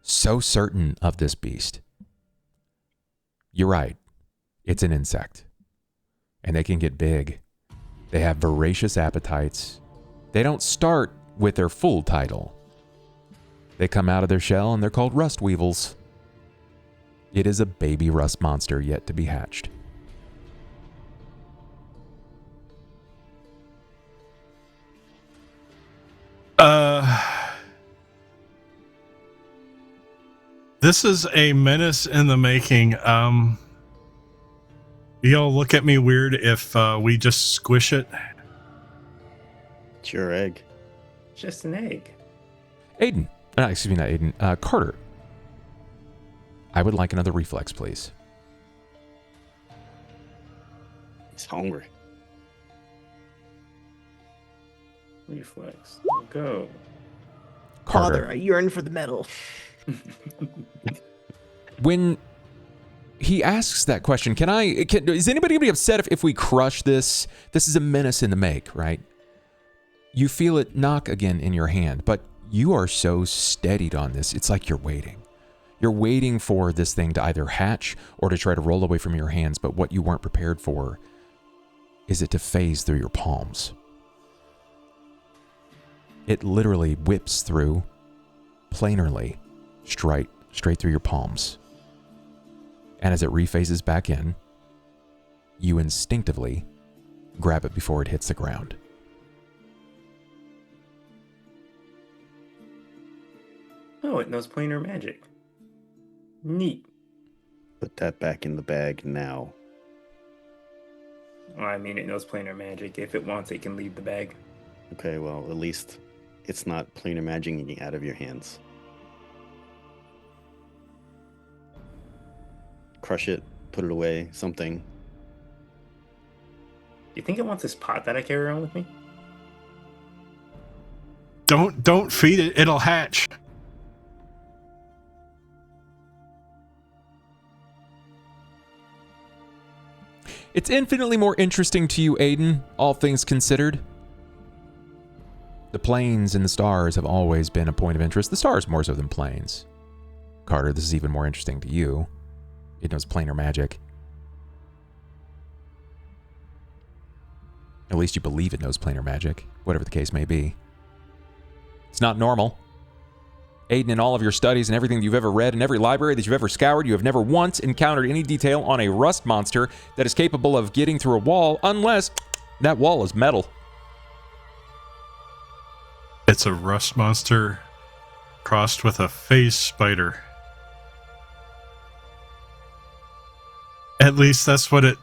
so certain of this beast. You're right. It's an insect. And they can get big. They have voracious appetites. They don't start with their full title. They come out of their shell and they're called rust weevils. It is a baby rust monster yet to be hatched. This is a menace in the making. Y'all look at me weird if we just squish it. It's your egg. Just an egg. Aiden. Excuse me, not Aiden. Carter. I would like another reflex, please. He's hungry. Reflex. Go. Carter. Father, I yearn for the metal. When he asks that question, is anybody going to be upset if we crush this? This is a menace in the make, right? You feel it knock again in your hand, but you are so steadied on this. It's like you're waiting. You're waiting for this thing to either hatch or to try to roll away from your hands, but what you weren't prepared for is it to phase through your palms. It literally whips through, planarly, straight through your palms. And as it rephases back in, you instinctively grab it before it hits the ground. Oh, it knows planar magic. Neat. Put that back in the bag now. Well, I mean, it knows planar magic. If it wants, it can leave the bag. Okay, well, at least it's not planar magicking out of your hands. Crush it, put it away, something. Do you think it wants this pot that I carry around with me? Don't feed it. It'll hatch. It's infinitely more interesting to you, Aiden, all things considered. The planes and the stars have always been a point of interest. The stars more so than planes. Carter, this is even more interesting to you. It knows planar magic. At least you believe it knows planar magic, whatever the case may be. It's not normal. Aiden, in all of your studies and everything that you've ever read, in every library that you've ever scoured, you have never once encountered any detail on a rust monster that is capable of getting through a wall unless that wall is metal. It's a rust monster crossed with a phase spider. At least that's what it...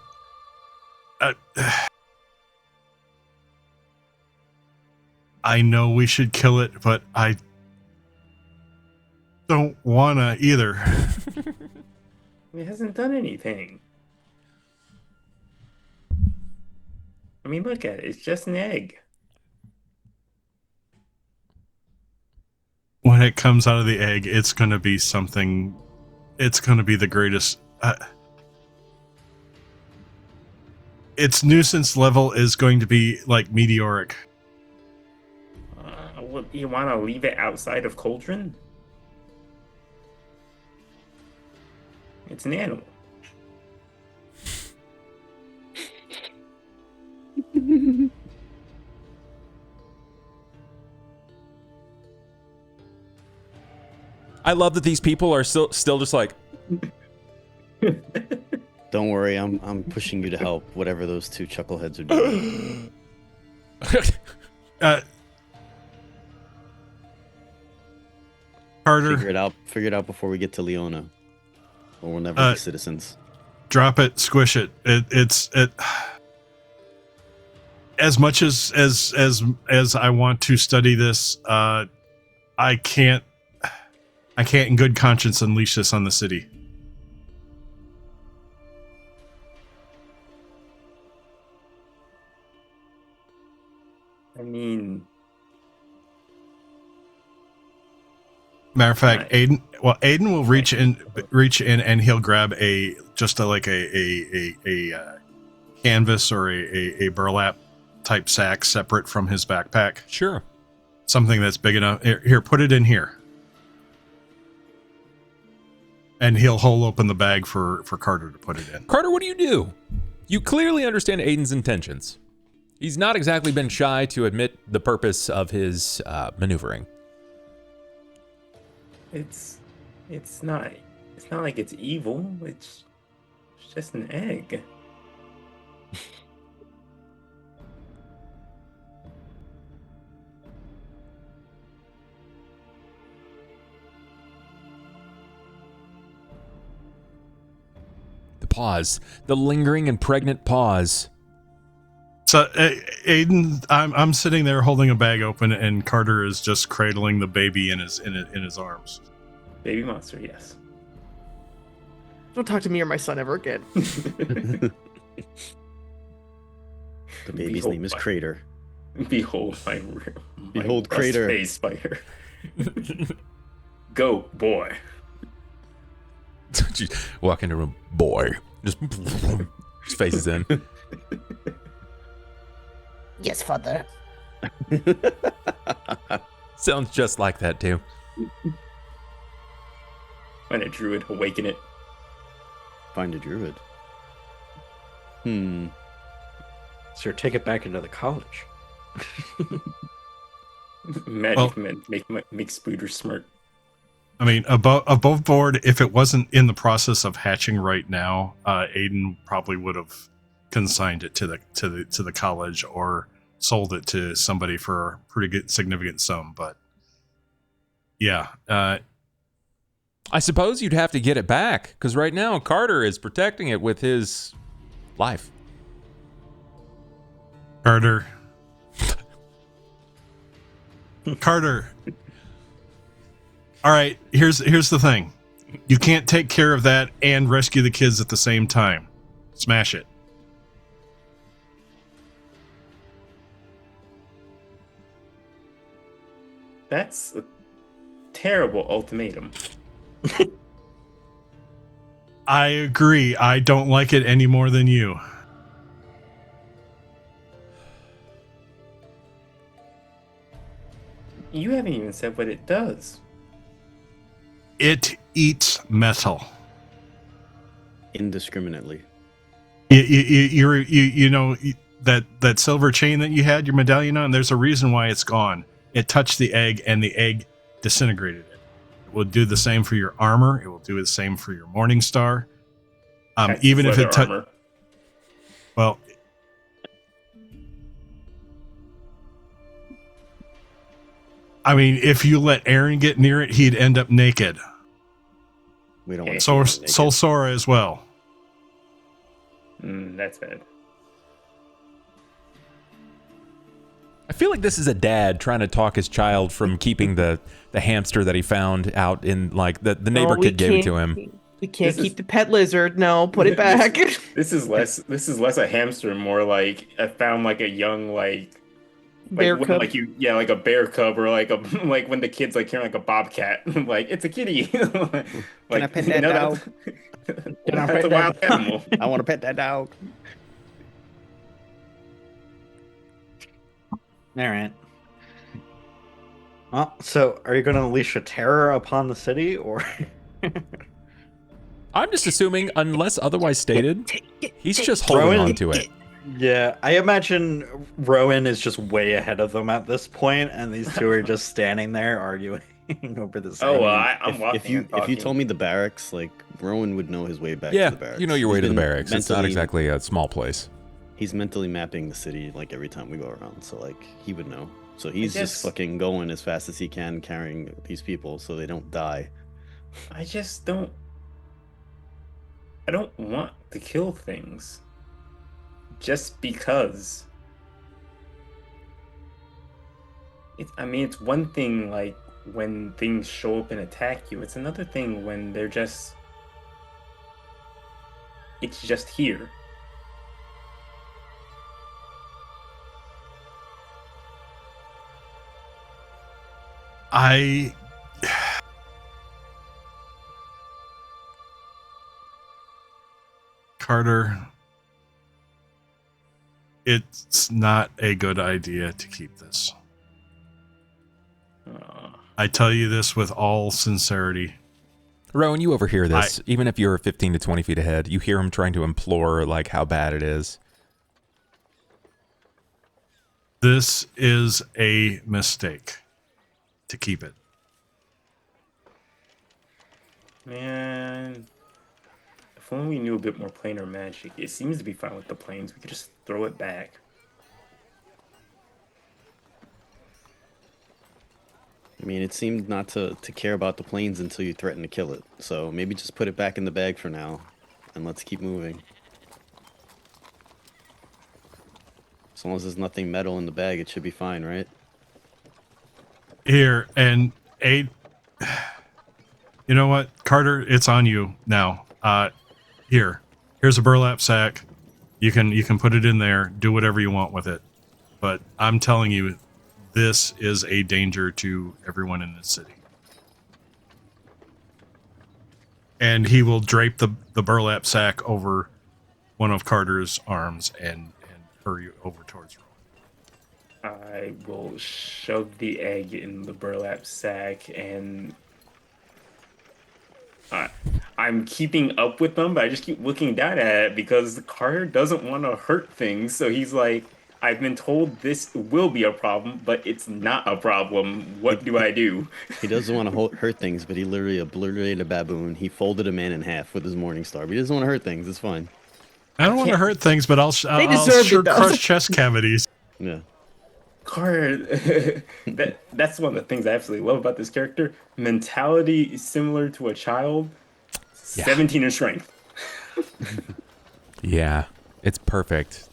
I know we should kill it, but I don't wanna either. It hasn't done anything. I mean, look at it. It's just an egg. When it comes out of the egg, it's gonna be something... It's gonna be the greatest... its nuisance level is going to be, like, meteoric. You want to leave it outside of Cauldron? It's an animal. I love that these people are still just like... Don't worry, I'm pushing you to help, whatever those two chuckleheads are doing. Carter, Figure it out before we get to Leona, or we'll never be citizens. drop it, squish it. It's as much as I want to study this, I can't in good conscience unleash this on the city. I mean, Matter of fact, Aiden will reach in and he'll grab a canvas or a burlap type sack separate from his backpack. Sure. Something that's big enough. Here, put it in here. And he'll hold open the bag for Carter to put it in. Carter, what do? You clearly understand Aiden's intentions. He's not exactly been shy to admit the purpose of his maneuvering. it's not like it's evil. It's just an egg. The pause. The lingering and pregnant pause. So, Aiden, I'm sitting there holding a bag open, and Carter is just cradling the baby in his arms. Baby monster, yes. Don't talk to me or my son ever again. The baby's name is Crater. Behold my Behold rust Crater. phase spider. Go, boy. Walk into a room, boy. Just faces in. Yes, father. Sounds just like that too. Find a druid, awaken it. Find a druid. Sir, take it back into the college. Magic men make Spooder smirk. I mean, above board, if it wasn't in the process of hatching right now, Aiden probably would have consigned it to the college or sold it to somebody for a pretty good significant sum. But yeah, I suppose you'd have to get it back, because right now Carter is protecting it with his life. Carter. All right, here's the thing. You can't take care of that and rescue the kids at the same time. Smash it. That's a terrible ultimatum. I agree. I don't like it any more than you. You haven't even said what it does. It eats metal. Indiscriminately. You know that silver chain that you had your medallion on. There's a reason why it's gone. It touched the egg, and the egg disintegrated it. It will do the same for your armor. It will do the same for your morning star. Even if it armor. Well, I mean, if you let Aaron get near it, he'd end up naked. We don't want to. So Sora as well. That's bad. I feel like this is a dad trying to talk his child from keeping the hamster that he found out in, like, the neighbor kid gave it to him. We can't keep the pet lizard. No, put it back. This is less a hamster and more like I found like a young bear cub. like a bear cub, or like when the kid's like carrying like a bobcat. Like, it's a kitty. Like, Can I pet that dog? That's a wild animal. I want to pet that dog. All right. Well, so are you going to unleash a terror upon the city, or? I'm just assuming, unless otherwise stated, he's just holding on to it. Yeah, I imagine Rowan is just way ahead of them at this point, and these two are just standing there arguing over this. Oh, I'm walking. If you told me the barracks, like, Rowan would know his way back Yeah, to the barracks. you know your way to the barracks. It's not mentally- exactly a small place. He's mentally mapping the city, like, every time we go around, so, like, he would know. So he's guess- just fucking going as fast as he can, carrying these people so they don't die. I just don't. I don't want to kill things. Just because. It's one thing like when things show up and attack you. It's another thing when they're just. It's just here. Carter, it's not a good idea to keep this. I tell you this with all sincerity. Rowan, you overhear this. Even if you're 15 to 20 feet ahead, you hear him trying to implore, like, how bad it is. This is a mistake to keep it. Man. If only we knew a bit more planar magic. It seems to be fine with the planes. We could just throw it back. I mean, it seemed not to care about the planes until you threatened to kill it. So maybe just put it back in the bag for now, and let's keep moving. As long as there's nothing metal in the bag, it should be fine, right? Here, and you know what, Carter, it's on you now. Here's a burlap sack. You can put it in there, do whatever you want with it. But I'm telling you, this is a danger to everyone in this city. And he will drape the burlap sack over one of Carter's arms and hurry over towards Rowan. I will shove the egg in the burlap sack, and I'm keeping up with them, but I just keep looking down at it because Carter doesn't want to hurt things. So he's like, I've been told this will be a problem, but it's not a problem. What do I do? He doesn't want to hurt things, but he literally obliterated a baboon. He folded a man in half with his morning star. But he doesn't want to hurt things. It's fine. I don't want to hurt things, but I'll deserve sure it, though. crush chest cavities. Yeah. Carter, that's one of the things I absolutely love about this character. Mentality similar to a child. Yeah. 17 in strength. Yeah, it's perfect.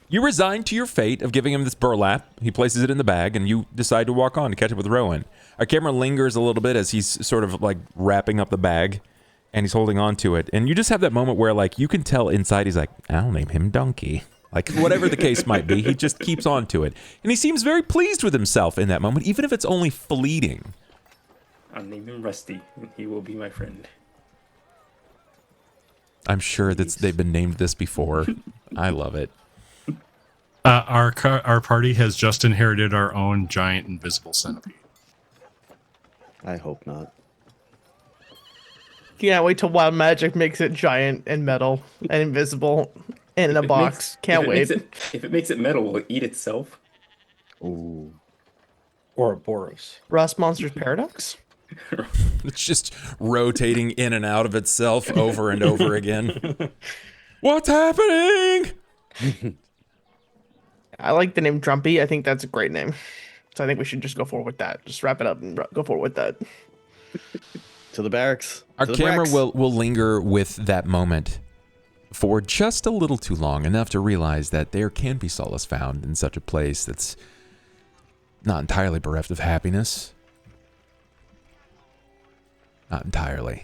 You resign to your fate of giving him this burlap. He places it in the bag, and you decide to walk on to catch up with Rowan. Our camera lingers a little bit as he's sort of like wrapping up the bag, and he's holding on to it. And you just have that moment where, like, you can tell inside he's like, I'll name him Donkey. Like, whatever the case might be, he just keeps on to it. And he seems very pleased with himself in that moment, even if it's only fleeting. I'll name him Rusty, and he will be my friend. I'm sure that they've been named this before. I love it. Our party has just inherited our own giant invisible centipede. I hope not. Can't wait till wild magic makes it giant and metal and invisible and in a box. Can't wait. If it makes it metal, will it eat itself? Ooh. Ouroboros. Rust Monsters Paradox? It's just rotating in and out of itself over and over again. What's happening? I like the name Drumpy. I think that's a great name. So I think we should just go forward with that. Just wrap it up and go forward with that. To the barracks. Our To the camera barracks. will linger with that moment for just a little too long, enough to realize that there can be solace found in such a place that's not entirely bereft of happiness. Not entirely.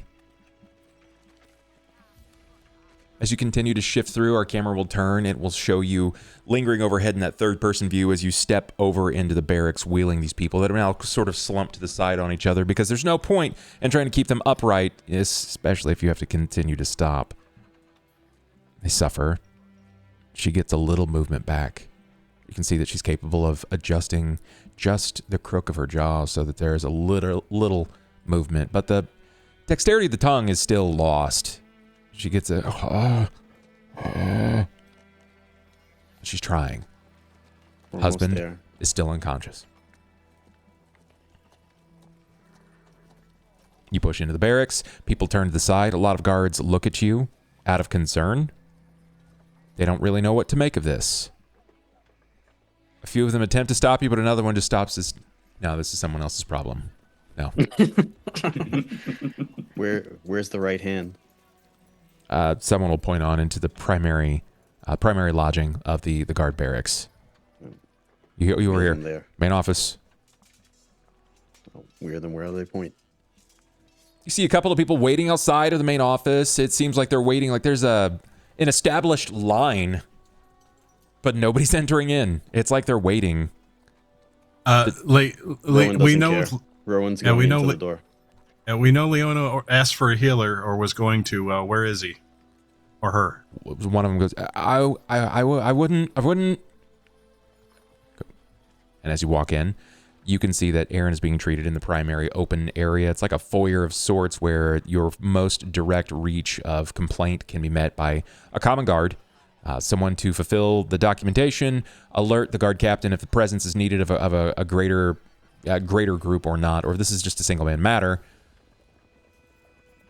As you continue to shift through, our camera will turn. It will show you lingering overhead in that third-person view as you step over into the barracks, wheeling these people that are now sort of slumped to the side on each other, because there's no point in trying to keep them upright, especially if you have to continue to stop. They suffer. She gets a little movement back. You can see that she's capable of adjusting just the crook of her jaw so that there is a little movement, but the dexterity of the tongue is still lost. She gets a... She's trying. We're almost Husband there. is still unconscious. You push into the barracks. People turn to the side. A lot of guards look at you out of concern. They don't really know what to make of this. A few of them attempt to stop you, but another one just stops this. No, this is someone else's problem. No. Where's the right hand? Someone will point on into the primary lodging of the guard barracks. You were here. There. Main office. Oh, weird. Then where do they point? You see a couple of people waiting outside of the main office. It seems like they're waiting, like there's an established line, but nobody's entering in. It's like they're waiting. Rowan we doesn't know. care. Rowan's Yeah, going we know into li- the door. We know Leona asked for a healer or was going to. Where is he? Or her? One of them goes, I wouldn't. And as you walk in, you can see that Aaron is being treated in the primary open area. It's like a foyer of sorts where your most direct reach of complaint can be met by a common guard, someone to fulfill the documentation, alert the guard captain if the presence is needed of a greater group or not, or if this is just a single man matter.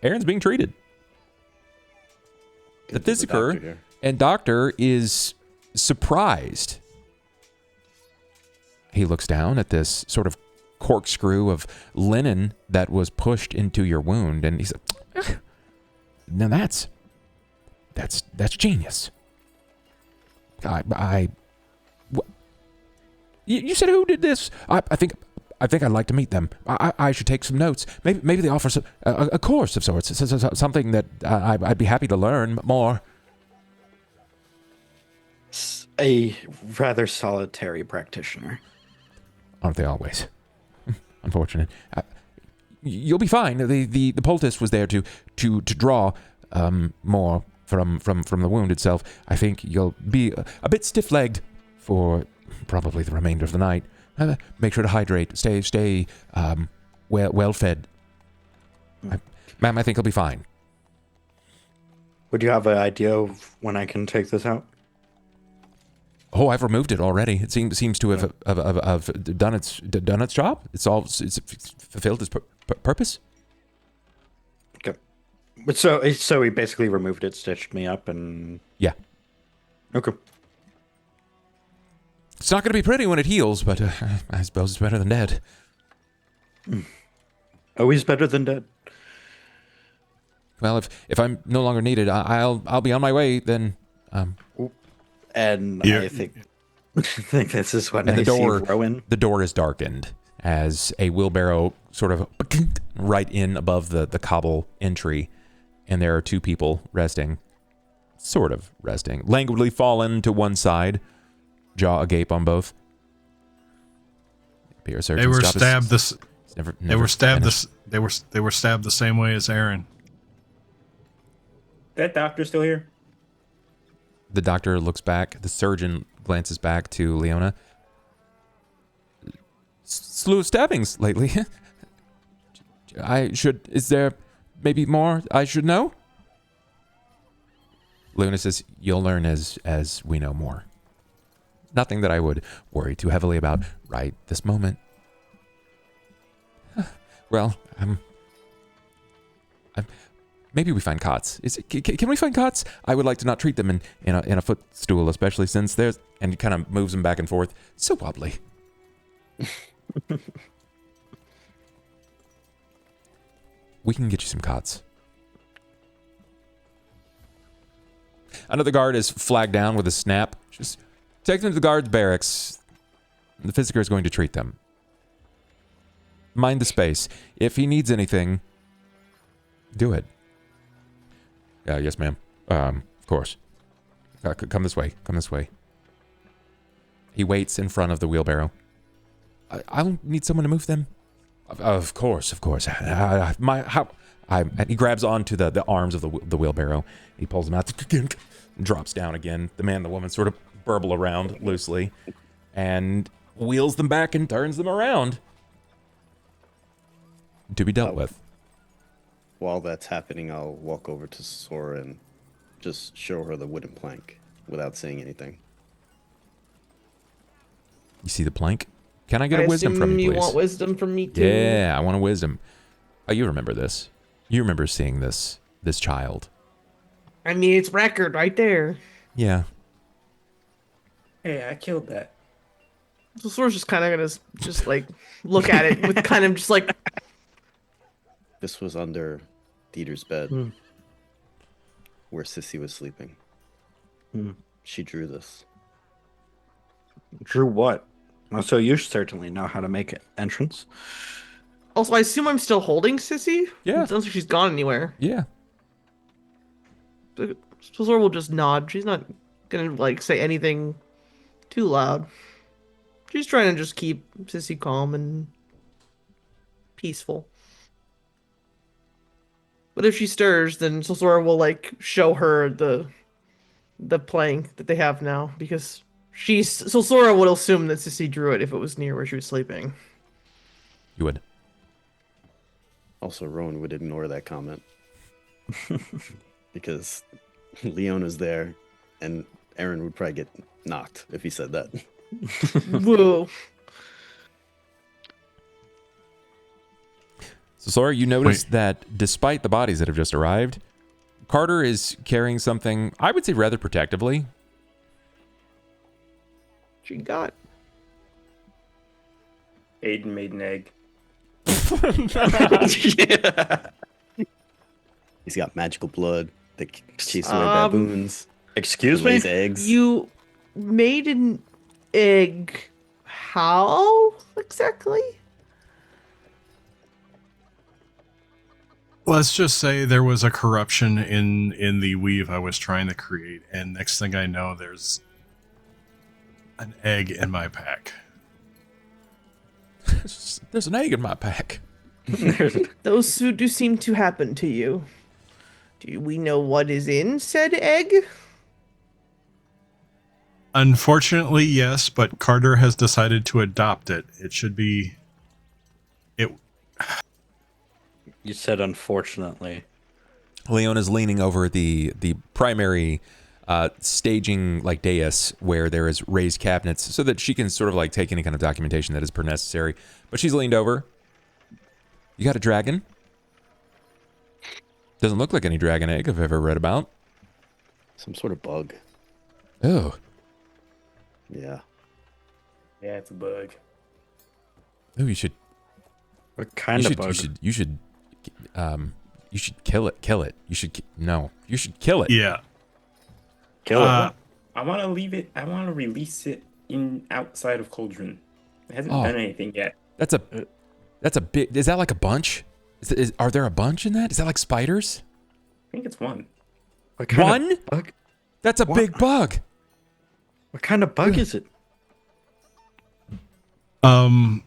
Aaron's being treated. The Good to the doctor Physiker here. and doctor is surprised. He looks down at this sort of corkscrew of linen that was pushed into your wound, and he's like, now that's genius. You said who did this? I think I'd like to meet them. I should take some notes. Maybe they offer a course of sorts, something that I'd be happy to learn more. A rather solitary practitioner. Aren't they always? Unfortunate. You'll be fine. The poultice was there to draw more from the wound itself. I think you'll be a bit stiff-legged for probably the remainder of the night. Make sure to hydrate. Stay well fed. Ma'am, I think you'll be fine. Would you have an idea of when I can take this out? Oh, I've removed it already. It seems to have done its job. It's fulfilled its purpose. Okay. But so he basically removed it, stitched me up, and Yeah. okay. It's not going to be pretty when it heals, but I suppose it's better than dead. Always better than dead. Well, if I'm no longer needed, I'll be on my way then. And Yeah. I think this is when And I the door, see Rowan. the door is darkened as a wheelbarrow sort of right in above the cobble entry, and there are two people resting, languidly fallen to one side, jaw agape on both. They were stabbed They were stabbed the same way as Aaron. That doctor still here? The doctor looks back. The surgeon glances back to Leona. Slew of stabbings lately. Is there maybe more I should know? Luna says, you'll learn as we know more. Nothing that I would worry too heavily about right this moment. Well, maybe we find cots. Can we find cots? I would like to not treat them in a footstool, especially since there's... And he kind of moves them back and forth. So wobbly. We can get you some cots. Another guard is flagged down with a snap. Just take them to the guard's barracks. The Physiker is going to treat them. Mind the space. If he needs anything, do it. Yes, ma'am. Of course. Come this way. Come this way. He waits in front of the wheelbarrow. I'll need someone to move them. Of course. And he grabs onto the arms of the wheelbarrow. He pulls them out. Drops down again. The man and the woman sort of burble around loosely. And wheels them back and turns them around. To be dealt with. While that's happening, I'll walk over to Sora and just show her the wooden plank without saying anything. You see the plank? Can I get a wisdom from you, please? You want wisdom from me, too? Yeah, I want a wisdom. Oh, you remember this. You remember seeing this child. I mean, it's record right there. Yeah. Hey, I killed that. So Sora's just kind of gonna just like look at it with kind of just like... This was under Dieter's bed, where Sissy was sleeping. She drew this. Drew what? So you certainly know how to make entrance. Also, I assume I'm still holding Sissy? Yeah. It sounds like she's gone anywhere. Yeah. So Zora will just nod. She's not gonna like say anything too loud. She's trying to just keep Sissy calm and peaceful. But if she stirs, then Zora will like show her the plank that they have now, because Zora would assume that Sissy drew it if it was near where she was sleeping. You would. Also, Rowan would ignore that comment. Because Leona's there, and Aaron would probably get knocked if he said that. Whoa. So, Sora, you notice that despite the bodies that have just arrived, Carter is carrying something, I would say, rather protectively. She got. Aiden made an egg. Yeah. He's got magical blood that chases away baboons. Excuse me? Lays eggs. You made an egg. How exactly? Let's just say there was a corruption in the weave I was trying to create, and next thing I know, there's an egg in my pack. There's an egg in my pack. Those do seem to happen to you. Do we know what is in said egg? Unfortunately, yes, but Carter has decided to adopt it. It should be... You said unfortunately. Leona's leaning over the primary staging like dais where there is raised cabinets so that she can sort of like take any kind of documentation that is per necessary. But she's leaned over. You got a dragon? Doesn't look like any dragon egg I've ever read about. Some sort of bug. Oh. Yeah. Yeah, it's a bug. Oh, you should. What kind of bug? You should kill it. You should kill it. Yeah. Kill it. I want to leave it. I want to release it outside of Cauldron. It hasn't Oh. done anything yet. That's a big. Is that like a bunch? Are there a bunch in that? Is that like spiders? I think it's one. What kind One? of bug? That's a big bug. What kind of bug is it? Don't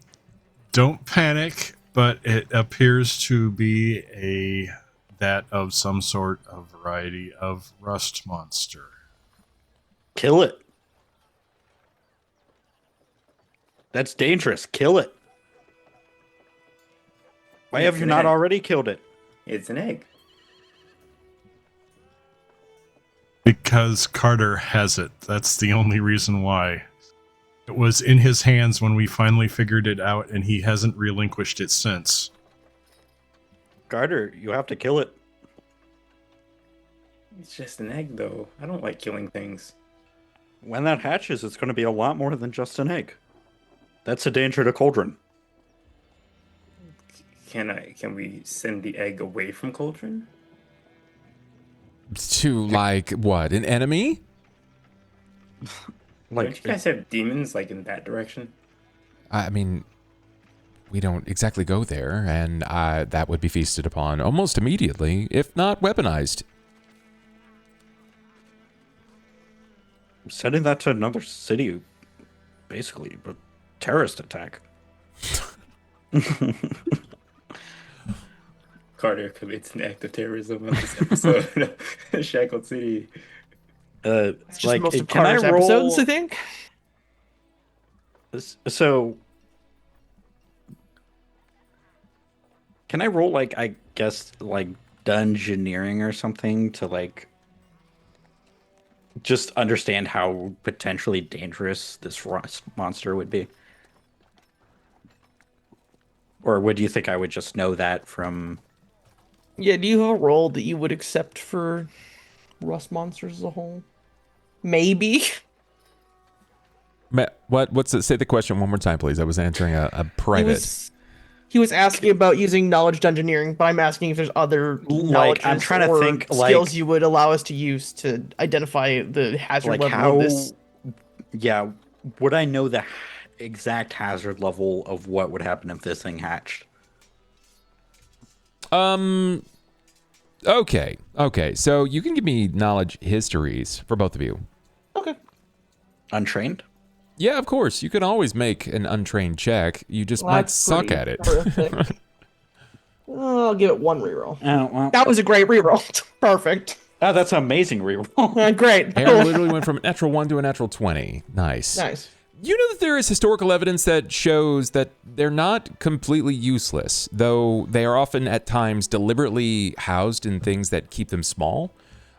panic, but it appears to be that of some sort of variety of rust monster. Kill it. That's dangerous. Kill it. Why have It's you an not egg. already killed it? It's an egg. Because Carter has it. That's the only reason why. It was in his hands when we finally figured it out, and he hasn't relinquished it since. Carter, you have to kill it. It's just an egg, though. I don't like killing things. When that hatches, it's going to be a lot more than just an egg. That's a danger to Cauldron. Can we send the egg away from Cauldron? To like what? An enemy? Don't you guys have demons like in that direction? I mean, we don't exactly go there, and that would be feasted upon almost immediately, if not weaponized. Sending that to another city, basically, a terrorist attack. Carter commits an act of terrorism on this episode of Shackled City. It's just most of can I Carter's roll? episodes, I think. So, can I roll I guess dungeoneering or something to just understand how potentially dangerous this rust monster would be? Or would you think I would just know that from? Yeah, do you have a role that you would accept for rust monsters as a whole? Maybe. What's it? Say the question one more time, please. I was answering a private. He was asking about using knowledge dungeoneering, but I'm asking if there's other knowledge I'm trying to or think, skills you would allow us to use to identify the hazard level of this. Yeah, would I know the exact hazard level of what would happen if this thing hatched? Okay. So you can give me knowledge histories for both of you. Okay. Untrained? Yeah, of course. You can always make an untrained check. You just might That's suck pretty at it. horrific. I'll give it one reroll. Oh, well. That was a great reroll. Perfect. Oh, that's an amazing reroll. Great. Aaron literally went from a natural 1 to a natural 20. Nice. Nice. You know that there is historical evidence that shows that they're not completely useless, though they are often at times deliberately housed in things that keep them small,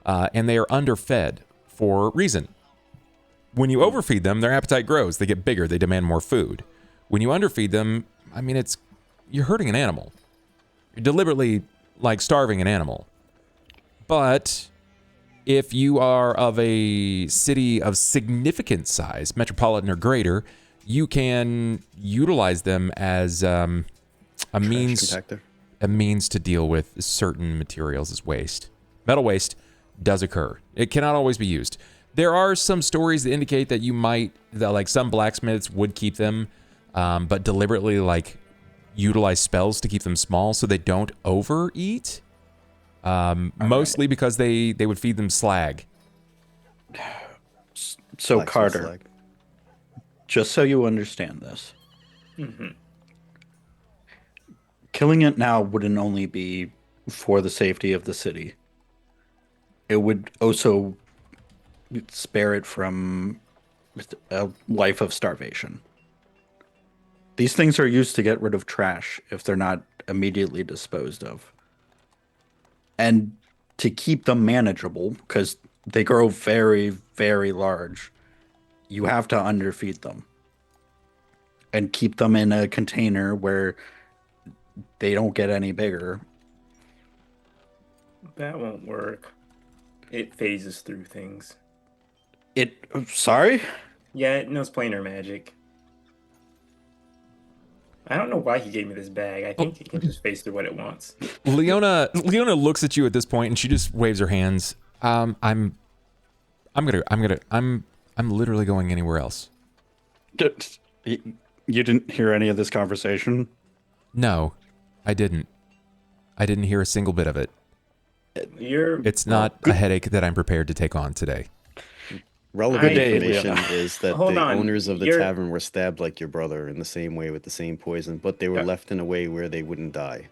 and they are underfed for reason. When you overfeed them, their appetite grows. They get bigger. They demand more food. When you underfeed them, I mean, you're hurting an animal. You're deliberately starving an animal. But if you are of a city of significant size, metropolitan or greater, you can utilize them as a means to deal with certain materials as waste. Metal waste does occur. It cannot always be used. There are some stories that indicate that some blacksmiths would keep them, but deliberately utilize spells to keep them small so they don't overeat. Mostly because they would feed them slag. So Carter, just so you understand this, killing it now wouldn't only be for the safety of the city. It would also spare it from a life of starvation. These things are used to get rid of trash if they're not immediately disposed of. And to keep them manageable, because they grow very, very large, you have to underfeed them. And keep them in a container where they don't get any bigger. That won't work. It phases through things. Sorry? Yeah, it knows planar magic. I don't know why he gave me this bag. I think it can just phase through what it wants. Leona looks at you at this point and she just waves her hands. I'm literally going anywhere else. You didn't hear any of this conversation? No, I didn't. I didn't hear a single bit of it. It's not a headache that I'm prepared to take on today. Relevant information is that Hold the on, owners of the tavern were stabbed like your brother in the same way with the same poison, but they were left in a way where they wouldn't die.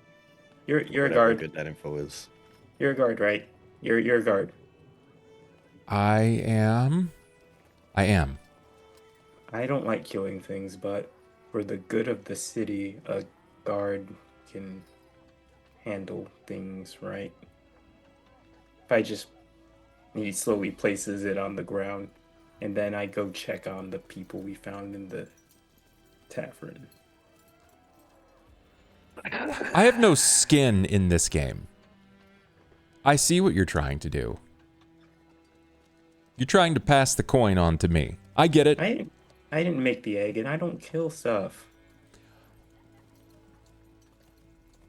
You're a Whatever guard. good that info is. You're a guard, right? You're a guard. I am. I don't like killing things, but for the good of the city, a guard can handle things right. If I just, he slowly places it on the ground, and then I go check on the people we found in the tavern. I have no skin in this game. I see what you're trying to do. You're trying to pass the coin on to me. I get it. I didn't make the egg, and I don't kill stuff.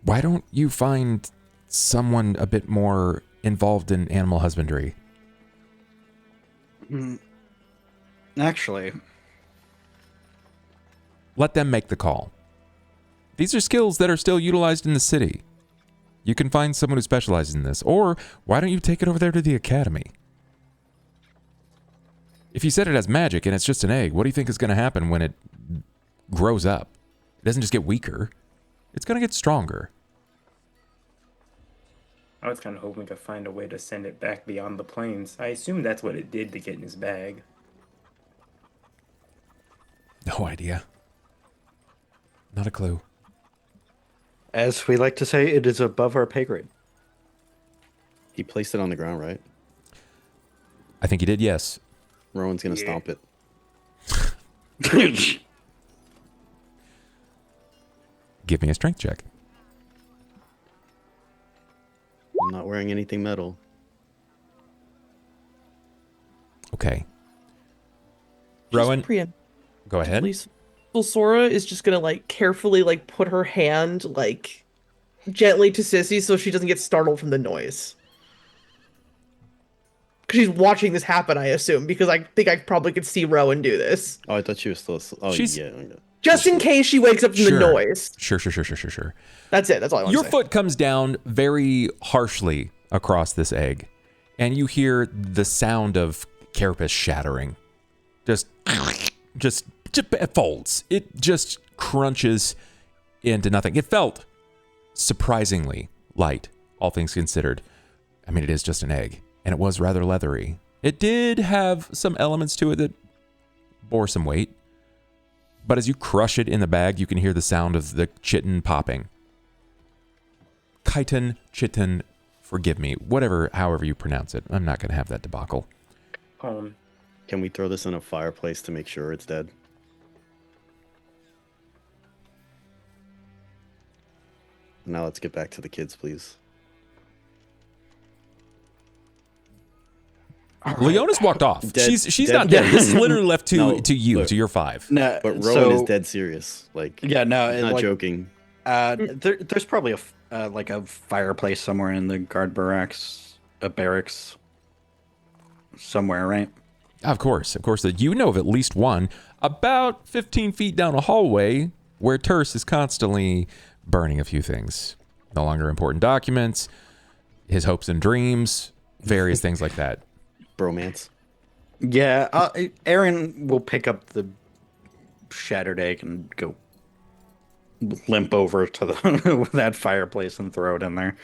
Why don't you find someone a bit more involved in animal husbandry? Actually, Let them make the call. These are skills that are still utilized in the city. You can find someone who specializes in this. Or why don't you take it over there to the academy? If you said it has magic and it's just an egg, what do you think is going to happen when it grows up? It doesn't just get weaker. It's going to get stronger. I was kind of hoping to find a way to send it back beyond the plains. I assume that's what it did to get in his bag. No idea. Not a clue. as we like to say, it is above our pay grade. He placed it on the ground, right? I think he did, yes. Rowan's gonna stomp it. Give me a strength check. I'm not wearing anything metal. Okay. Just Rowan, go ahead. Please. Well, Sora is just gonna like carefully like put her hand like gently to Sissy so she doesn't get startled from the noise. Because she's watching this happen, I assume, because I think I probably could see Rowan do this. Oh, I thought she was still. Oh, She's- yeah. Just in case she wakes up from the noise. Sure. That's it. That's all I want Your to say. foot comes down very harshly across this egg, and you hear the sound of carapace shattering. Just it folds. It just crunches into nothing. It felt surprisingly light, all things considered. I mean, it is just an egg, and it was rather leathery. It did have some elements to it that bore some weight. But as you crush it in the bag, you can hear the sound of the chitin popping. Chitin, forgive me. However you pronounce it. I'm not going to have that debacle. Can we throw this in a fireplace to make sure it's dead? Now let's get back to the kids, please. Leona's walked off. Dead- She's dead- not dead. This is literally left to No, you, but- to your 5. No, But Rowan so, is dead serious. Like, Yeah, no, he's it, not like, joking. there's probably a fireplace somewhere in the guard barracks, a barracks, somewhere, right? Of course. That you know of at least one about 15 feet down a hallway where Terse is constantly burning a few things. No longer important documents, his hopes and dreams, various things like that. Bromance. Yeah, Aaron will pick up the shattered egg and go limp over to that fireplace and throw it in there.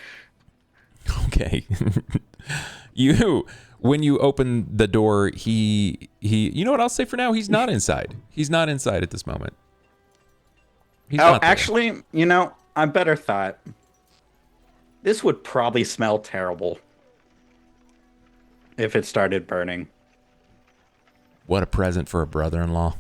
Okay. When you open the door, he you know what I'll say for now? He's not inside. He's not inside at this moment. He's not there. Actually, I better thought this would probably smell terrible if it started burning. What a present for a brother-in-law.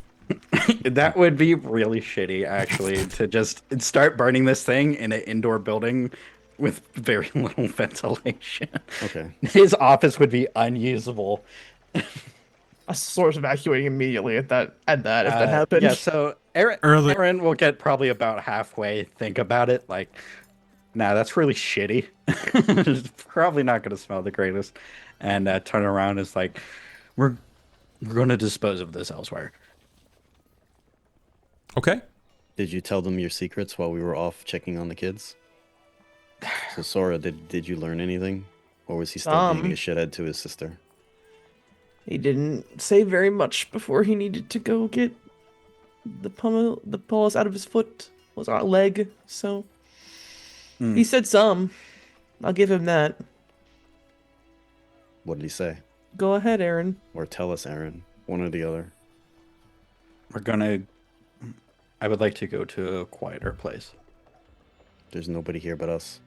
That would be really shitty, actually, to just start burning this thing in an indoor building with very little ventilation. Okay. His office would be unusable. A source evacuating immediately at that if that happened. Yeah, so Aaron will get probably about halfway, think about it, like, nah, that's really shitty. It's probably not going to smell the greatest. And turn around is like, we're going to dispose of this elsewhere. Okay. Did you tell them your secrets while we were off checking on the kids? So Sora, did you learn anything? Or was he still being a shithead to his sister? He didn't say very much before he needed to go get the pullus out of his foot, was our leg, so he said some. I'll give him that. What did he say? Go ahead, Aaron. Or tell us, Aaron. One or the other. I would like to go to a quieter place. There's nobody here but us.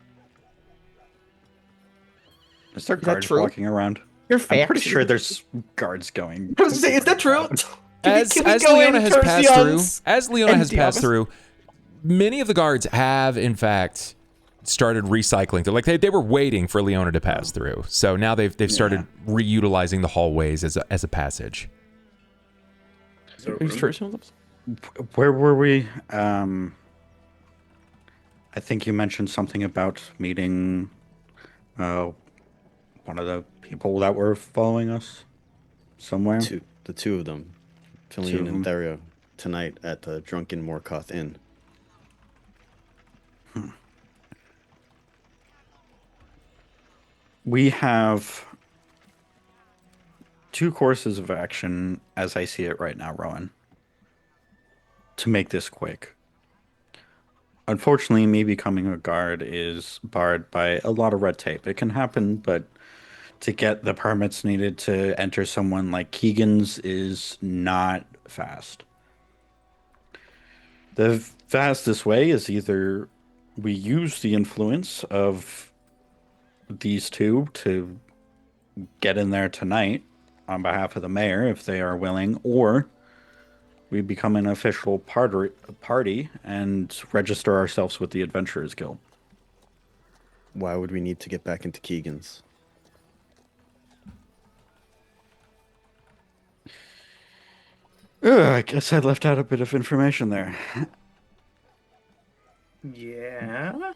Is there that guards true? walking around? You're I'm pretty sure there's guards going. I was saying, is that true? As can we go Leona in, has curse passed the through, uns, as Leona has empty passed office? through, many of the guards have in fact started recycling. They're like they were waiting for Leona to pass through, so now they've started reutilizing the hallways as a passage. Where were we? I think you mentioned something about meeting one of the people that were following us somewhere. The two of them, Filian and Therio, tonight at the Drunken Morkoth Inn. We have 2 courses of action as I see it right now, Rowan. To make this quick. Unfortunately, me becoming a guard is barred by a lot of red tape. It can happen, but to get the permits needed to enter someone like Keegan's is not fast. The fastest way is either we use the influence of these two to get in there tonight on behalf of the mayor if they are willing, or we become an official party and register ourselves with the Adventurers Guild. Why would we need to get back into Keegan's? I guess I left out a bit of information there. Yeah.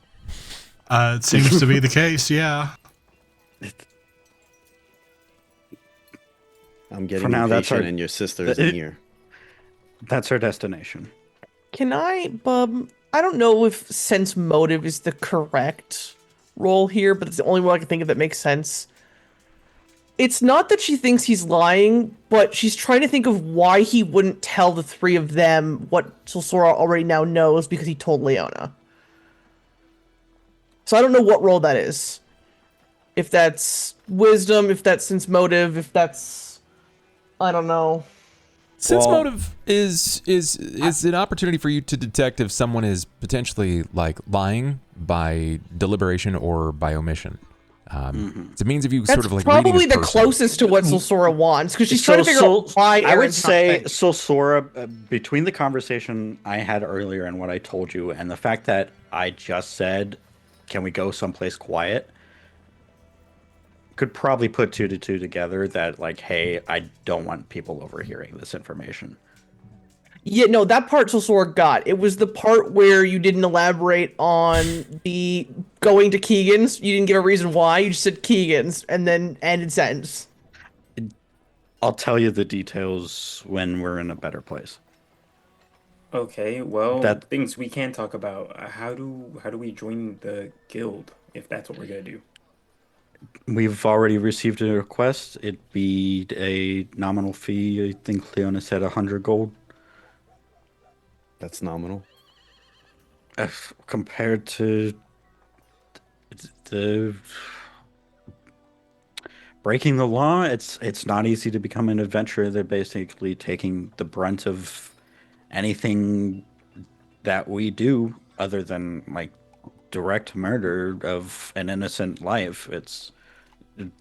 It seems to be the case, yeah. I'm getting For now, that's impatient our- and your sister isn't here. That's our destination. Can I, Bub? I don't know if sense motive is the correct role here, but it's the only one I can think of that makes sense. It's not that she thinks he's lying, but she's trying to think of why he wouldn't tell the 3 of them what Solsora already now knows because he told Leona. So I don't know what role that is. If that's wisdom, if that's sense motive, if that's... I don't know. Sense Well- motive is an opportunity for you to detect if someone is potentially like lying by deliberation or by omission. It's a means of you That's sort of like probably reading a the person. closest to what Solsora wants, because she's trying to figure out why I would Aaron's not say saying. Solsora, between the conversation I had earlier and what I told you, and the fact that I just said, can we go someplace quiet? Could probably put 2 to 2 together that, like, hey, I don't want people overhearing this information. Yeah, no, that part Solsora got. It was the part where you didn't elaborate on the going to Keegan's. You didn't give a reason why. You just said Keegan's and then ended sentence. I'll tell you the details when we're in a better place. Okay, well, That- things we can talk about. How do we join the guild if that's what we're gonna do? We've already received a request. It'd be a nominal fee. I think Leona said 100 gold. That's nominal. Compared to the breaking the law, it's not easy to become an adventurer. They're basically taking the brunt of anything that we do other than like direct murder of an innocent life.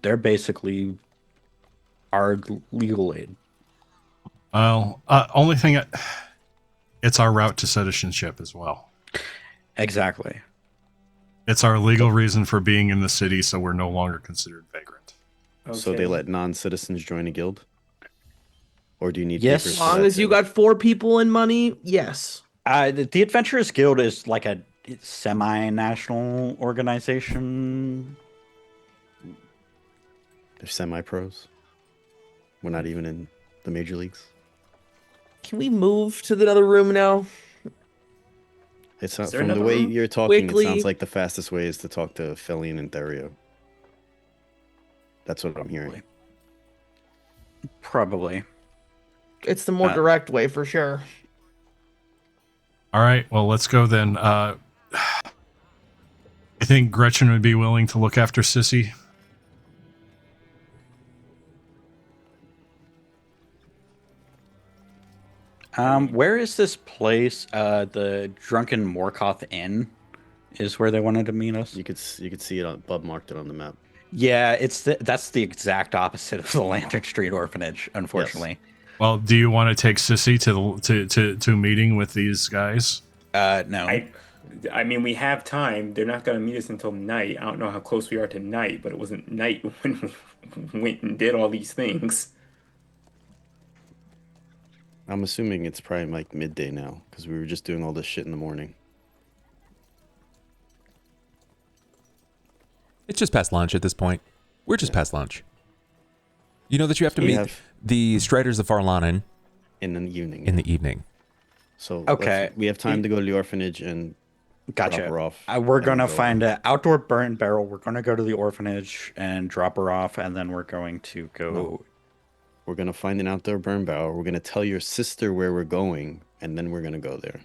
They're basically our legal aid. Well, only thing, it's our route to citizenship as well. Exactly. It's our legal reason for being in the city, so we're no longer considered vagrant. So they let non-citizens join a guild? Or do you need Yes. papers As for long that as you too? got 4 people and money, yes. The Adventurers Guild is like a semi-national organization. They're semi-pros. We're not even in the major leagues. Can we move to the other room now? It's not, there from the another way room? you're talking, Quickly. it sounds like the fastest way is to talk to Felian and Therio. That's what I'm hearing. Probably. It's the more direct way for sure. All right, well, let's go then. I think Gretchen would be willing to look after Sissy. Where is this place? The Drunken Morkoth Inn is where they wanted to meet us. You could see it on Bub marked it on the map. Yeah, that's the exact opposite of the Lantern Street Orphanage, unfortunately. Well, do you want to take Sissy to meeting with these guys? No. I mean, we have time. They're not gonna meet us until night. I don't know how close we are to night, but it wasn't night when we went and did all these things. I'm assuming it's probably like midday now because we were just doing all this shit in the morning. It's just past lunch at this point. We're just past lunch. You know that you have to We meet have- the Striders of Farlanen in the evening. in the evening. So Okay. we have time to go to the orphanage and Gotcha. drop her off. We're and gonna go find an outdoor burn barrel. We're gonna go to the orphanage and drop her off, and then we're going to go. No. We're gonna find an outdoor burn barrel. We're gonna tell your sister where we're going, and then we're gonna go there.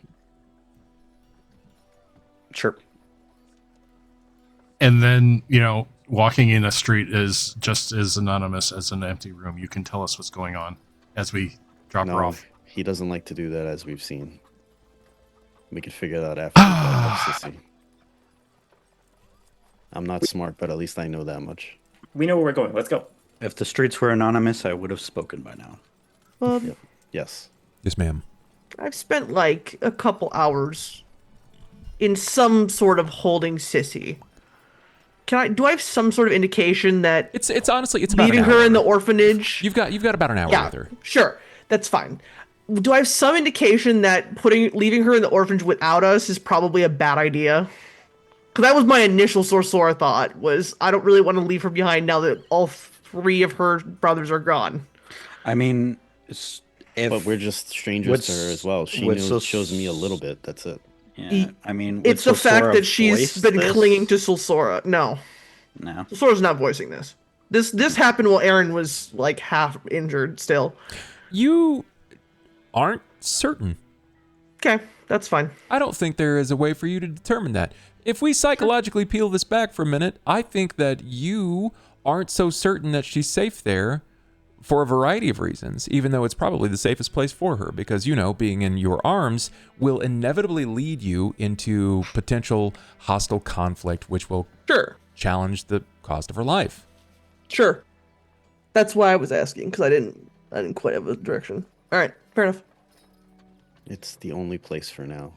Sure. And then, walking in a street is just as anonymous as an empty room. You can tell us what's going on as we drop her No, off. he doesn't like to do that, as we've seen. We could figure that out after we drive up Sissy. I'm not smart, but at least I know that much. We know where we're going. Let's go. If the streets were anonymous, I would have spoken by now. Yes. Yes, ma'am. I've spent like a couple hours in some sort of holding Sissy. Do I have some sort of indication that It's honestly it's about leaving an her hour. in the orphanage? You've got about an hour Yeah, with her. sure, that's fine. Do I have some indication that leaving her in the orphanage without us is probably a bad idea? Because that was my initial Sorsora thought, was I don't really want to leave her behind now that all three of her brothers are gone. I mean, But we're just strangers to her as well. She shows me a little bit. That's it. Yeah, I mean, It's would the fact Sorsora that she's voice been this? clinging to Sulsora. No, No. Sulsora's not voicing this. This happened while Aaron was like half injured still. You aren't certain. Okay, that's fine. I don't think there is a way for you to determine that. If we psychologically peel this back for a minute, I think that you aren't so certain that she's safe there for a variety of reasons, even though it's probably the safest place for her, because, being in your arms will inevitably lead you into potential hostile conflict, which will Sure, challenge the cost of her life. sure. That's why I was asking, because I didn't quite have a direction. All right, fair enough. It's the only place for now.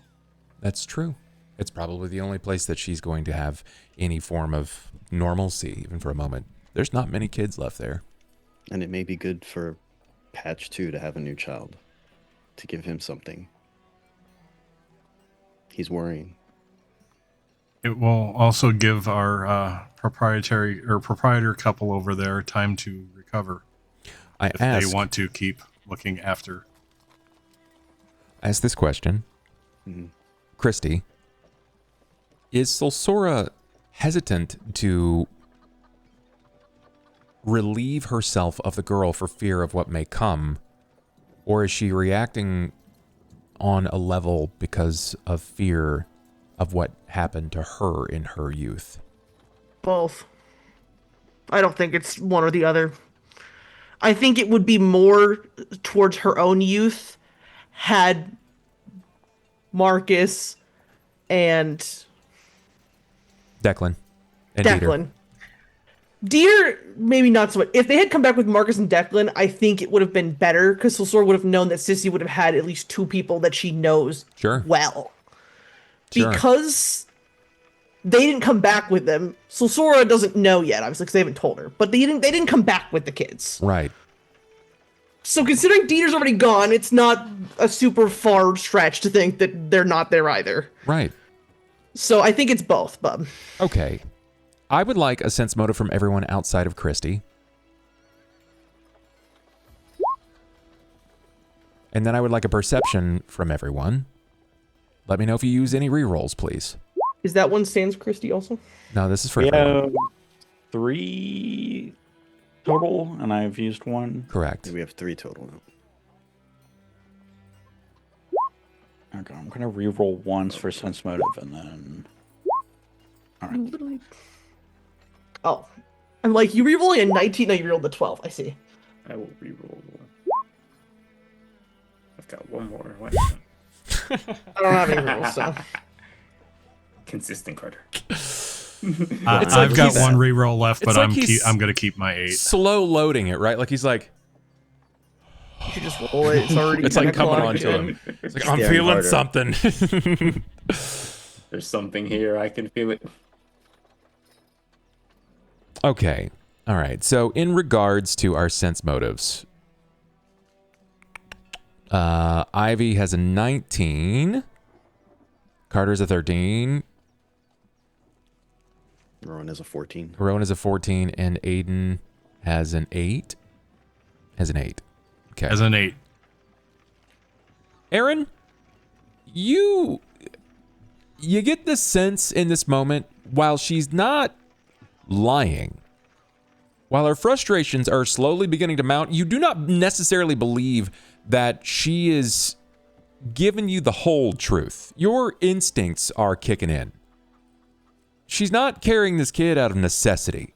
That's true. It's probably the only place that she's going to have any form of normalcy, even for a moment. There's not many kids left there. And it may be good for Patch 2 to have a new child, to give him something. He's worrying. It will also give our proprietor couple over there time to recover I if ask they want to keep looking after. this question. Mhm. Christy, is Sulsora hesitant to relieve herself of the girl for fear of what may come, or is she reacting on a level because of fear of what happened to her in her youth? Both. I don't think it's one or the other. I think it would be more towards her own youth had Marcus and Declan and Dieter. Declan. Dieter, maybe not so much. If they had come back with Marcus and Declan, I think it would have been better because Sulsora would have known that Sissy would have had at least two people that she knows Sure. well. Sure. Because they didn't come back with them. Sulsora doesn't know yet, obviously, because they haven't told her. But they didn't come back with the kids. Right. So considering Dieter's already gone, it's not a super far stretch to think that they're not there either. Right. So I think it's both, Bub. Okay. I would like a sense motive from everyone outside of Christy. And then I would like a perception from everyone. Let me know if you use any rerolls, please. Is that one Sans Christie also? No, this is for We everyone. have 3 total, and I've used 1. Correct. We have 3 total now. Okay, I'm gonna reroll once for sense motive, and then. All right. Literally. Oh. I'm like, you rerolling a 19, now you rerolled the 12. I see. I will reroll. I've got one more. Why not? I don't have any rerolls, so. Consistent Carter. I've got one reroll left, but it's like he's I'm gonna keep my 8. slow loading it, right? Like he's like, You should just roll it. It's already it's like 10 coming o'clock on to again. him. It's like, I'm Staring feeling harder. something. There's something here. I can feel it. Okay. All right. So in regards to our sense motives, Ivy has a 19. Carter's a 13. Rowan is a 14. Rowan is a 14, and Aiden has an 8. Has an 8. Okay. As an 8. Aaron, you get the sense in this moment, while she's not lying, while her frustrations are slowly beginning to mount, you do not necessarily believe that she is giving you the whole truth. Your instincts are kicking in. She's not carrying this kid out of necessity.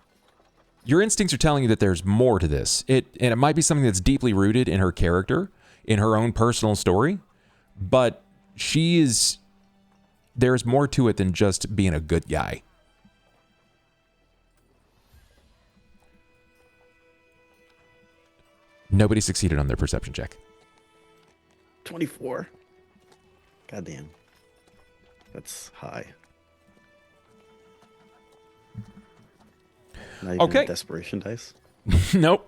Your instincts are telling you that there's more to this. And it might be something that's deeply rooted in her character, in her own personal story, but there's more to it than just being a good guy. Nobody succeeded on their perception check. 24. Goddamn. That's high. Not even Okay. a desperation dice. Nope.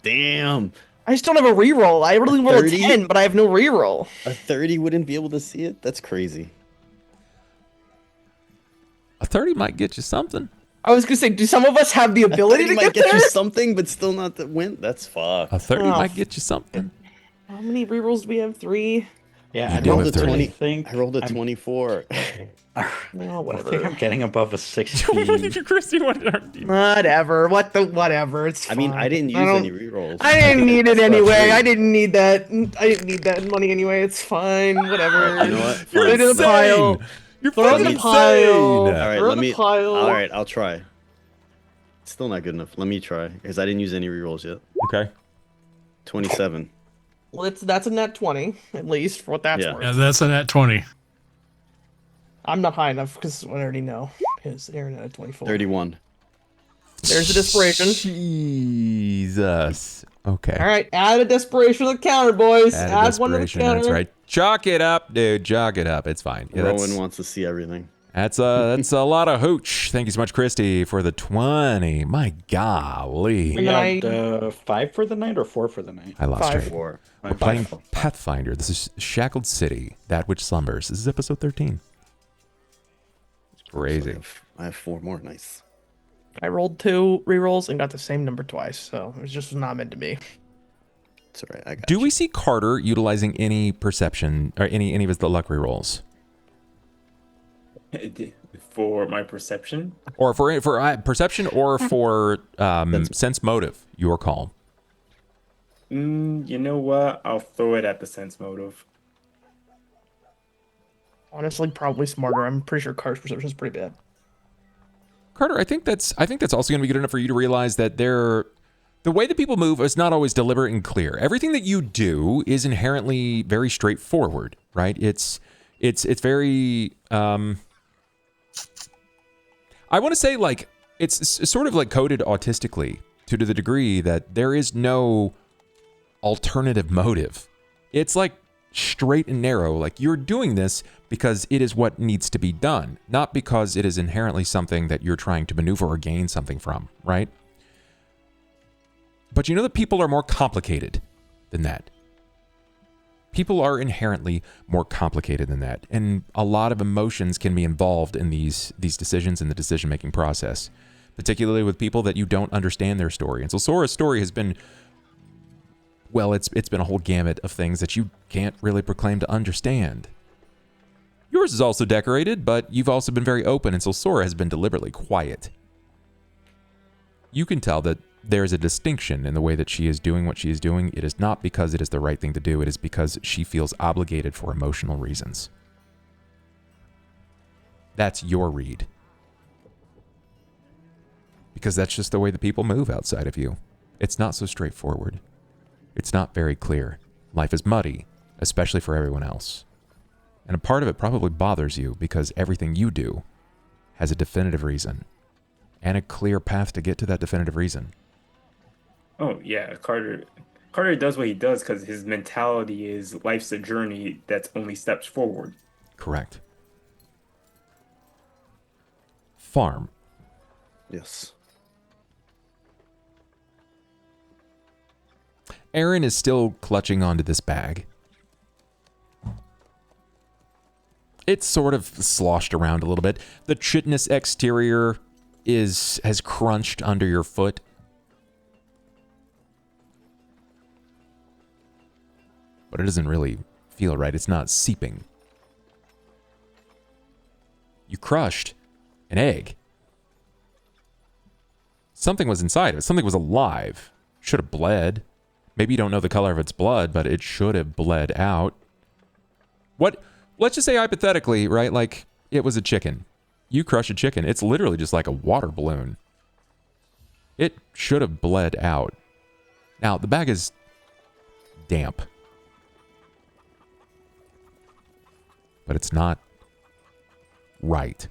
Damn. I still have a reroll. I really roll a 30? 10, but I have no reroll. A 30 wouldn't be able to see it? That's crazy. A 30 might get you something. I was gonna say, do some of us have the ability to might get there? you something, but still not the win. That's fucked. A 30 Oh. might get you something. How many rerolls do we have? 3? Yeah, You I do don't have 30. think I rolled a I'm- 24. No, I whatever. think I'm getting above a 16. Christy, Whatever. Whatever. It's I mean, fine. I didn't use any rerolls. I didn't need it That's anyway. free. I didn't need that. I didn't need that money anyway. It's fine. Whatever. You know what? Throw it in the Insane. pile. You're Throw it fucking in the insane. pile. All right, Throw let the me. pile. All right, I'll try. It's still not good enough. Let me try because I didn't use any rerolls yet. Okay. 27. Well, that's a net 20 at least for what that's Yeah. worth. Yeah, that's a nat 20. I'm not high enough because I already know. His Aaron at 24. 31. There's a desperation. Jesus. Okay. All right, add a desperation to the counter, boys. Add a Add one to the desperation. counter. That's right. Chalk it up, dude. Chalk it up. It's fine. Yeah, Rowan wants to see everything. that's a lot of hooch. Thank you so much, Christy, for the 20. My golly. We And had 5 for the night or 4 for the night? I lost 5. track. 4. We're playing Pathfinder. This is Shackled City, That Which Slumbers. This is episode 13. It's crazy. I have 4 more. Nice. I rolled 2 rerolls and got the same number twice, so it was just not meant to be. It's all right. I got Do you. we see Carter utilizing any perception or any of his luck rerolls? For my perception, Or for perception or for sense motive, your call. you know what? I'll throw it at the sense motive. Honestly, probably smarter. I'm pretty sure Car's perception is pretty bad. Carter, I think that's also going to be good enough for you to realize that the way that people move is not always deliberate and clear. Everything that you do is inherently very straightforward, right? It's very I want to say like it's sort of like coded autistically to the degree that there is no alternative motive. It's like straight and narrow. Like you're doing this because it is what needs to be done, not because it is inherently something that you're trying to maneuver or gain something from, right? But you know that people are more complicated than that. People are inherently more complicated than that, and a lot of emotions can be involved in these decisions in the decision-making process, particularly with people that you don't understand their story. And so Sora's story has been, well, it's been a whole gamut of things that you can't really proclaim to understand. Yours is also decorated, but you've also been very open, and so Sora has been deliberately quiet. You can tell that there is a distinction in the way that she is doing what she is doing. It is not because it is the right thing to do. It is because she feels obligated for emotional reasons. That's your read. Because that's just the way the people move outside of you. It's not so straightforward. It's not very clear. Life is muddy, especially for everyone else. And a part of it probably bothers you because everything you do has a definitive reason and a clear path to get to that definitive reason. Oh yeah, Carter does what he does because his mentality is life's a journey that's only steps forward. Correct. Farm. Yes. Aaron is still clutching onto this bag. It's sort of sloshed around a little bit. The chitinous exterior has crunched under your foot. But it doesn't really feel right. It's not seeping. You crushed an egg. Something was inside of it. Something was alive. Should have bled. Maybe you don't know the color of its blood, but it should have bled out. What? Let's just say hypothetically, right? Like it was a chicken. You crush a chicken. It's literally just like a water balloon. It should have bled out. Now, the bag is damp. But it's not right.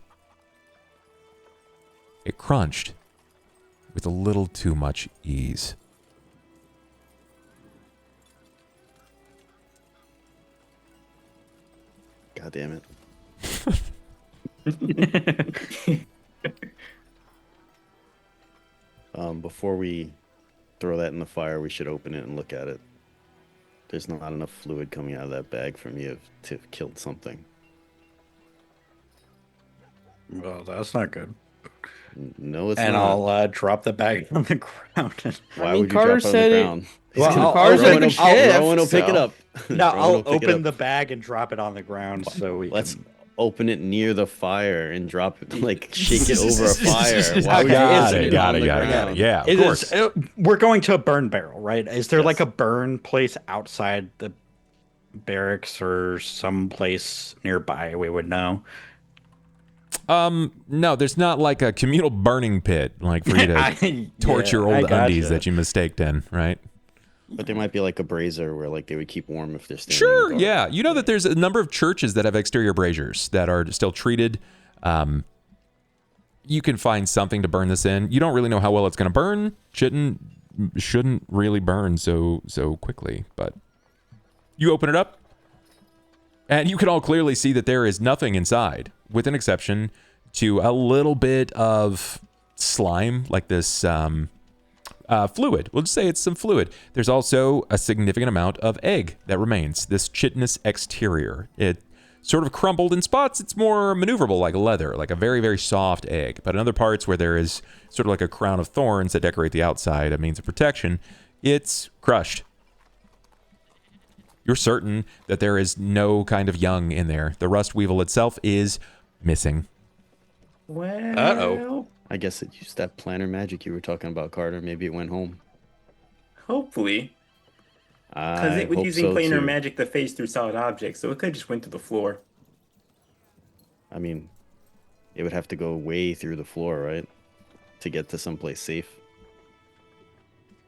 It crunched with a little too much ease. God damn it. Before we throw that in the fire, we should open it and look at it. There's not enough fluid coming out of that bag for me to have killed something. Well, that's not good. No, it's And not. I'll drop the bag on the ground. Why I mean, would you Carter drop it on said the it- ground? Well, He's gonna- Carter said Rowan the will- shift, Rowan will pick it so- up. No, Rowan I'll will pick it open up. the bag and drop it on the ground so we Let's can... open it near the fire and drop it, like shake it over a fire. Why would you Got open it, it got on it, the got it, got it. ground? Yeah, of It course. is, we're going to a burn barrel, right? Is there like Yes. a burn place outside the barracks or some place nearby we would know? No, there's not like a communal burning pit, like for you to torch your old undies that you mistaked in, right? But there might be like a brazier where like they would keep warm if they're standing. Sure, guard. yeah. You know that there's a number of churches that have exterior braziers that are still treated. You can find something to burn this in. You don't really know how well it's going to burn. Shouldn't really burn so quickly, but you open it up, and you can all clearly see that there is nothing inside, with an exception to a little bit of slime, like this fluid. We'll just say it's some fluid. There's also a significant amount of egg that remains, this chitinous exterior. It sort of crumbled in spots. It's more maneuverable, like leather, like a very, very soft egg. But in other parts where there is sort of like a crown of thorns that decorate the outside, a means of protection, it's crushed. You're certain that there is no kind of young in there. The rust weevil itself is missing. Well, Uh-oh. I guess it used that planner magic you were talking about, Carter. Maybe it went home. hopefully, because I it was hope using so, planar too. magic to phase through solid objects, so it could just went to the floor. I mean, it would have to go way through the floor, right, to get to someplace safe.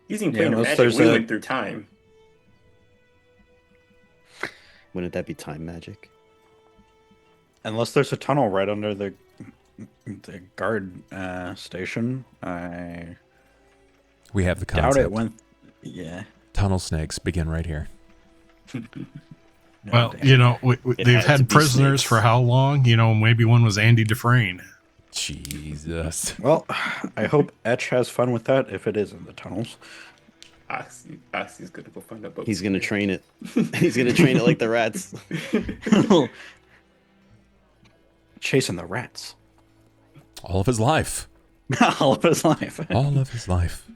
Using Yeah, planar unless magic, there's we a- went through time. Wouldn't that be time magic? Unless there's a tunnel right under the guard station. I We have the doubt concept. it went... Yeah. Tunnel snakes begin right here. Well, damn. you know, It they've had to had be prisoners snakes. for how long? You know, maybe one was Andy Dufresne. Jesus. Well, I hope Etch has fun with that if it is in the tunnels. Oxy's gonna go find a boat. He's gonna train it. He's gonna train it like the rats. Chasing the rats. All of his life. All of his life. All of his life.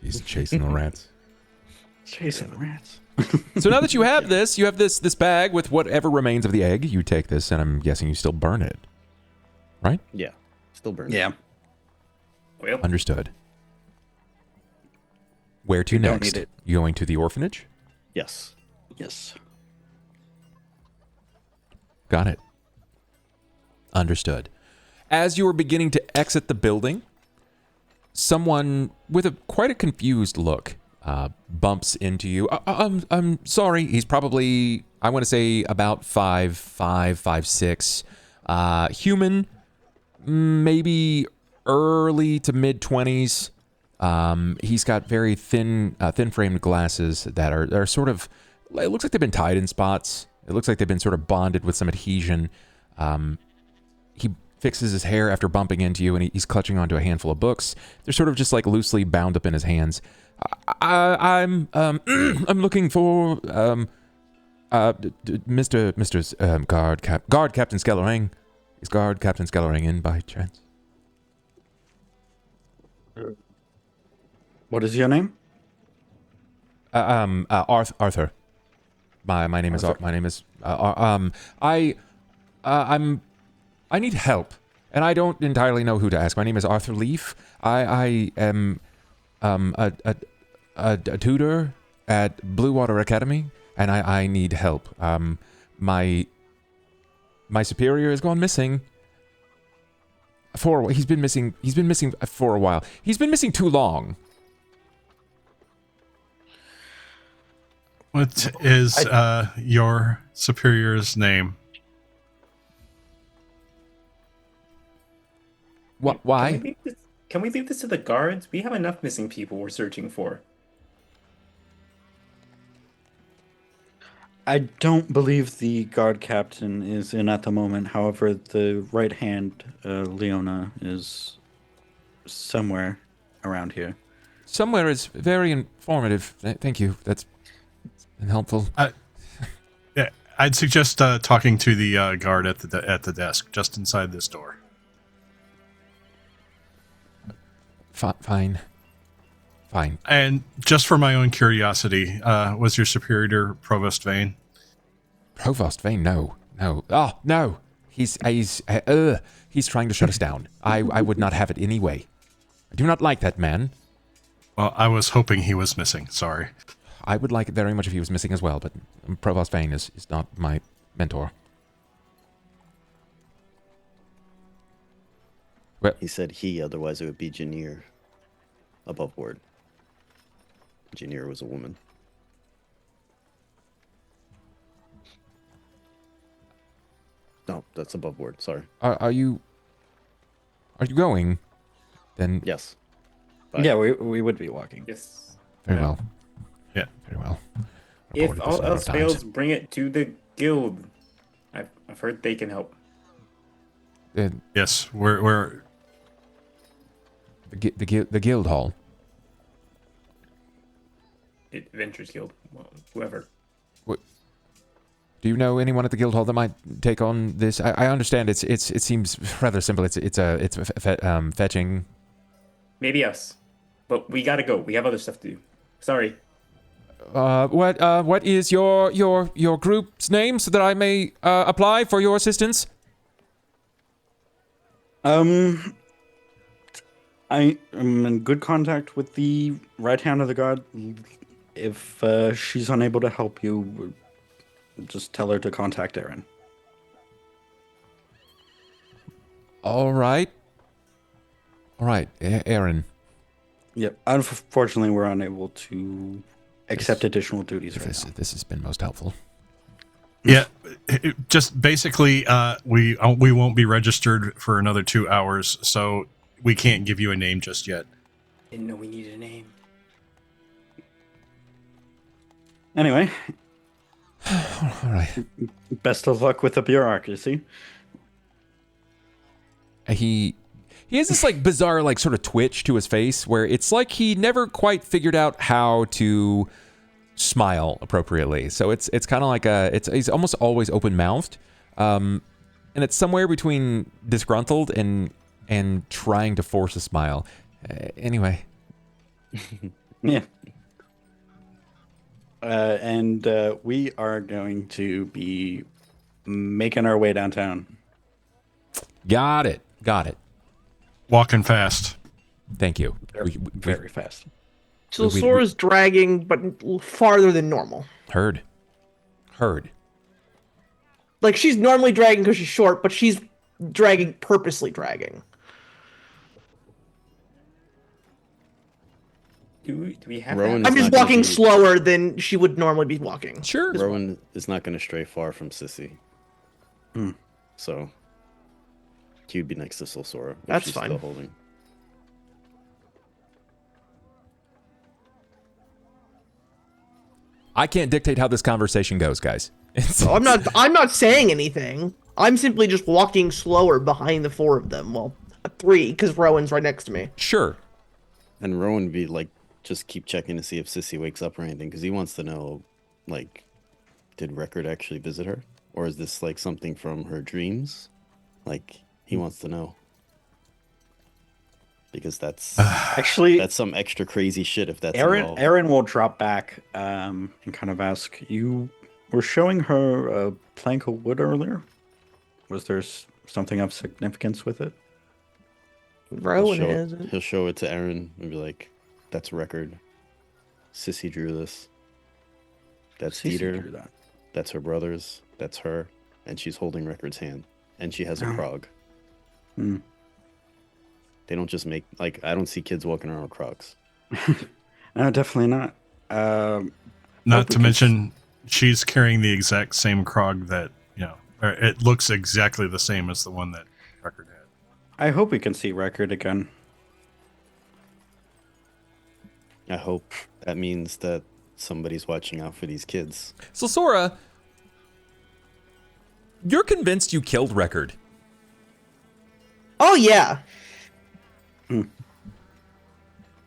He's chasing the rats. Chasing the rats. So now that you have this, you have this bag with whatever remains of the egg. You take this, and I'm guessing you still burn it. Right? Yeah, still burning. Yeah. Well, Understood. Where to don't next? need it. You going to the orphanage? Yes. Yes. Got it. Understood. As you are beginning to exit the building, someone with quite a confused look bumps into you. I'm sorry. He's probably, I want to say, about 5'6", human, maybe early to mid 20s. He's got very thin-framed glasses that are sort of. It looks like they've been tied in spots. It looks like they've been sort of bonded with some adhesion. He fixes his hair after bumping into you, and he's clutching onto a handful of books. They're sort of just like loosely bound up in his hands. I'm looking for Mr. Guard Captain Skellering. Is Guard Captain Skellering in by chance? What is your name? Arthur. My name is I need help, and I don't entirely know who to ask. My name is Arthur Leaf. I am a tutor at Blue Water Academy, and I need help. My superior has gone missing. He's been missing for a while. He's been missing too long. What is your superior's name? Why? Can we leave this to the guards? We have enough missing people we're searching for. I don't believe the guard captain is in at the moment. However, the right hand, Leona, is somewhere around here. Somewhere is very informative. Thank you. That's been helpful. Yeah, I'd suggest talking to the guard at the desk just inside this door. Fine. And just for my own curiosity, was your superior Provost Vane? Provost Vane? No. Oh, no. He's trying to shut us down. I would not have it anyway. I do not like that man. Well, I was hoping he was missing. Sorry. I would like it very much if he was missing as well, but Provost Vane is not my mentor. Well, He said he, otherwise it would be Janir. Above board. Janir was a woman. No, that's above board. Sorry. are you going? Then Yes. Bye. Yeah, we would be walking. Yes. very well. Yeah. Very well. If Reported this all several else times. fails, bring it to the guild. I've heard they can help. Yes, we're The guild hall. Adventures Guild. Well, whoever. Do you know anyone at the guild hall that might take on this? I understand it seems rather simple. It's fetching. Maybe us. But we gotta go. We have other stuff to do. Sorry. What is your group's name so that I may apply for your assistance? I am in good contact with the right hand of the guard. If she's unable to help you, just tell her to contact Aaron. All right, Aaron. Yep. Unfortunately, we're unable to accept additional duties right now. This has been most helpful. Yeah, just basically, we won't be registered for another 2 hours, so we can't give you a name just yet. Didn't know we needed a name. Anyway, All right. best of luck with the bureaucracy. He has this like bizarre like sort of twitch to his face where it's like he never quite figured out how to smile appropriately. So it's kind of like he's almost always open mouthed, and it's somewhere between disgruntled and trying to force a smile. Anyway. Yeah. And we are going to be making our way downtown. Got it. Walking fast. Thank you. Very fast. So Sora's dragging, but farther than normal. Heard. Like, she's normally dragging because she's short, but she's dragging, purposely dragging. Do we have Rowan that? I'm is just not gonna walking be- slower than she would normally be walking. Sure. Rowan is not going to stray far from Sissy. Hmm. So He would be next to Solsora. If That's she's fine. Still holding. I can't dictate how this conversation goes, guys. So I'm not saying anything. I'm simply just walking slower behind the four of them. Well, three, because Rowan's right next to me. Sure. And Rowan would be like, just keep checking to see if Sissy wakes up or anything, because he wants to know, like, did Record actually visit her? Or is this like something from her dreams? Like, he wants to know. Because that's Actually, that's some extra crazy shit if that's Aaron involved. Aaron will drop back and kind of ask, you were showing her a plank of wood earlier? Was there something of significance with it? Rowan hasn't. He'll show it to Aaron and be like, that's Record. Sissy drew this. That's Cece Dieter. drew that. That's her brothers. That's her. And she's holding Record's hand. And she has a Oh. Krog. Hmm. They don't just make, like, I don't see kids walking around with Krogs. No, definitely not. Not to because- mention, she's carrying the exact same Krog that, or it looks exactly the same as the one that Record had. I hope we can see Record again. I hope that means that somebody's watching out for these kids. So, Sora, you're convinced you killed Record. Oh yeah.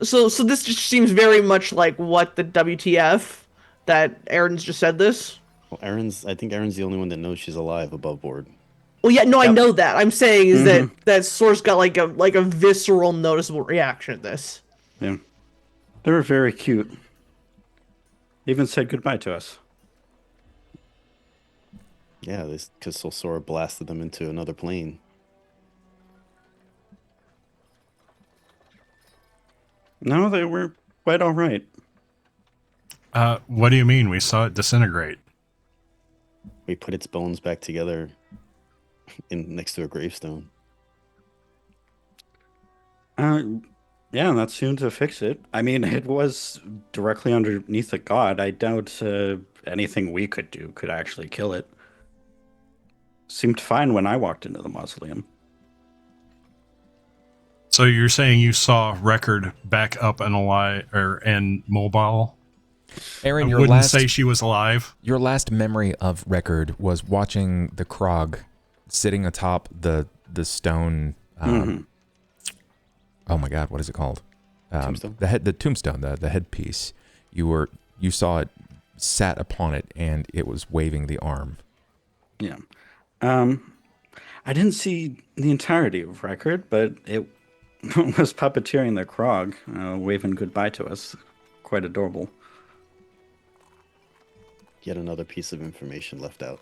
So this just seems very much like what the WTF that Aaron's just said this. Well, I think Aaron's the only one that knows she's alive above board. Well, yeah, no, I Yep. know that. I'm saying is that Source got like a visceral, noticeable reaction at this. Yeah. They were very cute. Even said goodbye to us. Yeah, this because Solsora blasted them into another plane. No, they were quite all right. What do you mean? We saw it disintegrate. We put its bones back together next to a gravestone. Yeah, that seemed to fix it. I mean, it was directly underneath the god. I doubt anything we could do could actually kill it. Seemed fine when I walked into the mausoleum. So you're saying you saw Record back up and alive and mobile? Aaron, I your wouldn't last say she was alive. your last memory of Record was watching the Krog sitting atop the stone. Oh my God, what is it called? Tombstone? The tombstone, the headpiece. You saw it sat upon it, and it was waving the arm. Yeah. I didn't see the entirety of Record, but it was puppeteering the Krog, waving goodbye to us. Quite adorable. Yet another piece of information left out.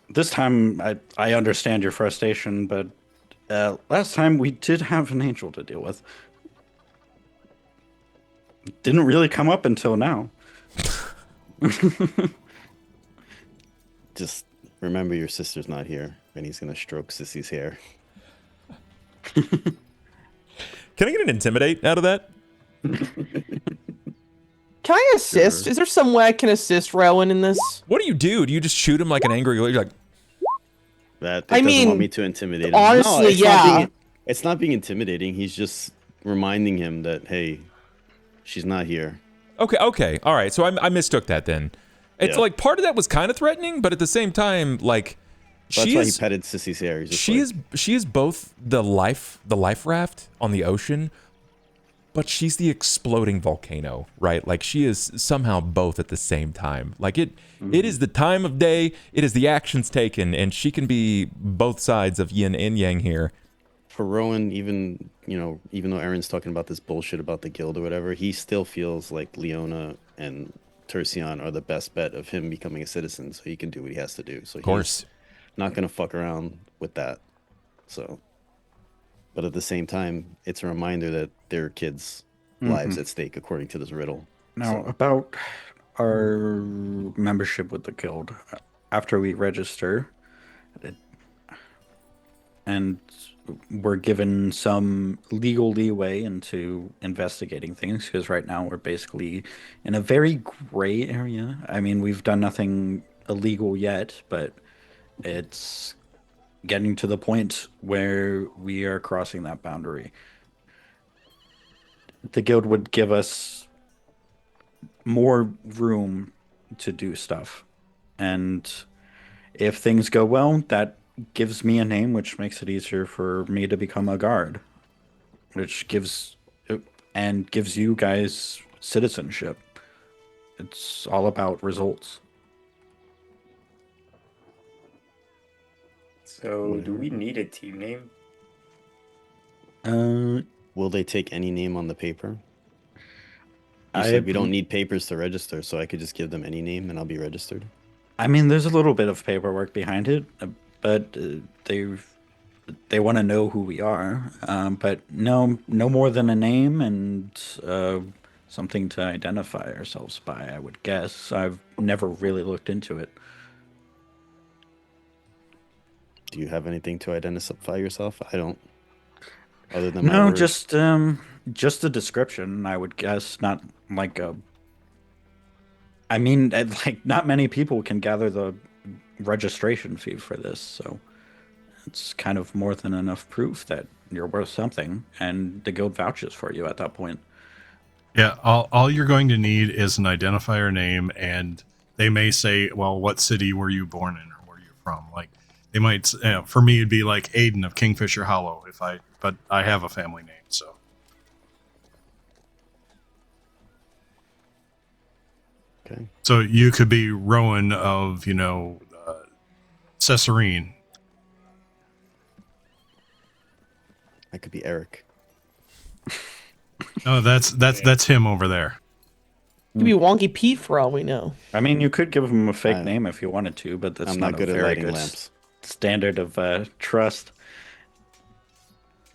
This time, I understand your frustration, but last time we did have an angel to deal with. Didn't really come up until now. Just remember your sister's not here, and he's gonna stroke Sissy's hair. Can I get an intimidate out of that? Can I assist? Sure. Is there some way I can assist Rowan in this? What do? Do you just shoot him like an angry? You're like, That I doesn't mean, want me to intimidate him. honestly, it's not yeah. it's not being intimidating. He's just reminding him that, hey, she's not here. okay, all right. So I mistook that then. It's Yeah. like part of that was kind of threatening, but at the same time, like That's she why he is petted Sissy's hair. He's just she is both the life raft on the ocean, but she's the exploding volcano, right? Like she is somehow both at the same time. Like it is the time of day, it is the actions taken, and she can be both sides of yin and yang here. for Rowan, even though Aaron's talking about this bullshit about the guild or whatever, he still feels like Leona and Tercion are the best bet of him becoming a citizen, so he can do what he has to do. So Of course. he's not gonna fuck around with that. So, but at the same time, it's a reminder that there are kids' lives at stake according to this riddle. Now, So- about our membership with the guild, after we register, and we're given some legal leeway into investigating things, because right now we're basically in a very gray area. I mean, we've done nothing illegal yet, but it's getting to the point where we are crossing that boundary. The guild would give us more room to do stuff. And if things go well, that gives me a name, which makes it easier for me to become a guard, which gives you guys citizenship. It's all about results. So, do we need a team name? Will they take any name on the paper? You said we don't need papers to register, so I could just give them any name and I'll be registered. I mean, there's a little bit of paperwork behind it, but they want to know who we are. But no more than a name and something to identify ourselves by, I would guess. I've never really looked into it. Do you have anything to identify yourself? I don't. Other than my words. just a description, I would guess. Not like a. I mean, like not many people can gather the registration fee for this, so it's kind of more than enough proof that you're worth something, and the guild vouches for you at that point. Yeah, all you're going to need is an identifier name, and they may say, well, what city were you born in, or where you're from? Like, they might, for me, it'd be like Aiden of Kingfisher Hollow, but I have a family name, so. Okay. So you could be Rowan of, Cesarine. I could be Eric. No, that's him over there. Could be Wonky Pete for all we know. I mean, you could give him a fake name if you wanted to, but that's I'm not not good a at very lighting good lamps. standard of trust.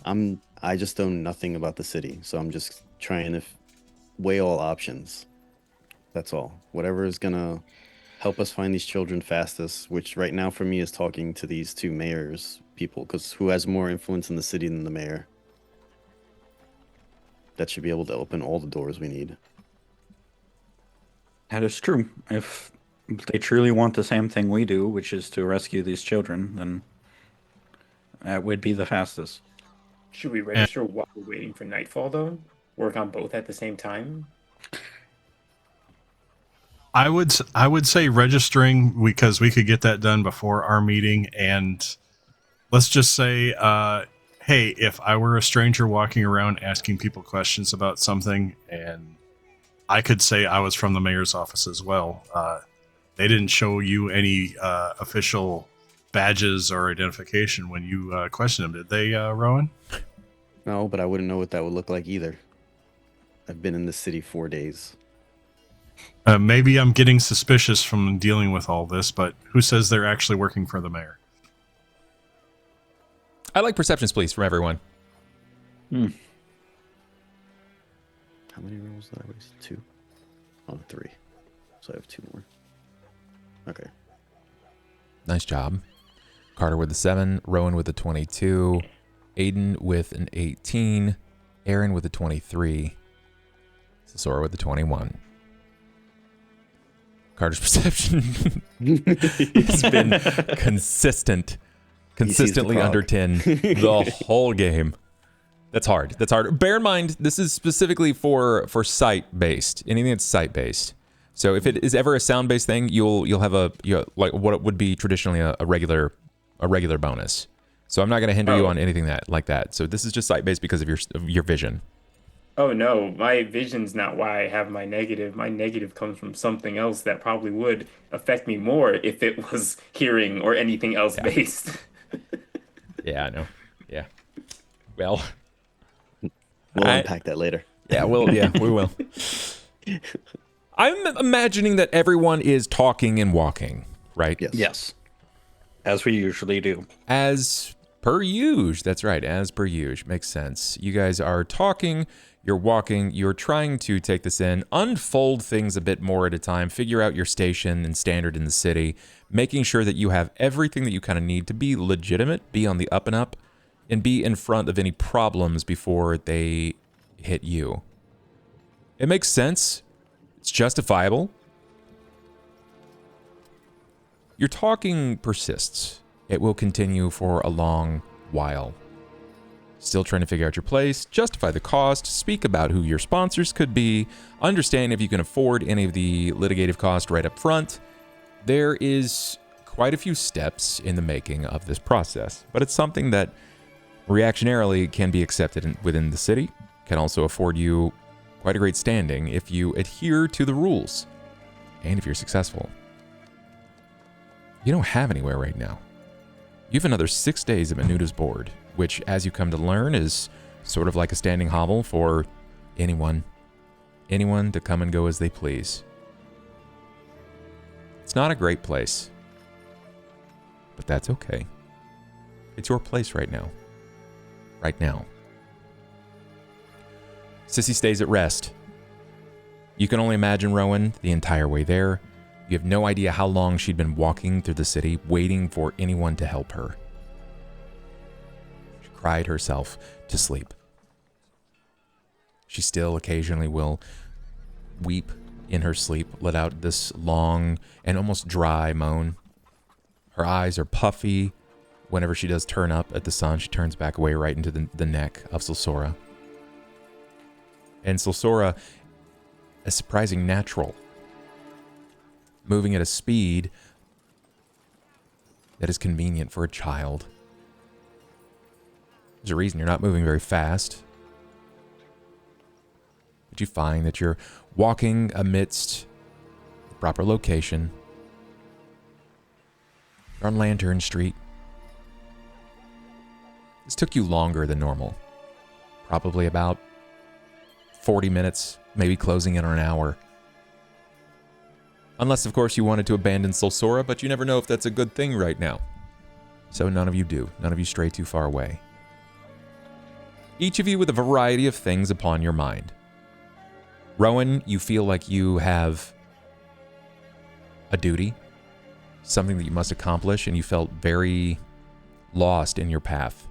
I just know nothing about the city, so I'm just trying to weigh all options. That's all. Whatever is gonna help us find these children fastest, which right now for me is talking to these two mayors people, because who has more influence in the city than the mayor? That should be able to open all the doors we need. That is true. If they truly want the same thing we do, which is to rescue these children, then that would be the fastest. Should we register while we're waiting for nightfall, though? Work on both at the same time? I would say registering, because we could get that done before our meeting, and let's just say, hey, if I were a stranger walking around asking people questions about something, and I could say I was from the mayor's office as well, they didn't show you any official badges or identification when you questioned them, did they, Rowan? No, but I wouldn't know what that would look like either. I've been in the city 4 days. Maybe I'm getting suspicious from dealing with all this, but who says they're actually working for the mayor? I like perceptions, please, from everyone. How many rolls did I waste? 2? Oh, 3. So I have 2 more. Okay. Nice job. Carter with the 7, Rowan with the 22, Aiden with an 18, Aaron with a 23, Sora with the 21. Carter's perception has been consistently under 10 the whole game. That's hard. Bear in mind, this is specifically for sight-based. Anything that's sight-based. So if it is ever a sound-based thing, you'll have like what it would be traditionally a regular bonus. So I'm not going to hinder you on anything like that. So this is just sight-based because of your vision. Oh no, my vision's not why I have my negative. My negative comes from something else that probably would affect me more if it was hearing or anything else based. Yeah, I know. Yeah. Well, we'll unpack that later. Yeah, we will. I'm imagining that everyone is talking and walking, right? Yes. As we usually do. As per usual. That's right. As per usual. Makes sense. You guys are talking. You're walking, you're trying to take this in, unfold things a bit more at a time, figure out your station and standard in the city, making sure that you have everything that you kind of need to be legitimate, be on the up and up, and be in front of any problems before they hit you. It makes sense. It's justifiable. Your talking persists. it will continue for a long while. Still trying to figure out your place, justify the cost, speak about who your sponsors could be, understand if you can afford any of the litigative cost right up front. There is quite a few steps in the making of this process, but it's something that reactionarily can be accepted within the city, can also afford you quite a great standing if you adhere to the rules, and if you're successful. You don't have anywhere right now. You have another 6 days of Anuta's board, which, as you come to learn, is sort of like a standing hovel for anyone to come and go as they please. It's not a great place, but that's okay. It's your place right now. Right now. Sissy stays at rest. You can only imagine Rowan the entire way there. You have no idea how long she'd been walking through the city, waiting for anyone to help her. She cried herself to sleep. She still occasionally will weep in her sleep, let out this long and almost dry moan. Her eyes are puffy. Whenever she does turn up at the sun, she turns back away right into the neck of Silsora. And Silsora is surprising natural, moving at a speed that is convenient for a child. There's a reason you're not moving very fast. But you find that you're walking amidst the proper location. You're on Lantern Street. This took you longer than normal. Probably about 40 minutes, maybe closing in on an hour. Unless, of course, you wanted to abandon Silsora, but you never know if that's a good thing right now. So none of you do. None of you stray too far away. Each of you with a variety of things upon your mind. Rowan, you feel like you have a duty, something that you must accomplish, and you felt very lost in your path.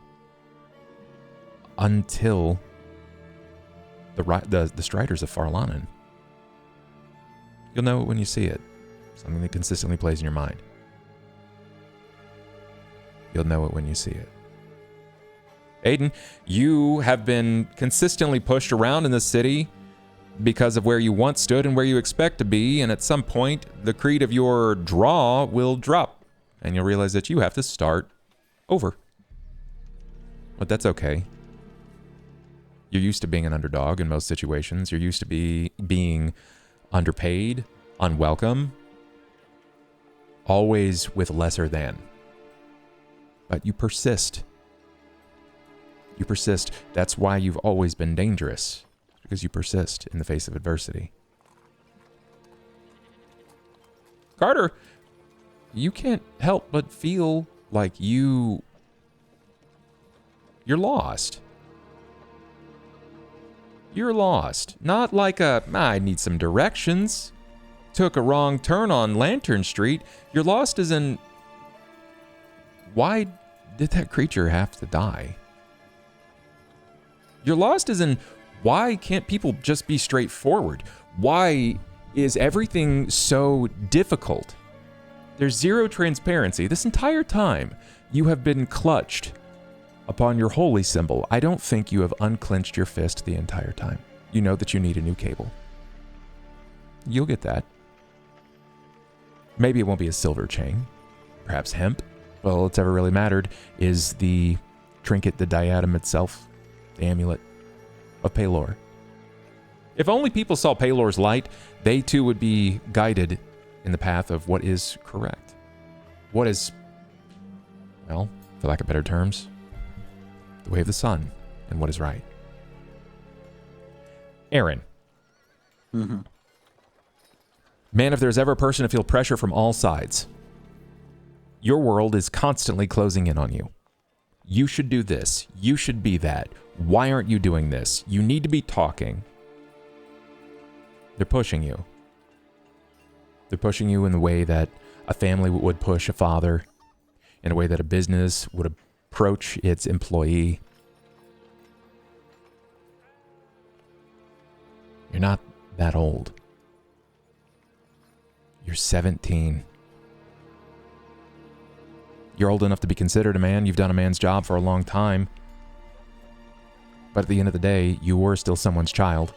Until the Striders of Farlanan. You'll know it when you see it. Something that consistently plays in your mind. You'll know it when you see it. Aiden, you have been consistently pushed around in the city because of where you once stood and where you expect to be, and at some point, the creed of your draw will drop, and you'll realize that you have to start over. But that's okay. You're used to being an underdog in most situations. You're used to being underpaid, unwelcome, always with lesser than. But you persist. You persist. That's why you've always been dangerous, because you persist in the face of adversity. Carter, you can't help but feel like you're lost. You're lost. Not like I need some directions. Took a wrong turn on Lantern Street. You're lost as in, why did that creature have to die? You're lost as in, why can't people just be straightforward? Why is everything so difficult? There's zero transparency. This entire time, you have been clutched upon your holy symbol. I don't think you have unclenched your fist the entire time. You know that you need a new cable. You'll get that. Maybe it won't be a silver chain. Perhaps hemp. Well, all it's ever really mattered is the trinket, the diadem itself, the amulet of Paylor. If only people saw Paylor's light, they too would be guided in the path of what is correct. What is, well, for lack of better terms, the way of the sun, and what is right. Aaron. Mm-hmm. Man, if there's ever a person to feel pressure from all sides, your world is constantly closing in on you. You should do this. You should be that. Why aren't you doing this? You need to be talking. They're pushing you. They're pushing you in the way that a family would push a father, in a way that a business would approach its employee. You're not that old. You're 17. You're old enough to be considered a man. You've done a man's job for a long time. But at the end of the day, you were still someone's child.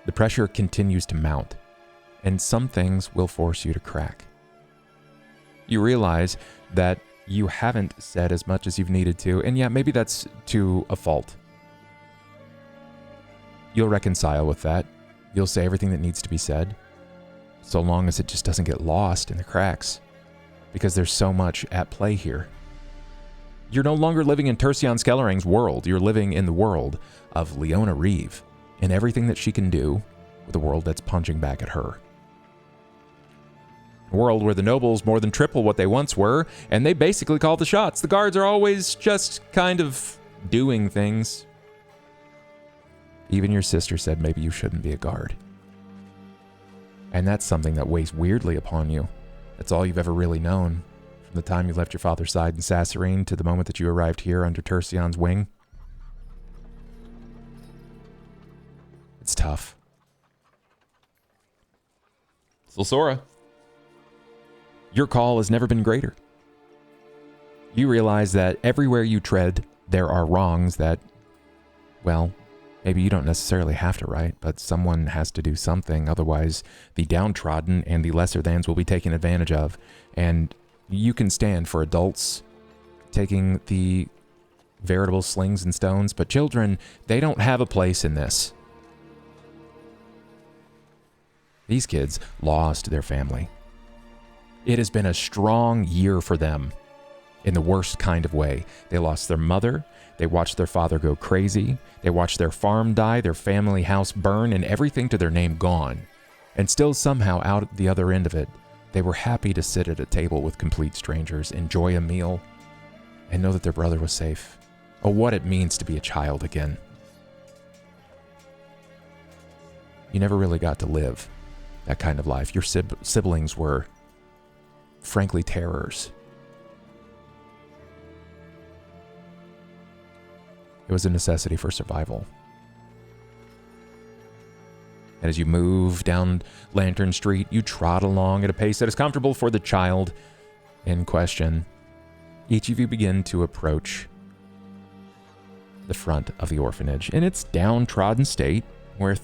The pressure continues to mount, and some things will force you to crack. You realize that you haven't said as much as you've needed to, and yeah, maybe that's to a fault. You'll reconcile with that. You'll say everything that needs to be said, so long as it just doesn't get lost in the cracks, because there's so much at play here. You're no longer living in Tercion Skellering's world. You're living in the world of Leona Reeve, and everything that she can do with a world that's punching back at her. A world where the nobles more than triple what they once were, and they basically call the shots. The guards are always just kind of doing things. Even your sister said maybe you shouldn't be a guard. And that's something that weighs weirdly upon you. That's all you've ever really known, from the time you left your father's side in Sasserine to the moment that you arrived here under Tercion's wing. It's tough. Silsora, your call has never been greater. You realize that everywhere you tread, there are wrongs that, well, maybe you don't necessarily have to right, but someone has to do something. Otherwise, the downtrodden and the lesser thans will be taken advantage of. And you can stand for adults taking the veritable slings and stones, but children, they don't have a place in this. These kids lost their family. It has been a strong year for them in the worst kind of way. They lost their mother. They watched their father go crazy. They watched their farm die, their family house burn, and everything to their name gone. And still somehow out at the other end of it, they were happy to sit at a table with complete strangers, enjoy a meal, and know that their brother was safe. Oh, what it means to be a child again. You never really got to live that kind of life. Your siblings were, frankly, terrors. It was a necessity for survival. And as you move down Lantern Street, you trot along at a pace that is comfortable for the child in question. Each of you begin to approach the front of the orphanage in its downtrodden state, where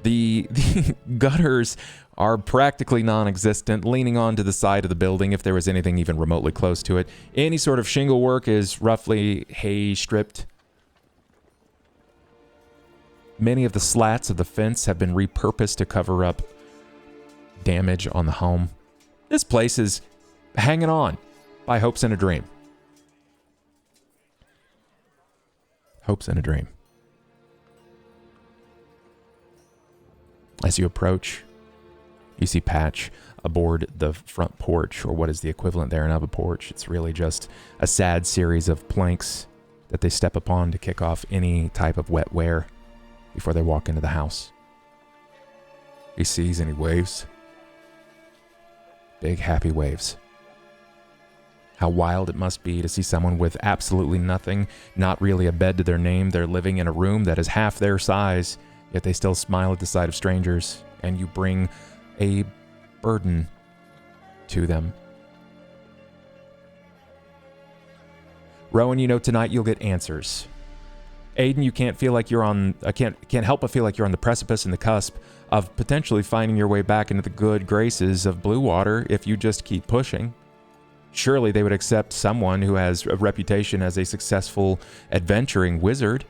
the gutters are practically non-existent, leaning onto the side of the building if there was anything even remotely close to it. Any sort of shingle work is roughly hay stripped. Many of the slats of the fence have been repurposed to cover up damage on the home. This place is hanging on by hopes and a dream. Hopes and a dream. As you approach, you see Patch aboard the front porch, or what is the equivalent therein of a porch. It's really just a sad series of planks that they step upon to kick off any type of wet wear before they walk into the house. He sees any waves. Big happy waves. How wild it must be to see someone with absolutely nothing, not really a bed to their name. They're living in a room that is half their size, yet they still smile at the sight of strangers, and you bring a burden to them. Rowan, you know tonight you'll get answers. Aiden, you can't feel like you're on. Can't help but feel like you're on the precipice and the cusp of potentially finding your way back into the good graces of Blue Water if you just keep pushing. Surely they would accept someone who has a reputation as a successful adventuring wizard.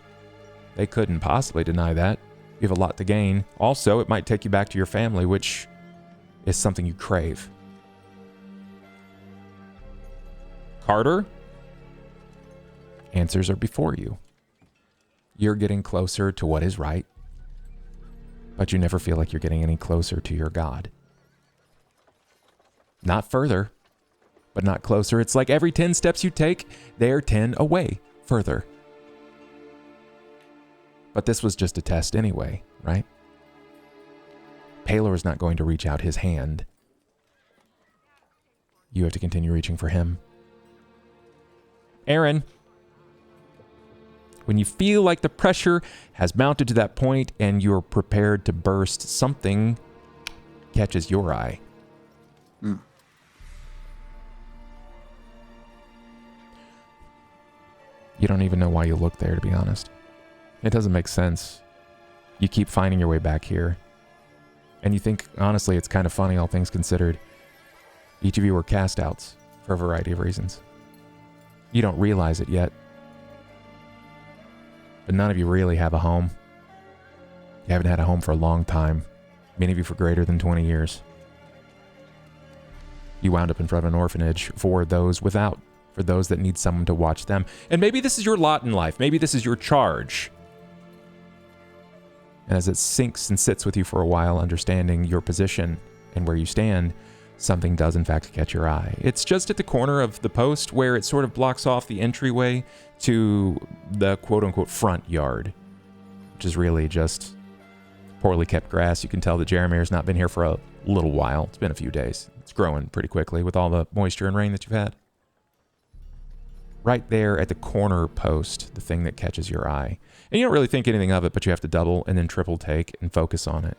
They couldn't possibly deny that. You have a lot to gain. Also, it might take you back to your family, which is something you crave. Carter, answers are before you. You're getting closer to what is right, but you never feel like you're getting any closer to your God. Not further, but not closer. It's like every 10 steps you take, they're 10 away further. But this was just a test anyway, right? Paylor is not going to reach out his hand. You have to continue reaching for him. Aaron, when you feel like the pressure has mounted to that point and you're prepared to burst, something catches your eye. You don't even know why you look there, to be honest. It doesn't make sense. You keep finding your way back here. And you think, honestly, it's kind of funny, all things considered. Each of you were cast outs for a variety of reasons. You don't realize it yet. But none of you really have a home. You haven't had a home for a long time. Many of you for greater than 20 years. You wound up in front of an orphanage for those without, for those that need someone to watch them. And maybe this is your lot in life. Maybe this is your charge. And as it sinks and sits with you for a while, understanding your position and where you stand, something does in fact catch your eye. It's just at the corner of the post where it sort of blocks off the entryway to the quote-unquote front yard, which is really just poorly kept grass. You can tell that Jaramir's not been here for a little while. It's been a few days. It's growing pretty quickly with all the moisture and rain that you've had. Right there at the corner post, the thing that catches your eye. And you don't really think anything of it, but you have to double and then triple take and focus on it.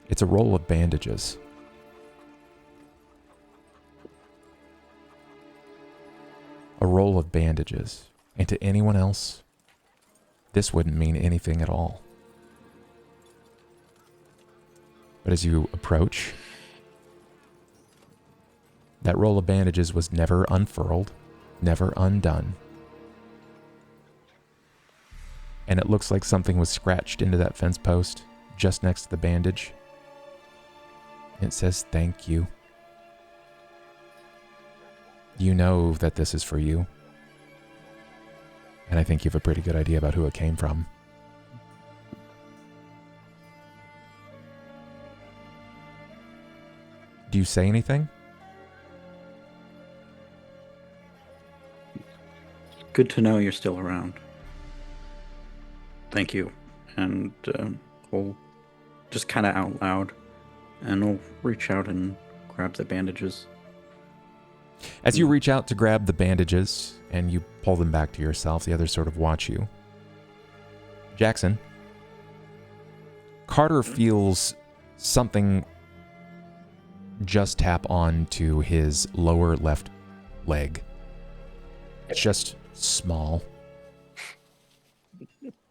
It's a roll of bandages. A roll of bandages. And to anyone else, this wouldn't mean anything at all. But as you approach, that roll of bandages was never unfurled, never undone. And it looks like something was scratched into that fence post just next to the bandage. It says, "Thank you." You know that this is for you. And I think you have a pretty good idea about who it came from. Do you say anything? Good to know you're still around. Thank you. And we'll just kind of out loud, and we'll reach out and grab the bandages. As you reach out to grab the bandages and you pull them back to yourself, the others sort of watch you. Jackson, Carter feels something just tap onto his lower left leg. It's just small.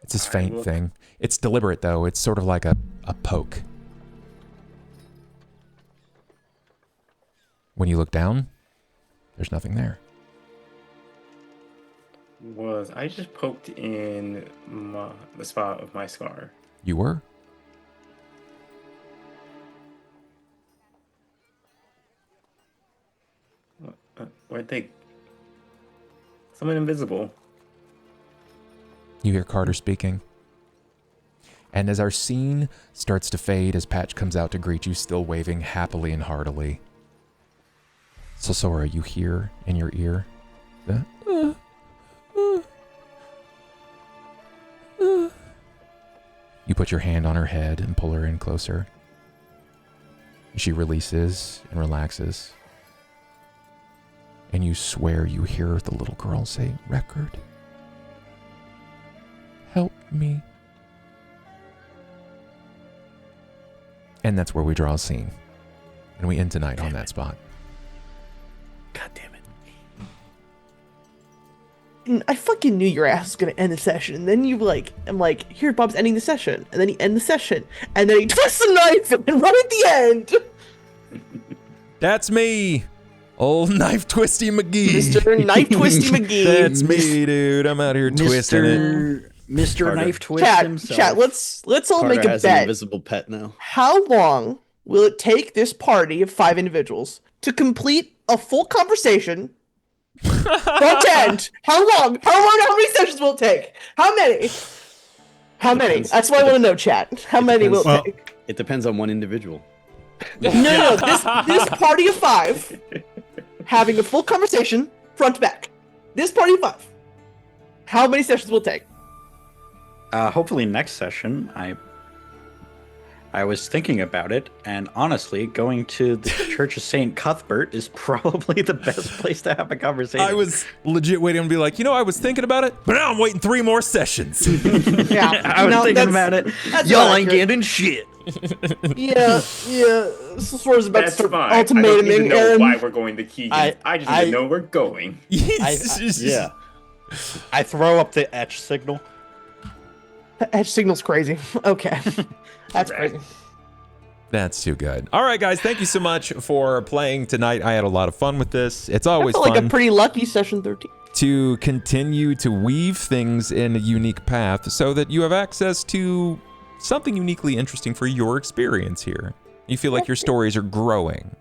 It's this faint thing. It's deliberate, though. It's sort of like a poke. When you look down, there's nothing there. I just poked in the spot of my scar? You were? Where'd they... Someone invisible. You hear Carter speaking. And as our scene starts to fade, as Patch comes out to greet you, still waving happily and heartily, Sosora, you hear in your ear the You put your hand on her head and pull her in closer. She releases and relaxes. And you swear you hear the little girl say, "Record. Help me." And that's where we draw a scene. And we end tonight on that spot. God damn it. And I fucking knew your ass was gonna end the session. And then I'm like, here, Bob's ending the session. And then he ends the session. And then he twists the knife and run at the end. That's me. Old Knife Twisty McGee. Mr. Knife Twisty McGee. That's me, dude. I'm out here twisting it. Mr. Carter. Knife Twist Chat, himself. let's all Carter make a has an bet. invisible pet now. How long will it take this party of 5 individuals to complete a full conversation? Front end. How long? How many sessions will it take? How many? How many? Depends. That's what I want to know, chat. How many will depends. it take? It depends on one individual. No. This party of 5 having a full conversation, front to back. This party of 5. How many sessions will it take? Hopefully next session. I was thinking about it, and honestly, going to the Church of St. Cuthbert is probably the best place to have a conversation. I was legit waiting to be like, I was thinking about it, but now I'm waiting 3 more sessions. Yeah, I was thinking about it. that's Y'all not ain't accurate. getting shit. Yeah. Swear is about That's to start fine. I don't need to ultimatuming know Aaron. why we're going to Keegan. I just need to know we're going. Yeah. I throw up the etch signal. The edge signal's crazy. Okay. That's crazy. That's too good. All right, guys, thank you so much for playing tonight. I had a lot of fun with this. It's I always feel fun like a pretty lucky session 13. to continue to weave things in a unique path so that you have access to something uniquely interesting for your experience here. You feel like your stories are growing.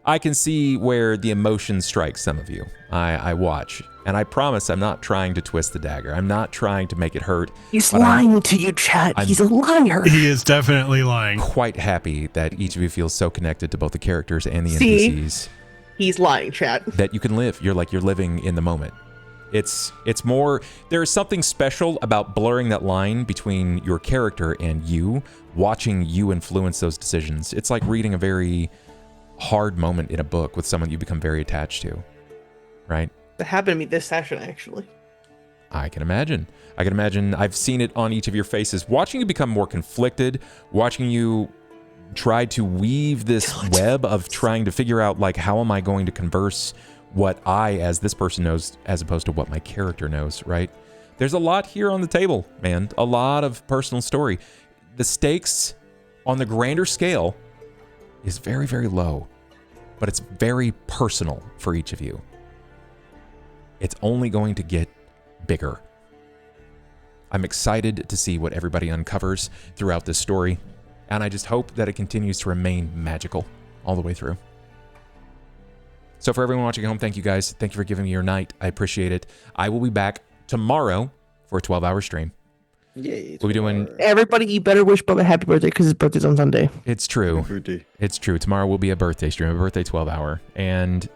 I can see where the emotion strikes some of you. I watch, and I promise I'm not trying to twist the dagger. I'm not trying to make it hurt. He's but lying to you, chat. He's a liar. He is definitely lying. Quite happy that each of you feels so connected to both the characters and the See? NPCs He's lying, chat. that you can live. You're living in the moment. It's more, there is something special about blurring that line between your character and you, watching you influence those decisions. It's like reading a very hard moment in a book with someone you become very attached to, right? That happened to me this session, actually. I can imagine. I've seen it on each of your faces. Watching you become more conflicted, watching you try to weave this web of trying to figure out, like, how am I going to converse what I, as this person, knows as opposed to what my character knows, right? There's a lot here on the table, man. A lot of personal story. The stakes on the grander scale is very, very low, but it's very personal for each of you. It's only going to get bigger. I'm excited to see what everybody uncovers throughout this story, and I just hope that it continues to remain magical all the way through. So for everyone watching at home, thank you guys. Thank you for giving me your night. I appreciate it. I will be back tomorrow for a 12-hour stream. Yay. We'll be doing... Everybody, you better wish Bubba happy birthday because his birthday's on Sunday. It's true. Birthday. It's true. Tomorrow will be a birthday stream, a birthday 12-hour. And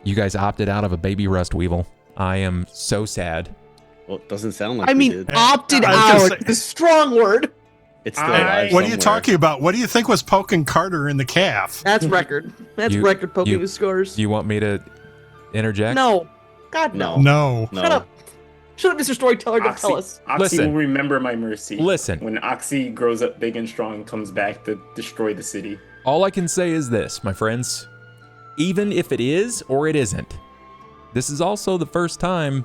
you guys opted out of a baby Rust Weevil. I am so sad. Well, it doesn't sound like I we mean, did. opted I was gonna out. say- It's a strong word. It's still alive What are you somewhere. talking about? What do you think was poking Carter in the calf? That's record. That's You- record poking you- his scores. Do you want me to interject? No. God, no. No. No. Shut up. Shut up, Mr. Storyteller. Don't tell us. Oxy Listen. will remember my mercy. Listen. When Oxy grows up big and strong and comes back to destroy the city. All I can say is this, my friends. Even if it is or it isn't, this is also the first time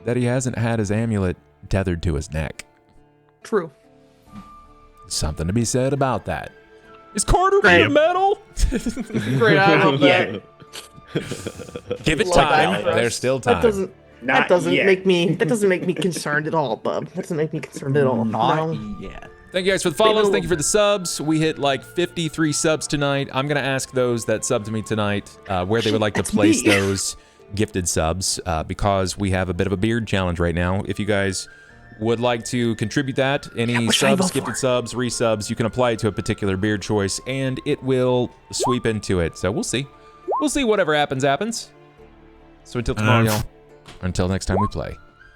that he hasn't had his amulet tethered to his neck. True. Something to be said about that. Is Carter Great. made metal? Great. I love that. Give it Love time. that. There's still time. Not That doesn't yet. make me concerned at all, Bub. That doesn't make me concerned at all. Not No. yet. Thank you guys for the follows. Thank you for the subs. We hit like 53 subs tonight. I'm going to ask those that subbed to me tonight where they would like to That's place me. those gifted subs because we have a bit of a beard challenge right now. If you guys would like to contribute that, any what should I subs, vote gifted for? subs, resubs, you can apply it to a particular beard choice and it will sweep into it. So we'll see. We'll see. Whatever happens, happens. So until tomorrow, y'all. Until next time we play.